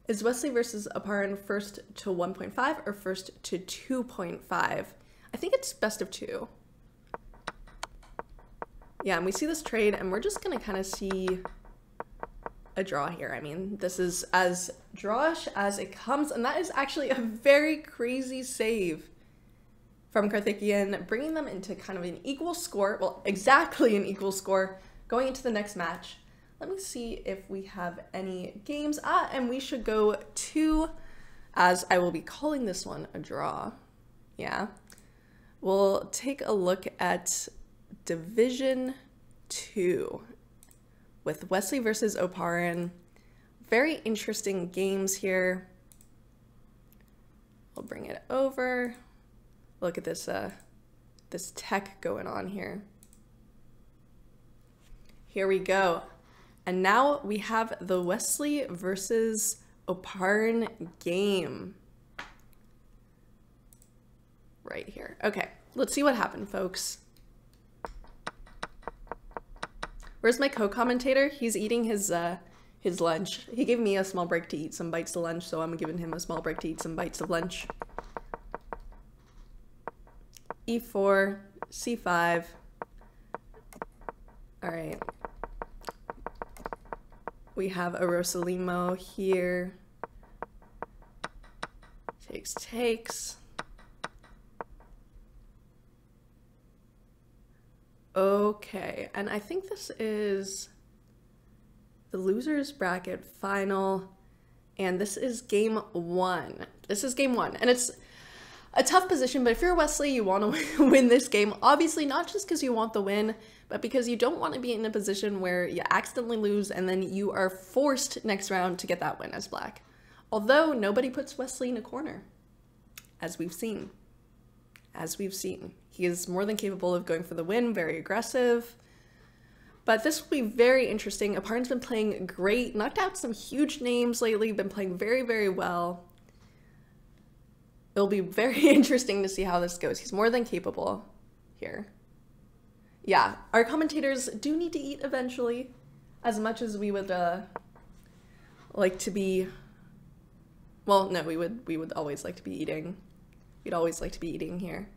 Is Wesley versus Aparin first to 1.5 or first to 2.5? I think it's best of 2. Yeah, and we see this trade, and we're just going to kind of see a draw here. I mean, this is as drawish as it comes, and that is actually a very crazy save from Karthikeyan, bringing them into kind of an equal score, well, exactly an equal score, going into the next match. Let me see if we have any games. And we should go to, as I will be calling this one a draw. Yeah. We'll take a look at Division 2 with Wesley versus Oparin. Very interesting games here. I'll bring it over. Look at this this tech going on here. Here we go. And now we have the Wesley versus Oparin game. Right here. Okay, let's see what happened, folks. Where's my co-commentator? He's eating his lunch. He gave me a small break to eat some bites of lunch, so I'm giving him a small break to eat some bites of lunch. E4, C5. All right. We have a Rosalimo here. Takes. Okay, and I think this is the losers bracket final, and this is game one. And it's a tough position, but if you're Wesley, you want to win this game. Obviously, not just because you want the win, but because you don't want to be in a position where you accidentally lose and then you are forced next round to get that win as black. Although nobody puts Wesley in a corner, as we've seen. He is more than capable of going for the win, very aggressive. But this will be very interesting. Aparn's been playing great, knocked out some huge names lately, been playing very, very well. It'll be very interesting to see how this goes. He's more than capable here. Yeah, our commentators do need to eat eventually, as much as we would like to be. Well, no, we would always like to be eating. We'd always like to be eating here.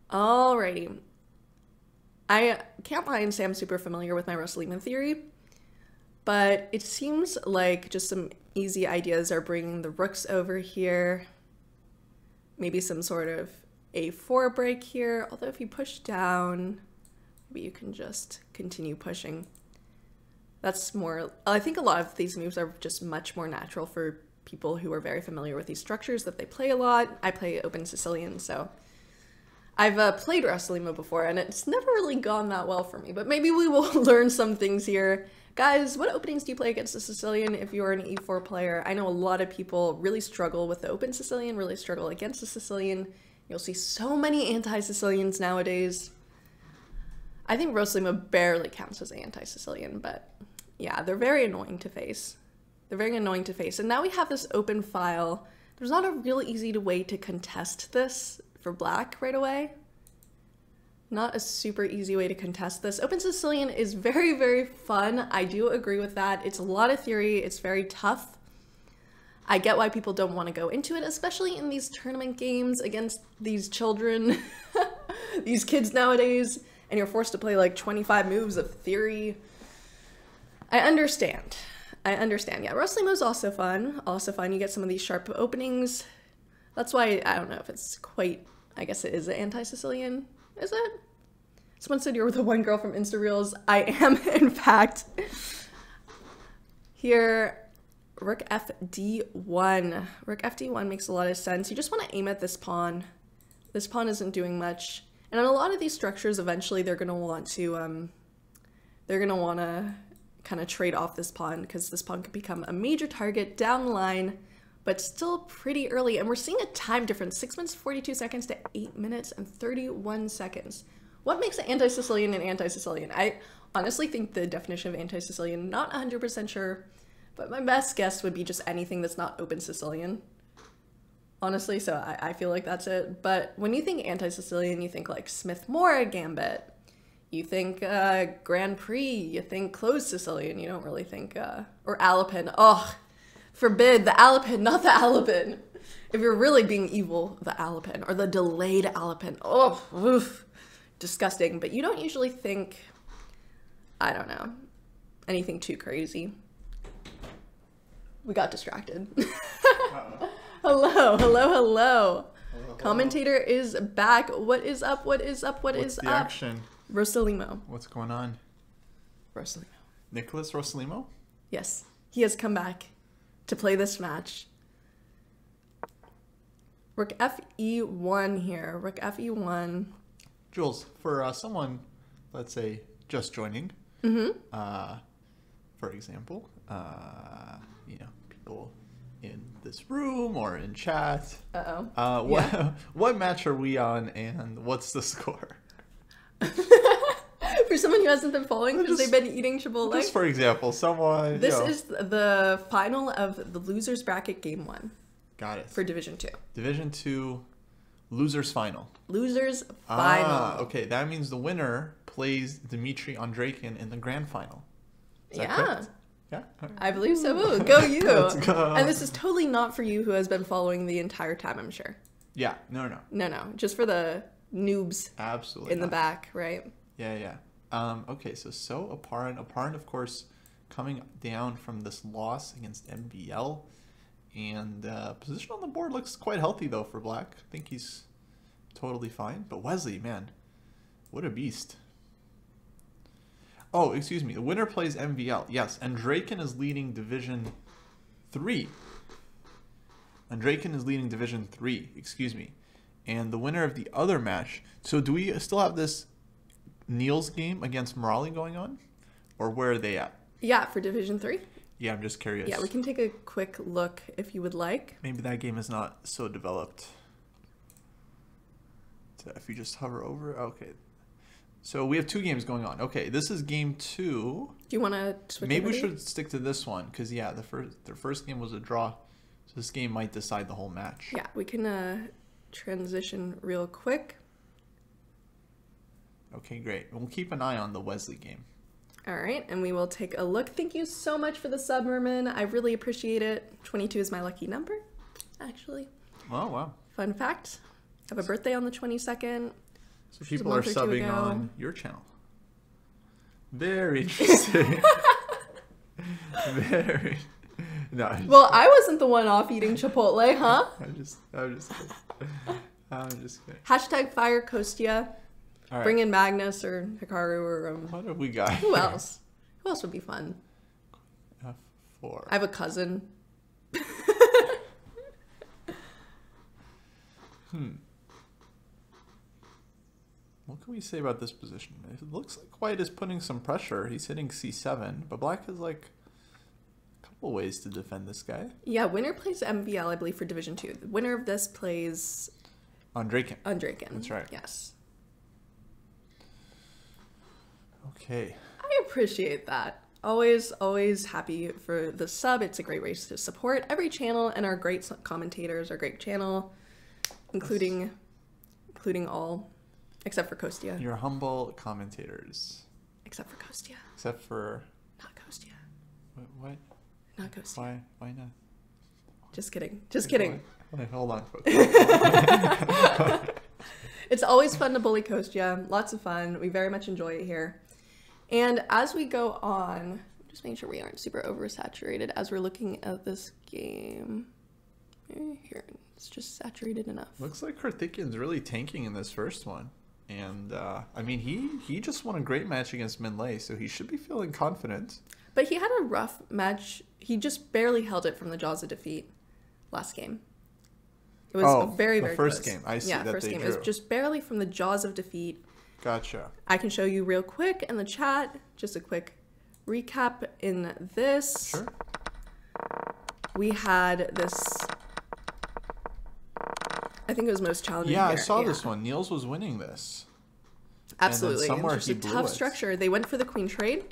Alrighty. I can't lie and say I'm super familiar with my Rosalimo theory, but it seems like just some easy ideas are bringing the rooks over here. Maybe some sort of a4 break here, although if you push down, maybe you can just continue pushing. That's more, I think a lot of these moves are just much more natural for people who are very familiar with these structures that they play a lot. I play Open Sicilian, so I've played Rosalimo before, and it's never really gone that well for me, but maybe we will learn some things here. Guys, what openings do you play against the Sicilian if you're an e4 player? I know a lot of people really struggle with the Open Sicilian, really struggle against the Sicilian. You'll see so many anti-Sicilians nowadays. I think Rosalimo barely counts as anti-Sicilian, but yeah, they're very annoying to face. And now we have this open file. There's not a real easy way to contest this for black right away. Not a super easy way to contest this. Open Sicilian is very, very fun. I do agree with that. It's a lot of theory. It's very tough. I get why people don't want to go into it, especially in these tournament games against these children, these kids nowadays, and you're forced to play like 25 moves of theory. I understand. Yeah, Rosalimo's also fun. You get some of these sharp openings. That's why I don't know if it's quite, I guess it is an anti-Sicilian. Is it? Someone said you're the one girl from Insta Reels. I am, in fact. Here, Rook FD1. Rook FD1 makes a lot of sense. You just want to aim at this pawn. This pawn isn't doing much. And in a lot of these structures, eventually they're going to want to, kind of trade off this pawn, because this pawn could become a major target down the line, but still pretty early. And we're seeing a time difference, 6 minutes 42 seconds to 8 minutes and 31 seconds. What makes an anti-Sicilian an anti-Sicilian? I honestly think the definition of anti-Sicilian, not 100% sure, but my best guess would be just anything that's not Open Sicilian. Honestly, so I feel like that's it. But when you think anti-Sicilian, you think like Smith-Morra Gambit. You think Grand Prix, you think closed Sicilian, you don't really think, or Alapin. Oh, forbid, the Alapin, not the Alapin. If you're really being evil, the Alapin, or the delayed Alapin. Oh, oof, disgusting. But you don't usually think, I don't know, anything too crazy. We got distracted. Hello. Commentator is back. What is up? What's the action? Rosalimo. What's going on? Rosalimo. Nicholas Rosalimo? Yes. He has come back to play this match. Rook FE1 here. Rook FE1. Jules, for someone, let's say, just joining, for example, people in this room or in chat. What match are we on, and what's the score? For someone who hasn't been following because they've been eating Chipotle. Just for example, someone. This is the final of the losers bracket game 1. Got it. For Division 2. Division 2, losers final. Losers final. Okay, that means the winner plays Dmitry Andreikin in the grand final. Is that correct? Yeah. I believe so. Ooh, go you. Let's go. And this is totally not for you who has been following the entire time, I'm sure. Yeah. No. No. Just for the noobs. Absolutely. In the back, right? Yeah. Okay, so apparent, of course, coming down from this loss against MVL. And position on the board looks quite healthy, though, for Black. I think he's totally fine. But Wesley, man, what a beast. Oh, excuse me. The winner plays MVL. Yes, and Draken is leading Division 3. Excuse me. And the winner of the other match. So do we still have this Niels game against Morali going on? Or where are they at? Yeah, for Division 3. Yeah, I'm just curious. Yeah, we can take a quick look if you would like. Maybe that game is not so developed. So if you just hover over, okay. So we have 2 games going on. Okay, this is game 2. Do you want to switch? Maybe we should stick to this one because yeah, their first game was a draw, so this game might decide the whole match. Yeah, we can transition real quick. Okay, great. We'll keep an eye on the Wesley game. All right, and we will take a look. Thank you so much for the sub, Merman. I really appreciate it. 22 is my lucky number, actually. Oh, wow. Fun fact. I have a birthday on the 22nd. So people are subbing on your channel. Very interesting. Very. No. Well, I wasn't the one off eating Chipotle, huh? I'm just kidding. I'm just kidding. Hashtag fire Kostya. All right. Bring in Magnus or Hikaru or What have we got? who else? Who else would be fun? F4. I have a cousin. What can we say about this position? It looks like White is putting some pressure. He's hitting C7, but Black has like a couple ways to defend this guy. Yeah, winner plays MVL, I believe, for Division 2. The winner of this plays On Draken. That's right. Yes. Okay. I appreciate that. Always happy for the sub. It's a great way to support every channel and our great commentators, our great channel, including all, except for Kostya. Your humble commentators. Except for Kostya. Except for... Not Kostya. What? Not Kostya. Why not? Just kidding. Just kidding. Wait, hold on, folks. It's always fun to bully Kostya. Lots of fun. We very much enjoy it here. And as we go on, just making sure we aren't super oversaturated as we're looking at this game. Here, it's just saturated enough. Looks like Karthikeyan's really tanking in this first one. And, I mean, he just won a great match against Minlay, so he should be feeling confident. But he had a rough match. He just barely held it from the jaws of defeat last game. It was very close. First game. I see that first they game. drew. It was just barely from the jaws of defeat. Gotcha. I can show you real quick in the chat, just a quick recap in this. Sure. We had this, I think it was most challenging. Yeah, here. I saw this one. Niels was winning this. Absolutely. Somewhere it's just a tough structure. They went for the queen trade.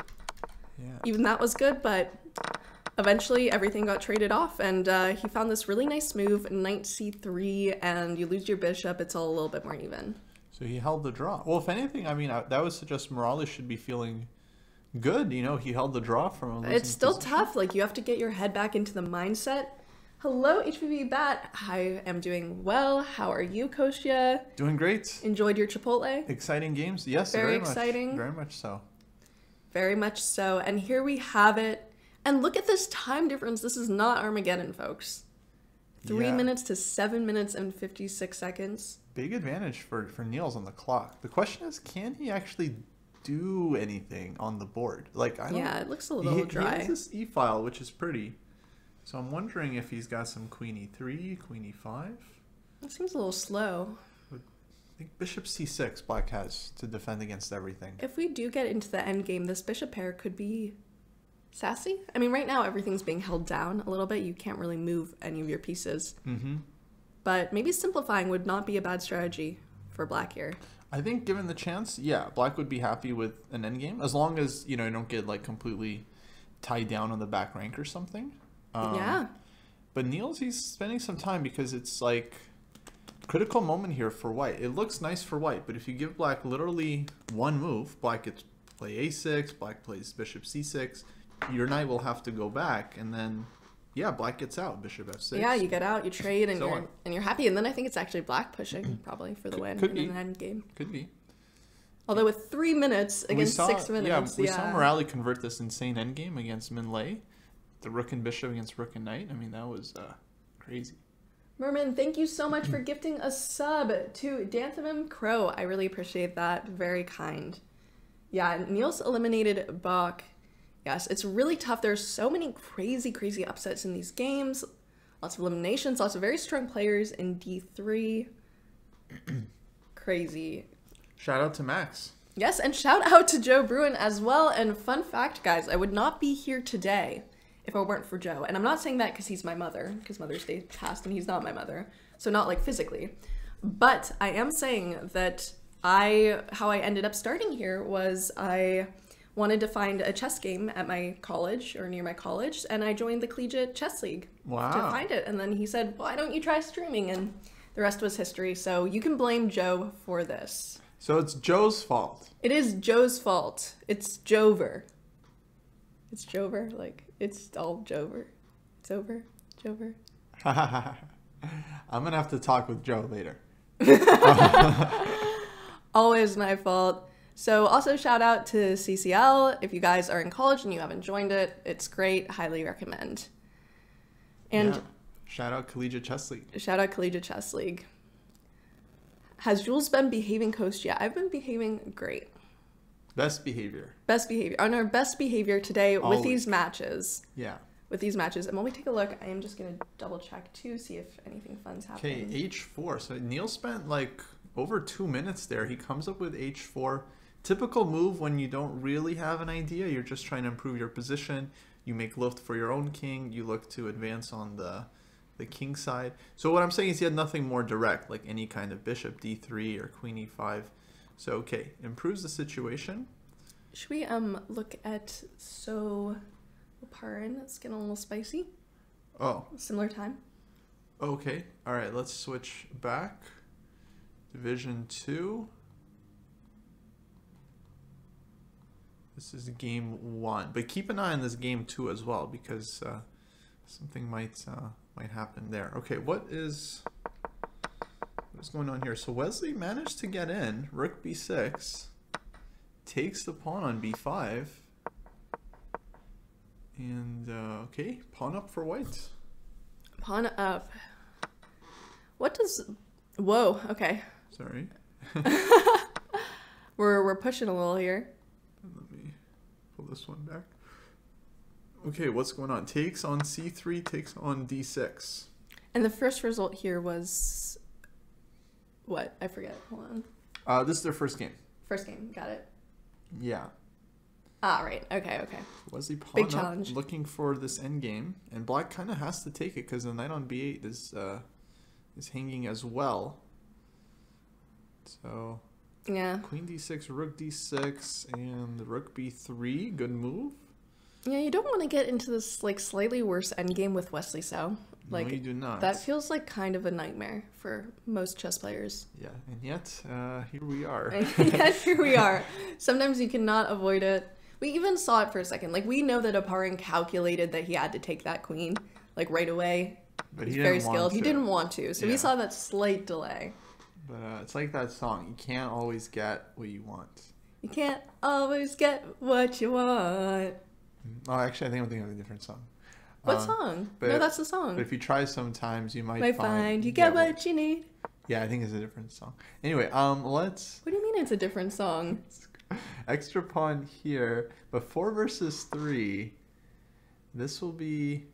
Yeah. Even that was good, but eventually everything got traded off, and he found this really nice move, knight c3, and you lose your bishop. It's all a little bit more even. So he held the draw. Well, if anything, I mean, that would suggest Morales should be feeling good. You know, he held the draw from a losing It's still position. tough. Like, you have to get your head back into the mindset. Hello, HPV Bat. I am doing well. How are you, Kostya? Doing great. Enjoyed your Chipotle? Exciting games. Yes, Very much. exciting. Very much so. Very much so. And here we have it. And look at this time difference. This is not Armageddon, folks. 3 minutes to 7 minutes and 56 seconds. Big advantage for Niels on the clock. The question is, can he actually do anything on the board? Like, I don't. Yeah, it looks a little dry. He has this e-file, which is pretty. So I'm wondering if he's got some queen e3, queen e5. It seems a little slow. I think bishop c6 Black has to defend against everything. If we do get into the end game, this bishop pair could be sassy. I mean, right now everything's being held down a little bit. You can't really move any of your pieces. Mm-hmm. But maybe simplifying would not be a bad strategy for Black here. I think given the chance, yeah, Black would be happy with an endgame as long as, you know, you don't get like completely tied down on the back rank or something. Yeah. But Niels, he's spending some time because it's like critical moment here for White. It looks nice for White, but if you give Black literally one move, Black gets play a6, Black plays bishop c6, your knight will have to go back, and then yeah, Black gets out, bishop f6. Yeah, you get out, you trade, and So you're happy. And then I think it's actually Black pushing probably for the win in an end game. Could be. Although with 3 minutes against 6 minutes. Yeah, we saw Morale convert this insane endgame against Min Lei. The rook and bishop against rook and knight. I mean, that was crazy. Merman, thank you so much for gifting a sub to Danthamim Crow. I really appreciate that. Very kind. Yeah, Niels eliminated Bach. Yes, it's really tough. There's so many crazy, crazy upsets in these games. Lots of eliminations, lots of very strong players in D3. Crazy. Shout out to Max. Yes, and shout out to Joe Bruin as well. And fun fact, guys, I would not be here today if it weren't for Joe. And I'm not saying that because he's my mother, because Mother's Day passed and he's not my mother. So not like physically. But I am saying that how I ended up starting here was I wanted to find a chess game at my college or near my college, and I joined the Collegiate Chess League to find it. And then he said, why don't you try streaming? And the rest was history. So you can blame Joe for this. So it's Joe's fault. It is Joe's fault. It's Jover. It's Jover. Like, it's all Jover. It's over. Jover. I'm going to have to talk with Joe later. Always my fault. So also shout out to CCL. If you guys are in college and you haven't joined it, it's great. Highly recommend. And yeah. Shout out Collegiate Chess League. Shout out Collegiate Chess League. Has Jules been behaving, Kostya? I've been behaving great. Best behavior. Best behavior. On our best behavior today with these matches. Yeah. With these matches. And while we take a look, I am just going to double check too, see if anything fun's happening. Okay, H4. So Neil spent like over 2 minutes there. He comes up with H4. Typical move when you don't really have an idea. You're just trying to improve your position. You make luft for your own king. You look to advance on the king side. So what I'm saying is he had nothing more direct, like any kind of bishop D3 or queen E5. So, okay, improves the situation. Should we look at Parin? It's getting a little spicy. Oh. Similar time. Okay. All right, let's switch back. Division 2. This is game 1. But keep an eye on this game 2 as well, because something might happen there. Okay, what is going on here? So Wesley managed to get in. Rook B6 takes the pawn on B5, and okay, pawn up for white. Pawn up. What does? Whoa. Okay. Sorry. we're pushing a little here. Let me pull this one back. Okay, what's going on? Takes on C3, takes on D6. And the first result here was what? I forget. Hold on. This is their first game. First game. Got it. Yeah. Ah, right. Okay. Wesley pawn Big up, challenge. Looking for this endgame, and black kind of has to take it because the knight on B8 is hanging as well. So. Yeah. Queen D6, Rook D6, and Rook B3. Good move. Yeah, you don't want to get into this like slightly worse endgame with Wesley So. Like, no, you do not. That feels like kind of a nightmare for most chess players. Yeah, and yet here we are. And yet here we are. Sometimes you cannot avoid it. We even saw it for a second. Like, we know that Oparin calculated that he had to take that queen like right away. But he's very skilled. He didn't want to, so yeah. we saw that slight delay. But it's like that song. You can't always get what you want. You can't always get what you want. Oh, actually, I think I'm thinking of a different song. What song? No, that's the song. But if you try sometimes, you might find you get what you need. Yeah, I think it's a different song. Anyway, let's... What do you mean it's a different song? Extra pawn here, but 4 versus 3. This will be...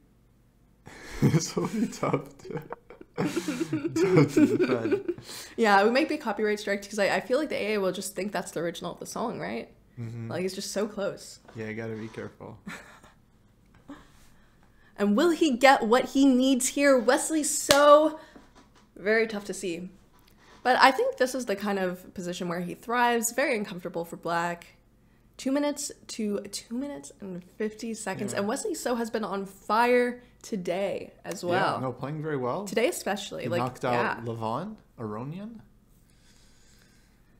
this will be tough to... tough to defend. Yeah, we might be copyright striked because I feel like the AA will just think that's the original of the song, right? Mm-hmm. Like, it's just so close. Yeah, you gotta be careful. And will he get what he needs here? Wesley So very tough to see. But I think this is the kind of position where he thrives. Very uncomfortable for black. 2 minutes to 2 minutes and 50 seconds. Yeah. And Wesley So has been on fire today as well. Yeah, no, playing very well. Today especially. He knocked out Levon Aronian,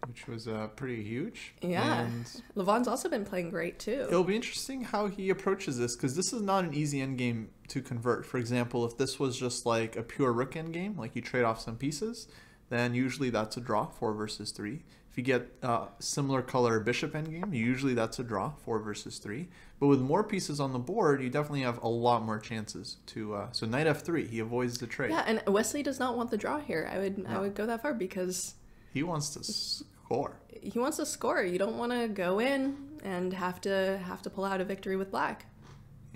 which was pretty huge. Yeah. And Levon's also been playing great too. It'll be interesting how he approaches this, because this is not an easy endgame to convert. For example, if this was just like a pure rook endgame, like you trade off some pieces, then usually that's a draw, 4 versus 3. If you get similar color bishop endgame, usually that's a draw, 4 versus 3. But with more pieces on the board, you definitely have a lot more chances to... so knight f3, he avoids the trade. Yeah, and Wesley does not want the draw here. I would go that far because... He wants to score. He wants to score. You don't want to go in and have to pull out a victory with black.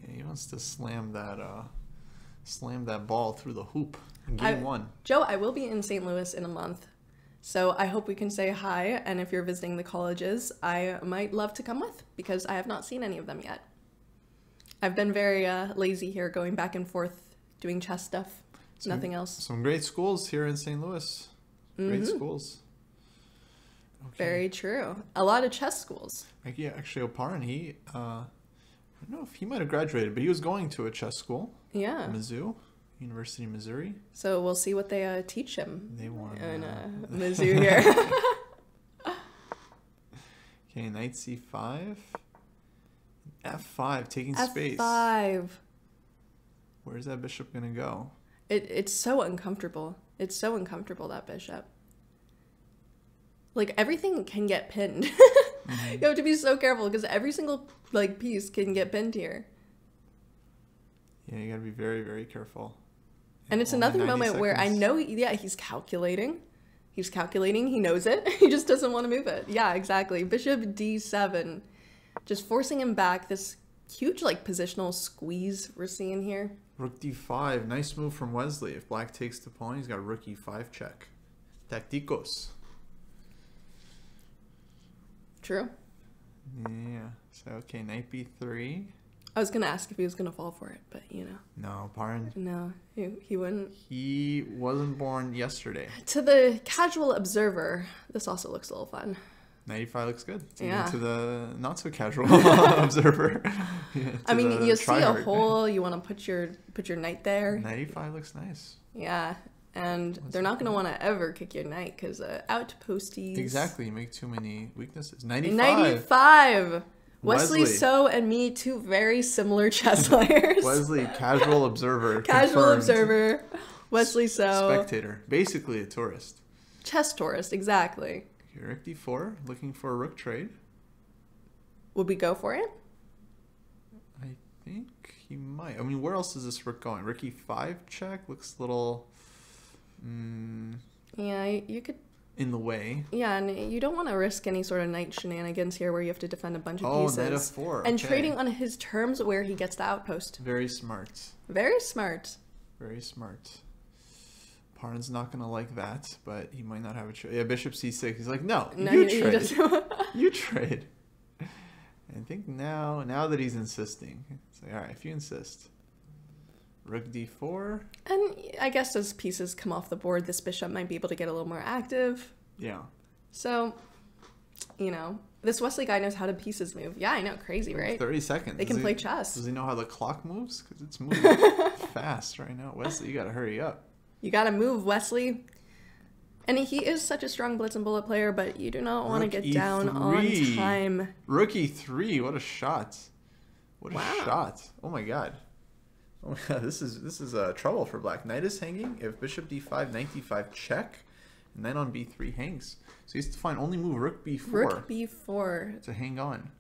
Yeah, he wants to slam that ball through the hoop in game 1. Joe, I will be in St. Louis in a month. So I hope we can say hi, and if you're visiting the colleges, I might love to come with, because I have not seen any of them yet. I've been very lazy here, going back and forth, doing chess stuff, nothing else. Some great schools here in St. Louis. Great schools. Okay. Very true. A lot of chess schools. Yeah, actually, Oparin, he, I don't know if he might have graduated, but he was going to a chess school. Yeah. Mizzou. University of Missouri. So we'll see what they teach him. They want in Mizzou here. Okay, knight c5. f5, taking space. f5. Where's that bishop gonna go? It's so uncomfortable. It's so uncomfortable, that bishop. Like, everything can get pinned. You have to be so careful because every single piece can get pinned here. Yeah, you gotta be very, very careful. And it's another moment where I know, he's calculating. He's calculating. He knows it. He just doesn't want to move it. Yeah, exactly. Bishop d7. Just forcing him back. This huge, positional squeeze we're seeing here. Rook d5. Nice move from Wesley. If black takes the pawn, he's got a rook e5 check. Tacticos. True. Yeah. So, okay, knight b3. I was going to ask if he was going to fall for it, but No, Oparin. No, he wouldn't. He wasn't born yesterday. To the casual observer, this also looks a little fun. Knight e5 looks good. Yeah. To the not so casual observer. I mean, you see a hole, you want to put your knight there. Knight e5 looks nice. Yeah, and they're not going to want to ever kick your knight because outposties. Exactly, you make too many weaknesses. Knight e5. Knight e5. Wesley So and me, two very similar chess players. Wesley, casual observer. Casual observer. Wesley So. Spectator. Basically a tourist. Chess tourist, exactly. Okay, rook d4, looking for a rook trade. Would we go for it? I think he might. I mean, where else is this rook going? Rook e5 check looks a little... Yeah, you could... in the way. Yeah, and you don't want to risk any sort of knight shenanigans here where you have to defend a bunch of pieces. Oh, knight f4. And trading on his terms where he gets the outpost. Very smart. Very smart. Very smart. Parn's not going to like that, but he might not have a choice. Yeah, bishop c6. He's like, no, you trade. You trade. I think now that he's insisting, it's like, all right, if you insist. Rook d4. And I guess as pieces come off the board, this bishop might be able to get a little more active. Yeah. So, this Wesley guy knows how to pieces move. Yeah, I know. Crazy, right? 30 seconds. They can play chess. Does he know how the clock moves? Because it's moving fast right now. Wesley, you got to hurry up. You got to move, Wesley. And he is such a strong blitz and bullet player, but you do not want to get down on time. Rook e3. What a shot. What a shot. Oh, my God. Oh my God, this is trouble for black. Knight is hanging. If bishop d5, knight d5 check, and knight on b3 hangs. So he has to find only move rook b4. Rook b4 to hang on.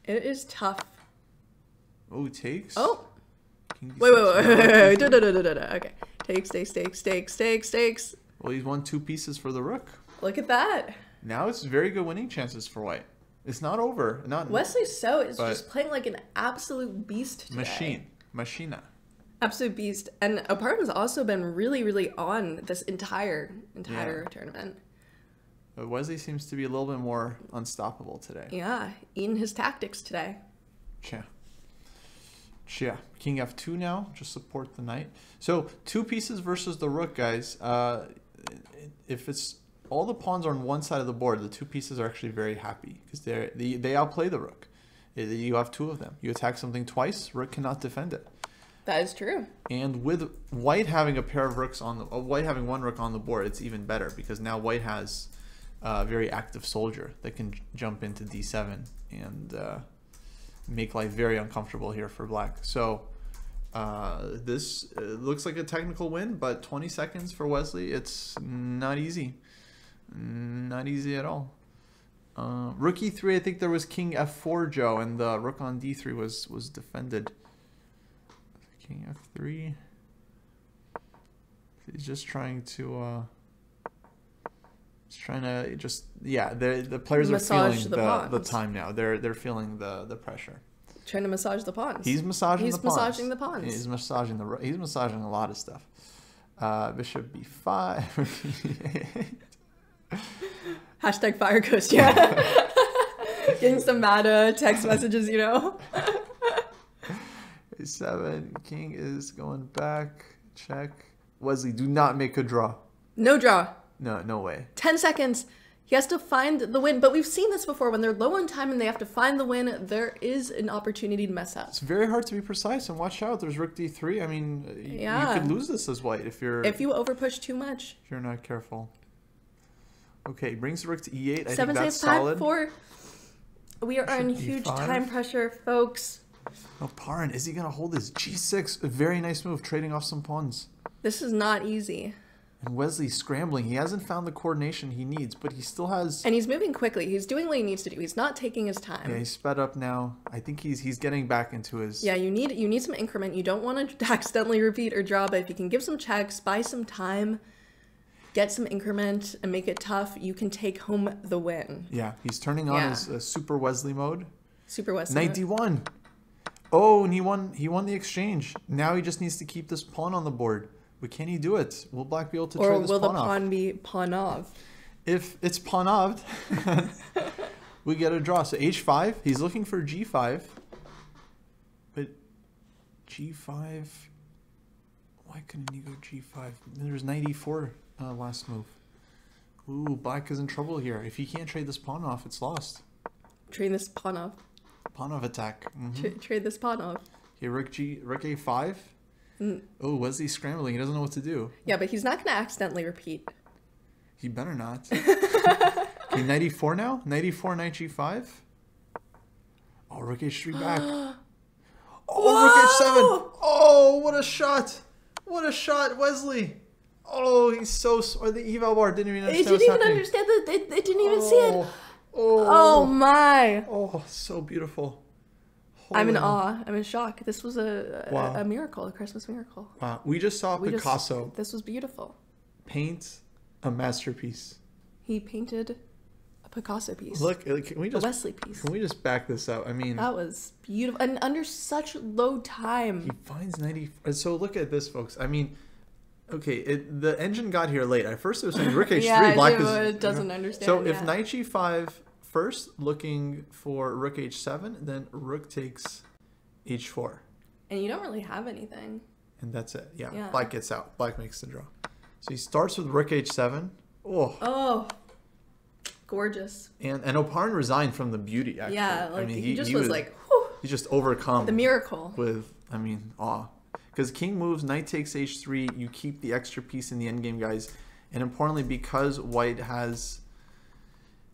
It is tough. Oh, takes. Oh. Wait. Okay. Takes. Well, he's won 2 pieces for the rook. Look at that. Now it's very good winning chances for white. It's not over. Wesley So is just playing like an absolute beast today. Machina. Absolute beast. And Oparin's also been really, really on this entire tournament. But Wesley seems to be a little bit more unstoppable today. Yeah, in his tactics today. Yeah. King f2 now, just support the knight. So 2 pieces versus the rook, guys. If it's all the pawns are on one side of the board, the 2 pieces are actually very happy because they outplay the rook. You have 2 of them. You attack something twice, rook cannot defend it. That is true. And with white having a pair of rooks on the white having 1 rook on the board, it's even better because now white has a very active soldier that can jump into d7 and make life very uncomfortable here for black. So This looks like a technical win, but 20 seconds for Wesley. It's not easy. Not easy at all. Rook e3, I think there was king f4, Joe, and the rook on d3 was defended. King f3. He's just trying to yeah, the players are feeling the time now. They're feeling the pressure. Trying to massage the pawns. He's massaging the pawns. He's massaging a lot of stuff. Bishop b5. Hashtag fire Kostya. Getting some mad text messages, you know. a7. King is going back. Check. Wesley, do not make a draw. No draw. No way. 10 seconds. He has to find the win. But we've seen this before. When they're low on time and they have to find the win, there is an opportunity to mess up. It's very hard to be precise. And watch out. There's rook d3. I mean, you could lose this as white if you overpush too much. If you're not careful. Okay, brings the rook to e8. I 7 think that's saves 5 solid. 4. We are on huge time pressure, folks. No, Paran, is he going to hold his g6? A very nice move, trading off some pawns. This is not easy. And Wesley's scrambling. He hasn't found the coordination he needs, but he still has... And he's moving quickly. He's doing what he needs to do. He's not taking his time. Yeah, he's sped up now. I think he's getting back into his... Yeah, you need some increment. You don't want to accidentally repeat or draw, but if you can give some checks, buy some time, get some increment, and make it tough, you can take home the win. Yeah, he's turning on his Super Wesley mode. Super Wesley Knight d1. Oh, and he won the exchange. Now he just needs to keep this pawn on the board. But can he do it? Will Black be able to trade this pawn off? Or will the pawn be pawn off? If it's pawn off, we get a draw. So h5, he's looking for g5. But g5, why couldn't he go g5? There's knight e4 last move. Ooh, Black is in trouble here. If he can't trade this pawn off, it's lost. Trade this pawn off. Pawn off attack. Mm-hmm. Trade this pawn off. Okay, rook a5. Oh, Wesley's scrambling. He doesn't know what to do. Yeah, but he's not going to accidentally repeat. He better not. Okay, knight e4 now? Knight e4, knight g5. Oh, rook h3 back. Oh, rook h7. Oh, what a shot. What a shot, Wesley. Oh, he's so... Or the eval bar didn't even understand what's happening. It didn't even see it. Oh, my. Oh, so beautiful. I'm in awe. I'm in shock. This was a miracle, a Christmas miracle. Wow. We just saw Picasso. This was beautiful. Paint a masterpiece. He painted a Picasso piece. Look, can we just... A Wesley piece. Can we just back this up? I mean... That was beautiful. And under such low time. He finds 90... So look at this, folks. I mean... Okay, the engine got here late. At first it was saying rook h3. Black it doesn't understand. So if knight g5... First, looking for rook h7, then rook takes h4. And you don't really have anything. And that's it. Yeah. Black gets out. Black makes the draw. So he starts with rook h7. Oh, gorgeous. And Oparin resigned from the beauty, actually. Yeah, like, I mean, he just was like, whew. He just overcome. The miracle. With, I mean, awe. Because king moves, knight takes h3. You keep the extra piece in the endgame, guys. And importantly, because white has...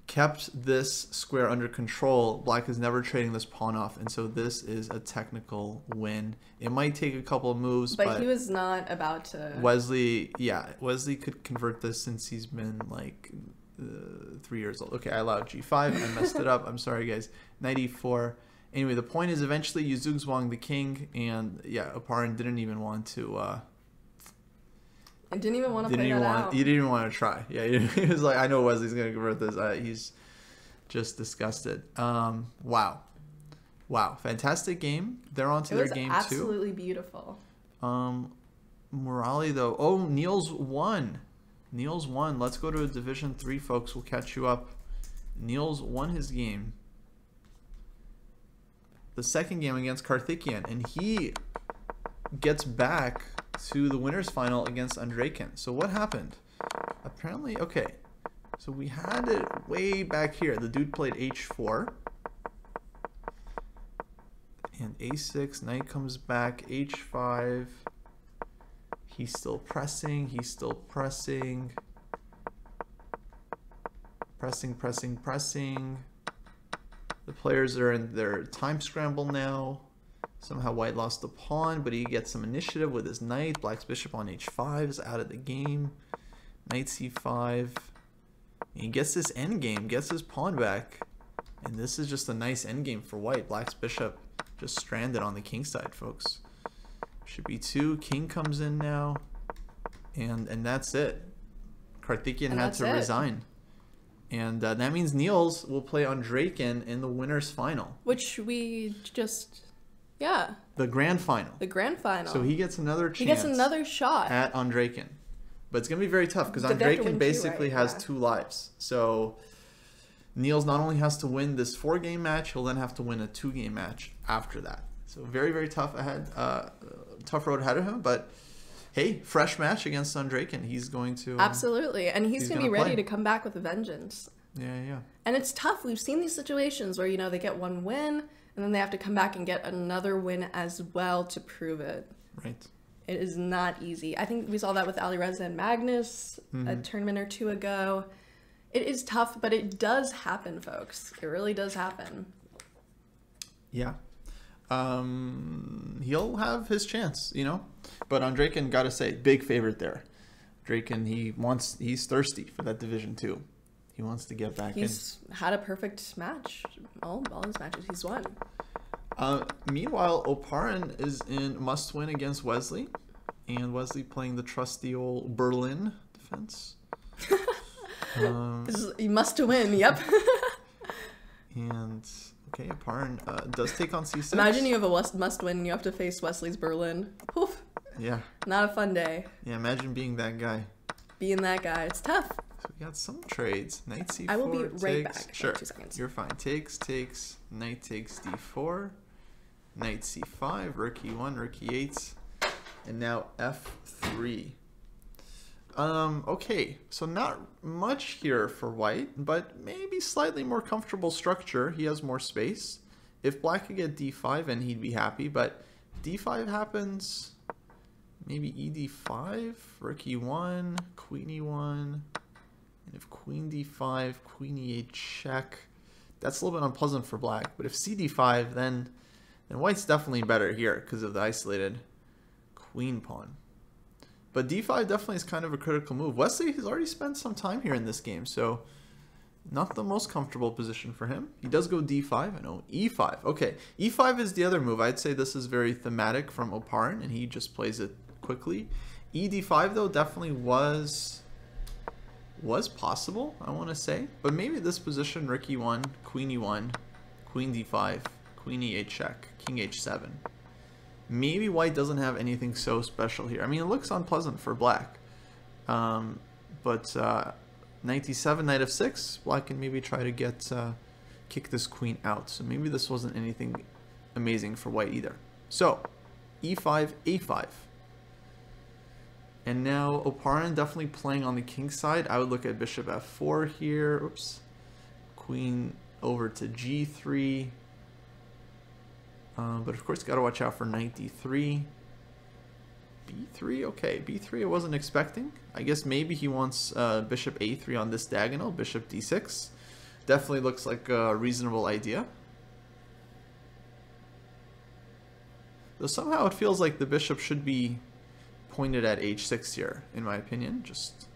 kept this square under control, Black is never trading this pawn off, and so this is a technical win. It might take a couple of moves, but he was not about to... Wesley could convert this since he's been like 3 years old. Okay, I allowed g5. I messed it up. I'm sorry, guys. Knight e4. Anyway, the point is eventually you zugzwang the king, and Oparin didn't even want to... I didn't even want to play that out. You didn't even want to try. Yeah, he was like, I know Wesley's going to convert this. He's just disgusted. Wow. Fantastic game. They're on to their game too. It was absolutely beautiful. Morale, though. Oh, Niels won. Let's go to Division 3, folks. We'll catch you up. Niels won his game. The second game against Karthikeyan. And he gets back to the winners final against Andreykin. So what happened? Apparently, okay. So we had it way back here. The dude played h4. And a6, knight comes back, h5. He's still pressing. Pressing. The players are in their time scramble now. Somehow white lost the pawn, but he gets some initiative with his knight. Black's bishop on h5 is out of the game. Knight c5. He gets this endgame, gets his pawn back. And this is just a nice endgame for white. Black's bishop just stranded on the king side, folks. Bishop e2, king comes in now. And that's it. Karthikeyan had to resign. And that means Niels will play Andreykin in the winner's final. Which we just, yeah. The grand final. The grand final. So he gets another chance. He gets another shot. At Andreykin. But it's going to be very tough because Andreykin basically has 2 lives. So Niels not only has to win this 4-game match, he'll then have to win a 2-game match after that. So very, very tough ahead. Tough road ahead of him. But hey, fresh match against Andreykin. He's going to... Absolutely. And he's going to be ready to come back with a vengeance. Yeah. And it's tough. We've seen these situations where, you know, they get one win and then they have to come back and get another win as well to prove it. Right. It is not easy. I think we saw that with Alireza and Magnus a tournament or 2 ago. It is tough, but it does happen, folks. It really does happen. Yeah. He'll have his chance, you know. But Andreykin, gotta say, big favorite there. Andreykin, he's thirsty for that Division 2. He wants to get back in. He's had a perfect match. All his matches he's won. Meanwhile, Oparin is in must-win against Wesley. And Wesley playing the trusty old Berlin defense. You must win, yep. And, okay, Oparin does take on c6. Imagine you have a must-win and you have to face Wesley's Berlin. Oof. Yeah. Not a fun day. Yeah, imagine being that guy. Being that guy. It's tough. So we got some trades. Knight c4 I will be right takes, back. Sure, 2 seconds. You're fine. Takes, knight takes d4, knight c5, rook e1, rook e8, and now f3. Okay, so not much here for white, but maybe slightly more comfortable structure. He has more space. If black could get d5, and he'd be happy, but d5 happens, maybe e d5, rook e1, queen e1, and if queen d5, queen e8 check, that's a little bit unpleasant for black. But if c d5, then white's definitely better here because of the isolated queen pawn. But d5 definitely is kind of a critical move. Wesley has already spent some time here in this game, so not the most comfortable position for him. He does go d5, I know, e5. Okay, e5 is the other move. I'd say this is very thematic from Oparin, and he just plays it quickly. E d5, though, definitely was possible, I want to say. But maybe this position, rook e1, queen e1, queen d5, queen e8 check, king h7. Maybe white doesn't have anything so special here. I mean, it looks unpleasant for black. But knight d7, knight f6, black can maybe try to kick this queen out. So maybe this wasn't anything amazing for white either. So, e5, a5. And now Oparin definitely playing on the king side. I would look at bishop f4 here. Oops. Queen over to g3. But of course, got to watch out for knight d3. b3, okay. b3 I wasn't expecting. I guess maybe he wants bishop a3 on this diagonal. Bishop d6. Definitely looks like a reasonable idea. Though somehow it feels like the bishop should be pointed at h6 here, in my opinion. Just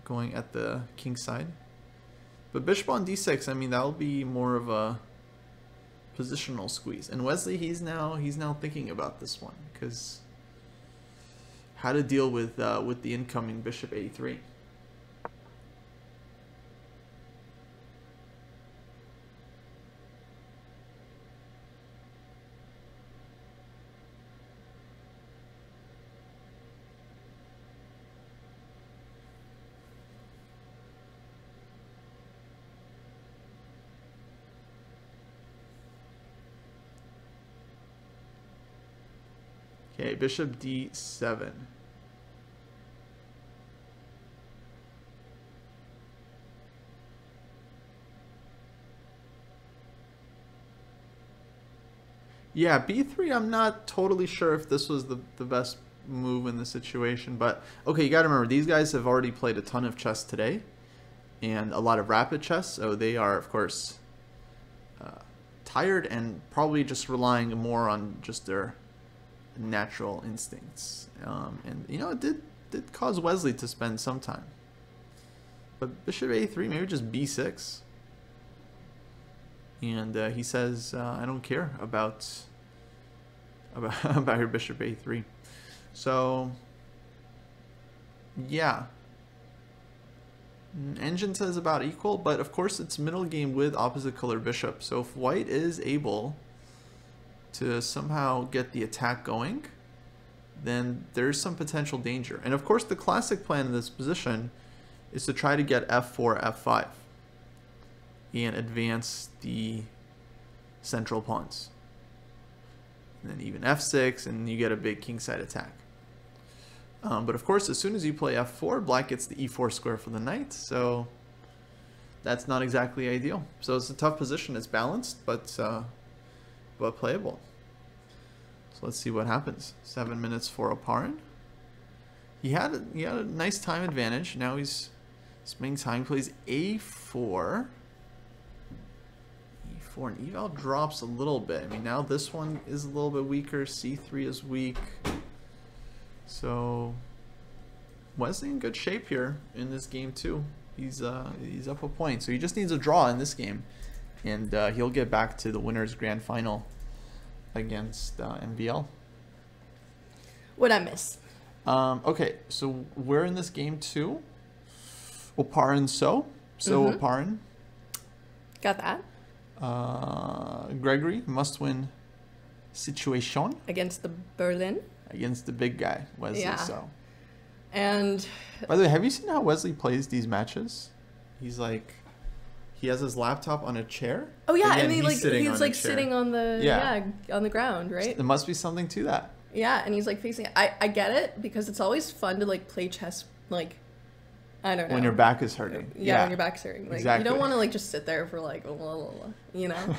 going at the king side. But bishop on d6, I mean, that'll be more of a positional squeeze. And Wesley, he's now thinking about this one, because how to deal with the incoming bishop a3. Okay, bishop d7. Yeah, b3, I'm not totally sure if this was the best move in the situation, but okay, you gotta remember, these guys have already played a ton of chess today, and a lot of rapid chess, so they are, of course, tired and probably just relying more on just their natural instincts. And you know, it did cause Wesley to spend some time. But bishop a3, maybe just b6. And he says, I don't care about your bishop a3. So yeah, Engine says about equal, but of course it's middle game with opposite color bishop. So if white is able to somehow get the attack going, then there's some potential danger. And of course the classic plan in this position is to try to get f4, f5 and advance the central pawns. And then even f6, and you get a big kingside attack. But of course, as soon as you play f4, black gets the e4 square for the knight, so that's not exactly ideal. So it's a tough position. It's balanced, but playable. So let's see what happens. 7 minutes for Oparin. He had a nice time advantage. Now he's spending time. He plays a4. E4 and eval drops a little bit. I mean, now this one is a little bit weaker. c3 is weak. So Wesley in good shape here in this game too. He's up a point, so he just needs a draw in this game, and he'll get back to the winners grand final against MVL. What'd I miss? Okay, so we're in this game too. Oparin, Oparin. Got that. Gregory must win situation Against the Berlin. Against the big guy, Wesley. Yeah. So. And By the way, have you seen how Wesley plays these matches? He's like, he has his laptop on a chair. oh yeah, and and he's he's sitting on the on the ground, right? There must be something to that. Yeah, and he's like facing it. I get it, because it's always fun to like play chess, like, I don't know. When your back is hurting. Yeah, when your back's hurting. Like, exactly. You don't want to like just sit there for like, you know?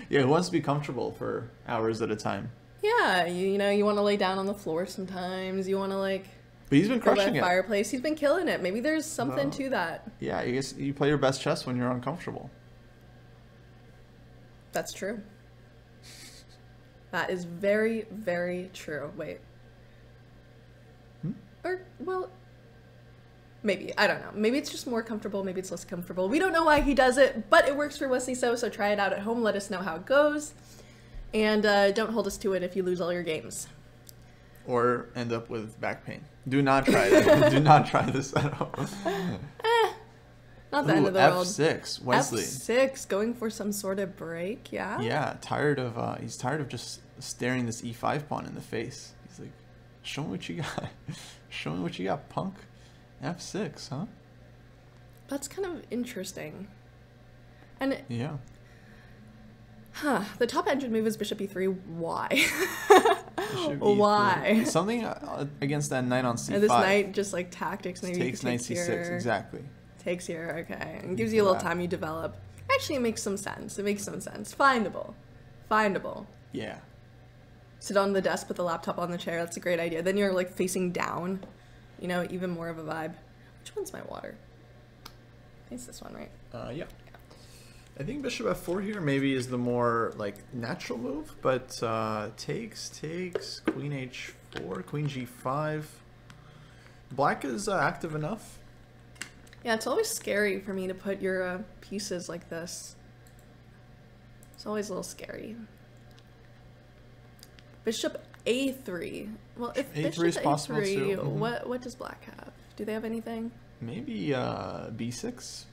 Yeah, who wants to be comfortable for hours at a time? Yeah, you know, you want to lay down on the floor sometimes. You want to like... But he's been crushing it. Fireplace. He's been killing it. Maybe there's something to that. Yeah, I guess you play your best chess when you're uncomfortable. That's true. That is very, very true. Wait. Or, well, maybe. I don't know. Maybe it's just more comfortable. Maybe it's less comfortable. We don't know why he does it, but it works for Wesley So try it out at home. Let us know how it goes. And don't hold us to it if you lose all your games. Or end up with back pain. Do not try that. Do not try this at home. Not the end of the world. F6, Wesley. F6, going for some sort of break, yeah? Yeah, he's tired of just staring this e5 pawn in the face. He's like, show me what you got. Show me what you got, punk. F6, huh? That's kind of interesting. And yeah. The top engine move is bishop e3. Why? Bishop E3. Why? Something against that knight on c5. And this knight, just like tactics, maybe takes knight c6, here. exactly. Takes here, okay. And gives you a little time you develop. Actually, it makes some sense. It makes some sense. Findable. Findable. Yeah. Sit on the desk, put the laptop on the chair. That's a great idea. Then you're like facing down. You know, even more of a vibe. Which one's my water? I think it's this one, right? Yeah. I think bishop f4 here maybe is the more like natural move, but takes, queen h4, queen g5. Black is active enough. Yeah, it's always scary for me to put your pieces like this. It's always a little scary. Bishop a3. Well, if A3 bishop is possible a3, too. Mm-hmm. what does black have? Do they have anything? Maybe b6.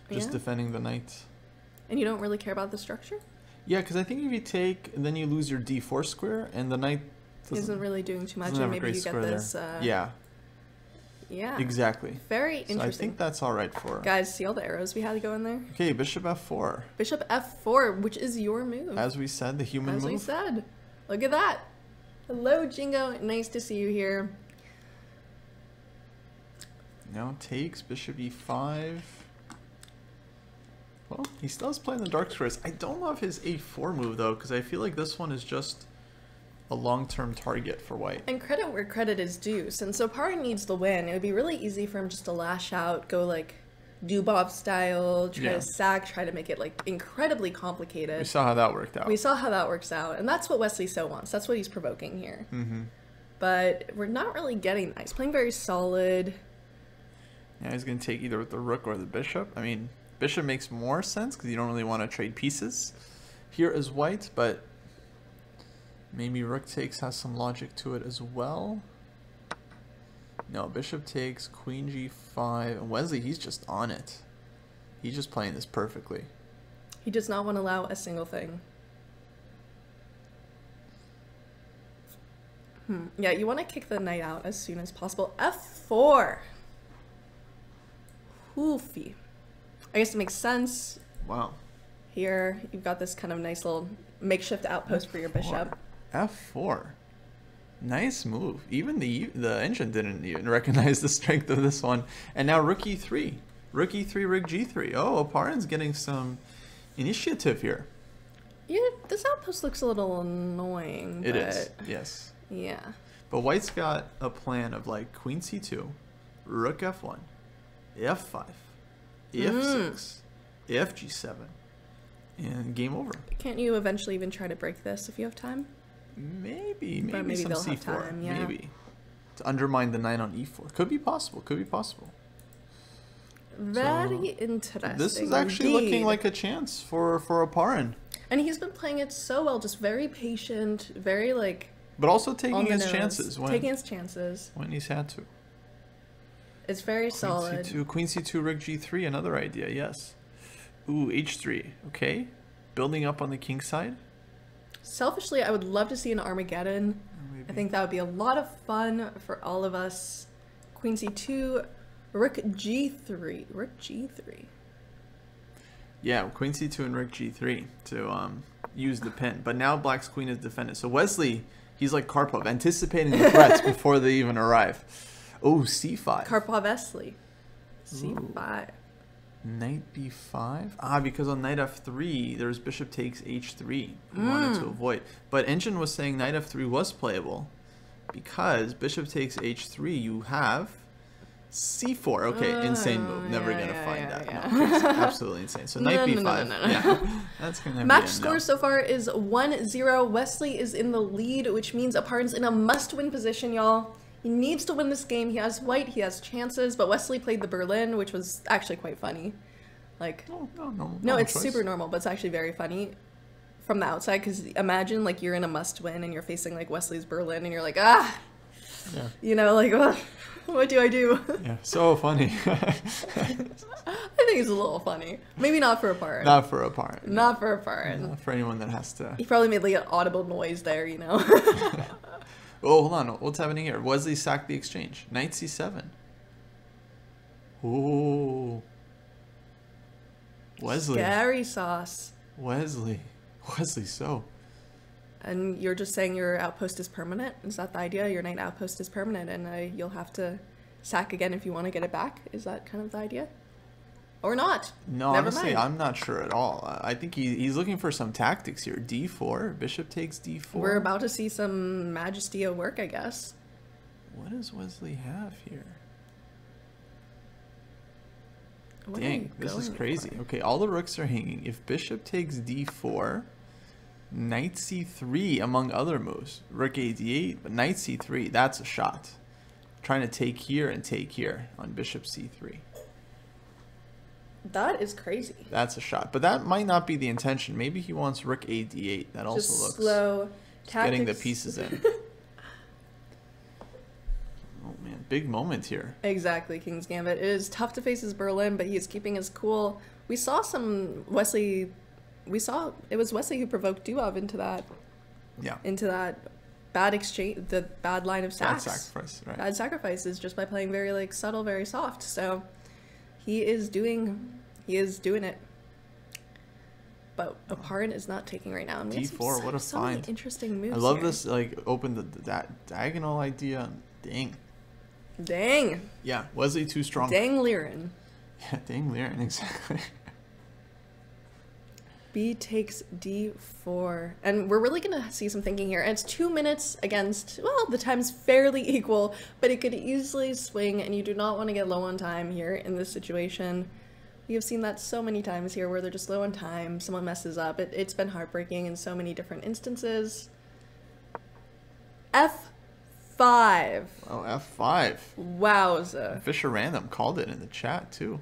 Just defending the knight. And you don't really care about the structure? Yeah, because I think if you take, then you lose your d4 square, and the knight isn't really doing too much, and maybe you get this... yeah. Yeah. Exactly. Very interesting. So I think that's all right for... Guys, see all the arrows we had to go in there? Okay, bishop f4. Bishop f4, which is your move. As we said, the human move. As we said. Look at that. Hello, Jingo. Nice to see you here. Now takes bishop e5. Well, he still is playing the dark squares. I don't love his a4 move, though, because I feel like this one is just a long-term target for white. And credit where credit is due. Since Oparin needs the win, it would be really easy for him just to lash out, go like Dubov style, try Yeah. to sack, try to make it like incredibly complicated. We saw how that worked out. We saw how that works out, and that's what Wesley so wants. That's what he's provoking here. Mm-hmm. But we're not really getting that. He's playing very solid. Yeah, he's going to take either with the rook or the bishop. I mean, bishop makes more sense because you don't really want to trade pieces here as white, but maybe rook takes has some logic to it as well. No, bishop takes, queen g5, and Wesley, he's just on it. He's just playing this perfectly. He does not want to allow a single thing. Yeah, you want to kick the knight out as soon as possible. F4. Hoofy. I guess it makes sense. Wow. Here, you've got this kind of nice little makeshift outpost for your bishop. F4. Nice move. Even the engine didn't even recognize the strength of this one. And now rook e3. Rook e3, rook g3. Oh, Oparin's getting some initiative here. Yeah, this outpost looks a little annoying. It is, yes. Yeah. But white's got a plan of like queen c2, rook f1, f5, f6, fg7, and game over. Can't you eventually even try to break this if you have time? Maybe Maybe some they'll c4. have time, yeah. Maybe. To undermine the knight on e4. Could be possible. Could be possible. Very interesting. This is actually looking like a chance for Oparin. And he's been playing it so well, just very patient, very like. But also taking his nose. chances Taking his chances. when he's had to. It's very solid. Queen c2, rook g3, another idea, yes. Ooh, h3, okay. Building up on the king side. Selfishly, I would love to see an Armageddon. Maybe. I think that would be a lot of fun for all of us. Queen c2, rook g3, rook g3. Yeah, queen c2 and rook g3 to use the pin. But now black's queen is defended. So Wesley, he's like Karpov, anticipating the threats before they even arrive. Oh, c5. Karpov Wesley. c5. Knight b5. Ah, because on knight f3, there's bishop takes h3. We wanted to avoid. But engine was saying knight f3 was playable because bishop takes h3. You have c4. Okay, insane move. Never gonna find that. yeah. No, it's absolutely insane. So knight b5. No. Yeah, that's gonna Match be score so far is 1-0. Wesley is in the lead, which means Oparin's in a must-win position, y'all. He needs to win this game. He has white, he has chances, but Wesley played the Berlin, which was actually quite funny. Like, no, it's super normal, but it's actually very funny from the outside, because imagine, like, you're in a must-win and you're facing, like, Wesley's Berlin, and you're like, you know, like, what do I do? Yeah, so funny. I think it's a little funny. Maybe not for Oparin. Not for Oparin. Not for Oparin. Not for anyone that has to. He probably made, like, an audible noise there, you know? Oh, hold on. What's happening here? Wesley sacked the exchange. Knight c7. Ooh. Wesley. Scary sauce. Wesley so. And you're just saying your outpost is permanent? Is that the idea? Your knight outpost is permanent, and you'll have to sack again if you want to get it back? Is that kind of the idea? Or not? No, Never honestly, mind. I'm not sure at all. I think he's looking for some tactics here. d4. Bishop takes d4. We're about to see some majesty at work, I guess. What does Wesley have here? What Dang, this is crazy. Okay, all the rooks are hanging. If bishop takes d4, knight c3 among other moves. Rook a d8, but knight c3, that's a shot. Trying to take here and take here on bishop c3. That is crazy. That's a shot. But that might not be the intention. Maybe he wants rook a d8. That also Just looks slow tactics. getting the pieces in. Oh man, big moment here. Exactly, King's Gambit. It is tough to face his Berlin, but he is keeping his cool. We saw some Wesley. It was Wesley who provoked Duov into that. Yeah. Into that bad exchange, the bad line of sacks. Bad sacrifice, right. Bad sacrifices just by playing very like subtle, very soft. So he is doing it. But Oparin is not taking right now. And we have d4, what a so many find. interesting moves I love here. this, like, open that diagonal idea. Dang. Dang. Yeah, Wesley too strong. Dang Liren. Yeah, dang Liren, exactly. B takes d4. And we're really going to see some thinking here. And it's 2 minutes against, well, the time's fairly equal, but it could easily swing, and you do not want to get low on time here in this situation. You've seen that so many times here where they're just low on time, someone messes up. It's been heartbreaking in so many different instances. F5. Oh, F5. Wowza. Fisher Random called it in the chat, too.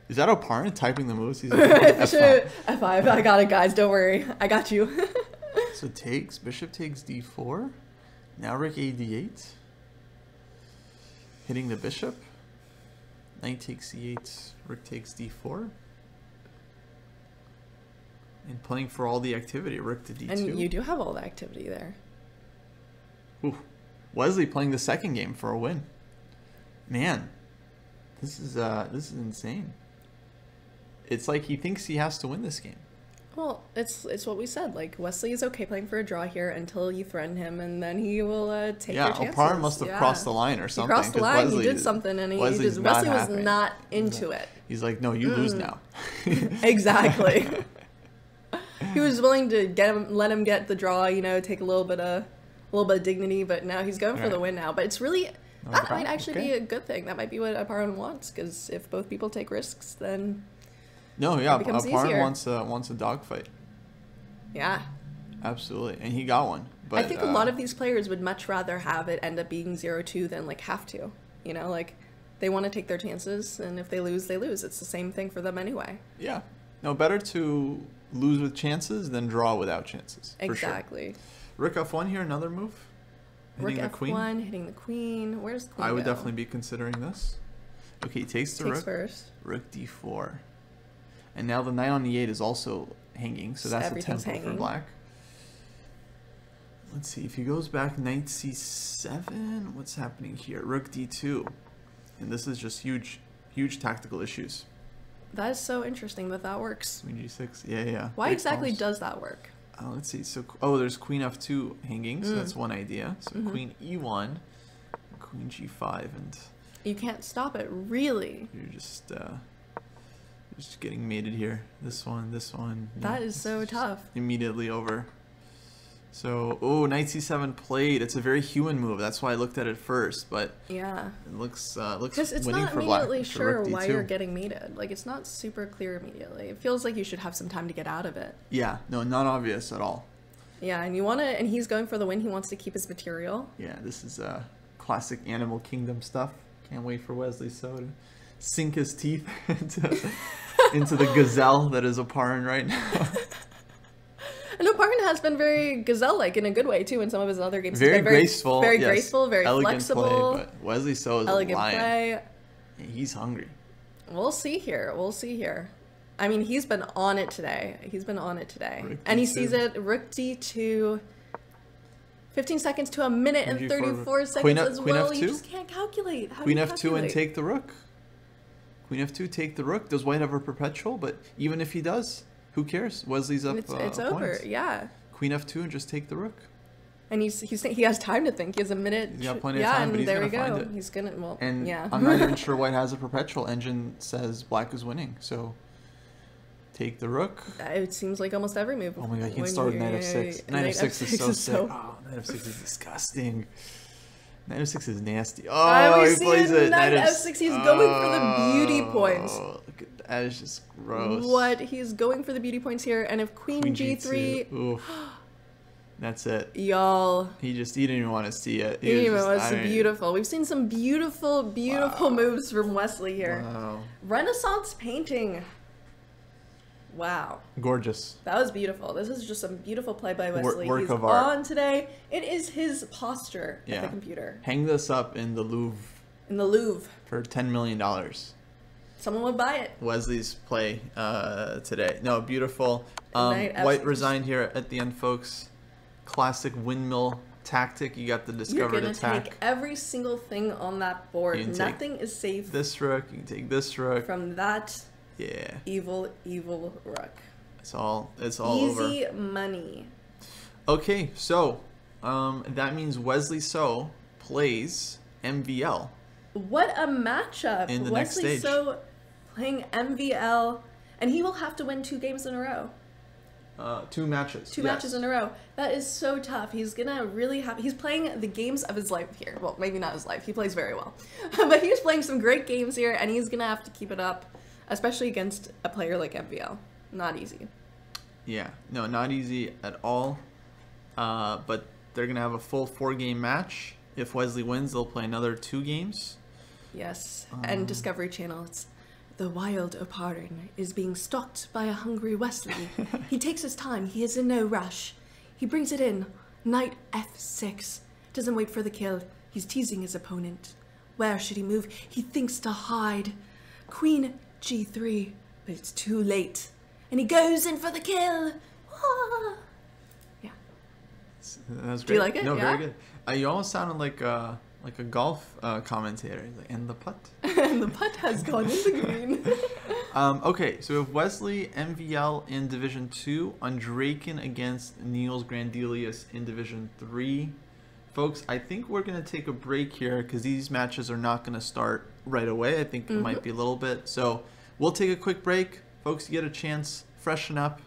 Is that Oparin typing the moves? He's like, Fisher, F5. I got it, guys. Don't worry. I got you. So bishop takes d4. Now rook ad8. Hitting the bishop. Knight takes c8. Rook takes d4. And playing for all the activity. Rook to d2. And you do have all the activity there. Ooh. Wesley playing the second game for a win. Man, this is insane. It's like he thinks he has to win this game. Well, it's what we said. Like, Wesley is okay playing for a draw here until you threaten him, and then he will take your chances. Oparin must have crossed the line or something. He crossed the line. He did something, and Wesley was not into it. He's like, no, you lose now. Exactly. He was willing to let him get the draw. You know, take a little bit of dignity, but now he's going for the win now. But it's really that might actually be a good thing. That might be what Oparin wants, because if both people take risks, then. No, yeah, Oparin wants a dogfight. Yeah. Absolutely, and he got one. But I think a lot of these players would much rather have it end up being 0-2 than like have to. You know, like they want to take their chances, and if they lose, they lose. It's the same thing for them anyway. Yeah. No, better to lose with chances than draw without chances. Exactly. For sure. Rook F1 here, another move. Hitting the queen. Hitting the queen. Where's the queen? I would definitely be considering this. Okay, he takes the rook. First. Rook d4. And now the knight on e8 is also hanging, so that's the tempo for black. Let's see, if he goes back knight c7, what's happening here? Rook d2. And this is just huge tactical issues. That is so interesting that works. Queen g6, yeah. Why exactly does that work? Let's see, so, there's queen f2 hanging, so that's one idea. So queen e1, queen g5, and... You can't stop it, really. You're just getting mated here. This one. That is so tough. Immediately over. So, knight c7 played. It's a very human move. That's why I looked at it first. But yeah, it looks because it's winning not for black. immediately sure why you're getting mated. Like, it's not super clear immediately. It feels like you should have some time to get out of it. Yeah, no, not obvious at all. Yeah, and and he's going for the win. He wants to keep his material. Yeah, this is classic Animal Kingdom stuff. Can't wait for Wesley So to sink his teeth into the gazelle that is Oparin right now. And Oparin has been very gazelle-like in a good way too in some of his other games. Very graceful, very graceful, very elegant flexible. Play, but Wesley So is elegant a lion. play. Yeah, he's hungry. We'll see here. I mean, he's been on it today. And he sees it. Rook d2. 15 seconds to a minute and 34 seconds as well. You just can't calculate. How Queen do you f2 calculate? and take the rook. Queen f2, take the rook. Does white have a perpetual? But even if he does, who cares? Wesley's up. It's over. Yeah. Queen f2 and just take the rook. And he has time to think. He has a minute. He's got plenty of time, but he's there gonna we go. find it. He's gonna. Well, and yeah. I'm not even sure white has a perpetual. Engine says black is winning. So take the rook. It seems like almost every move. Oh my god, he can start with knight f6. Knight f6 is so sick. Oh, knight f6 is disgusting. Knight f6 is nasty. Oh, he plays it. Knight f6. He's going for the beauty points. Look at that. Is just gross. What? He's going for the beauty points here, and if queen g3. Oof. That's it. Y'all. He didn't even want to see it. It's beautiful. We've seen some beautiful moves from Wesley here. Wow. Renaissance painting. Wow. Gorgeous. That was beautiful. This is just a beautiful play by Wesley. Work He's of art. on today. It is his posture at the computer. Hang this up in the Louvre. In the Louvre. For $10 million. Someone would buy it. Wesley's play today. No, beautiful. White resigned here at the end, folks. Classic windmill tactic. You got the discovered attack. You're going to take every single thing on that board. Nothing is safe. This rook. You can take this rook. From that... Yeah. Evil rook. It's all Easy over. Easy money. Okay, so that means Wesley So plays MVL. What a matchup. In the Wesley next stage. So playing MVL, and he will have to win 2 games in a row. 2 matches. Two matches in a row. That is so tough. He's gonna really have. He's playing the games of his life here. Well, maybe not his life. He plays very well, but he's playing some great games here, and he's gonna have to keep it up. especially against a player like MVL. Not easy. Yeah, no, not easy at all. But they're going to have a full 4-game match. If Wesley wins, they'll play another 2 games. Yes, and Discovery Channel, it's the wild Oparin is being stalked by a hungry Wesley. He takes his time, he is in no rush. He brings it in, knight f6. Doesn't wait for the kill, he's teasing his opponent. Where should he move? He thinks to hide. Queen g3, but it's too late. And he goes in for the kill. Ah. Yeah. That was great. Do you like it? No, Yeah? very good. You almost sounded like a golf commentator. Like, and the putt. And the putt has gone in the green. Okay, so we have Wesley MVL in Division 2, Undraken against Niels Grandelius in Division 3. Folks, I think we're going to take a break here because these matches are not going to start right away. I think it might be a little bit. So we'll take a quick break. Folks, you get a chance, freshen up,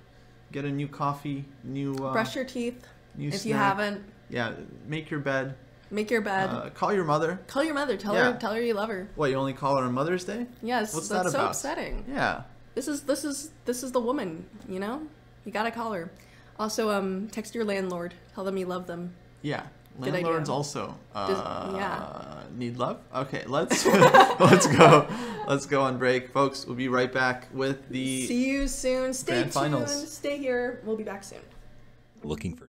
get a new coffee, new... Brush your teeth new if snack. you haven't. Yeah, make your bed. Make your bed. Call your mother. Call your mother. Tell her you love her. What, you only call her on Mother's Day? Yes, What's that's that so about? upsetting. Yeah. This is the woman, you know? You gotta call her. Also, text your landlord. Tell them you love them. Yeah. Good idea. Landlords also yeah. need love. Okay, let's go on break, folks. We'll be right back with the See you soon. Stay grand tuned. finals. Stay here. We'll be back soon. Looking for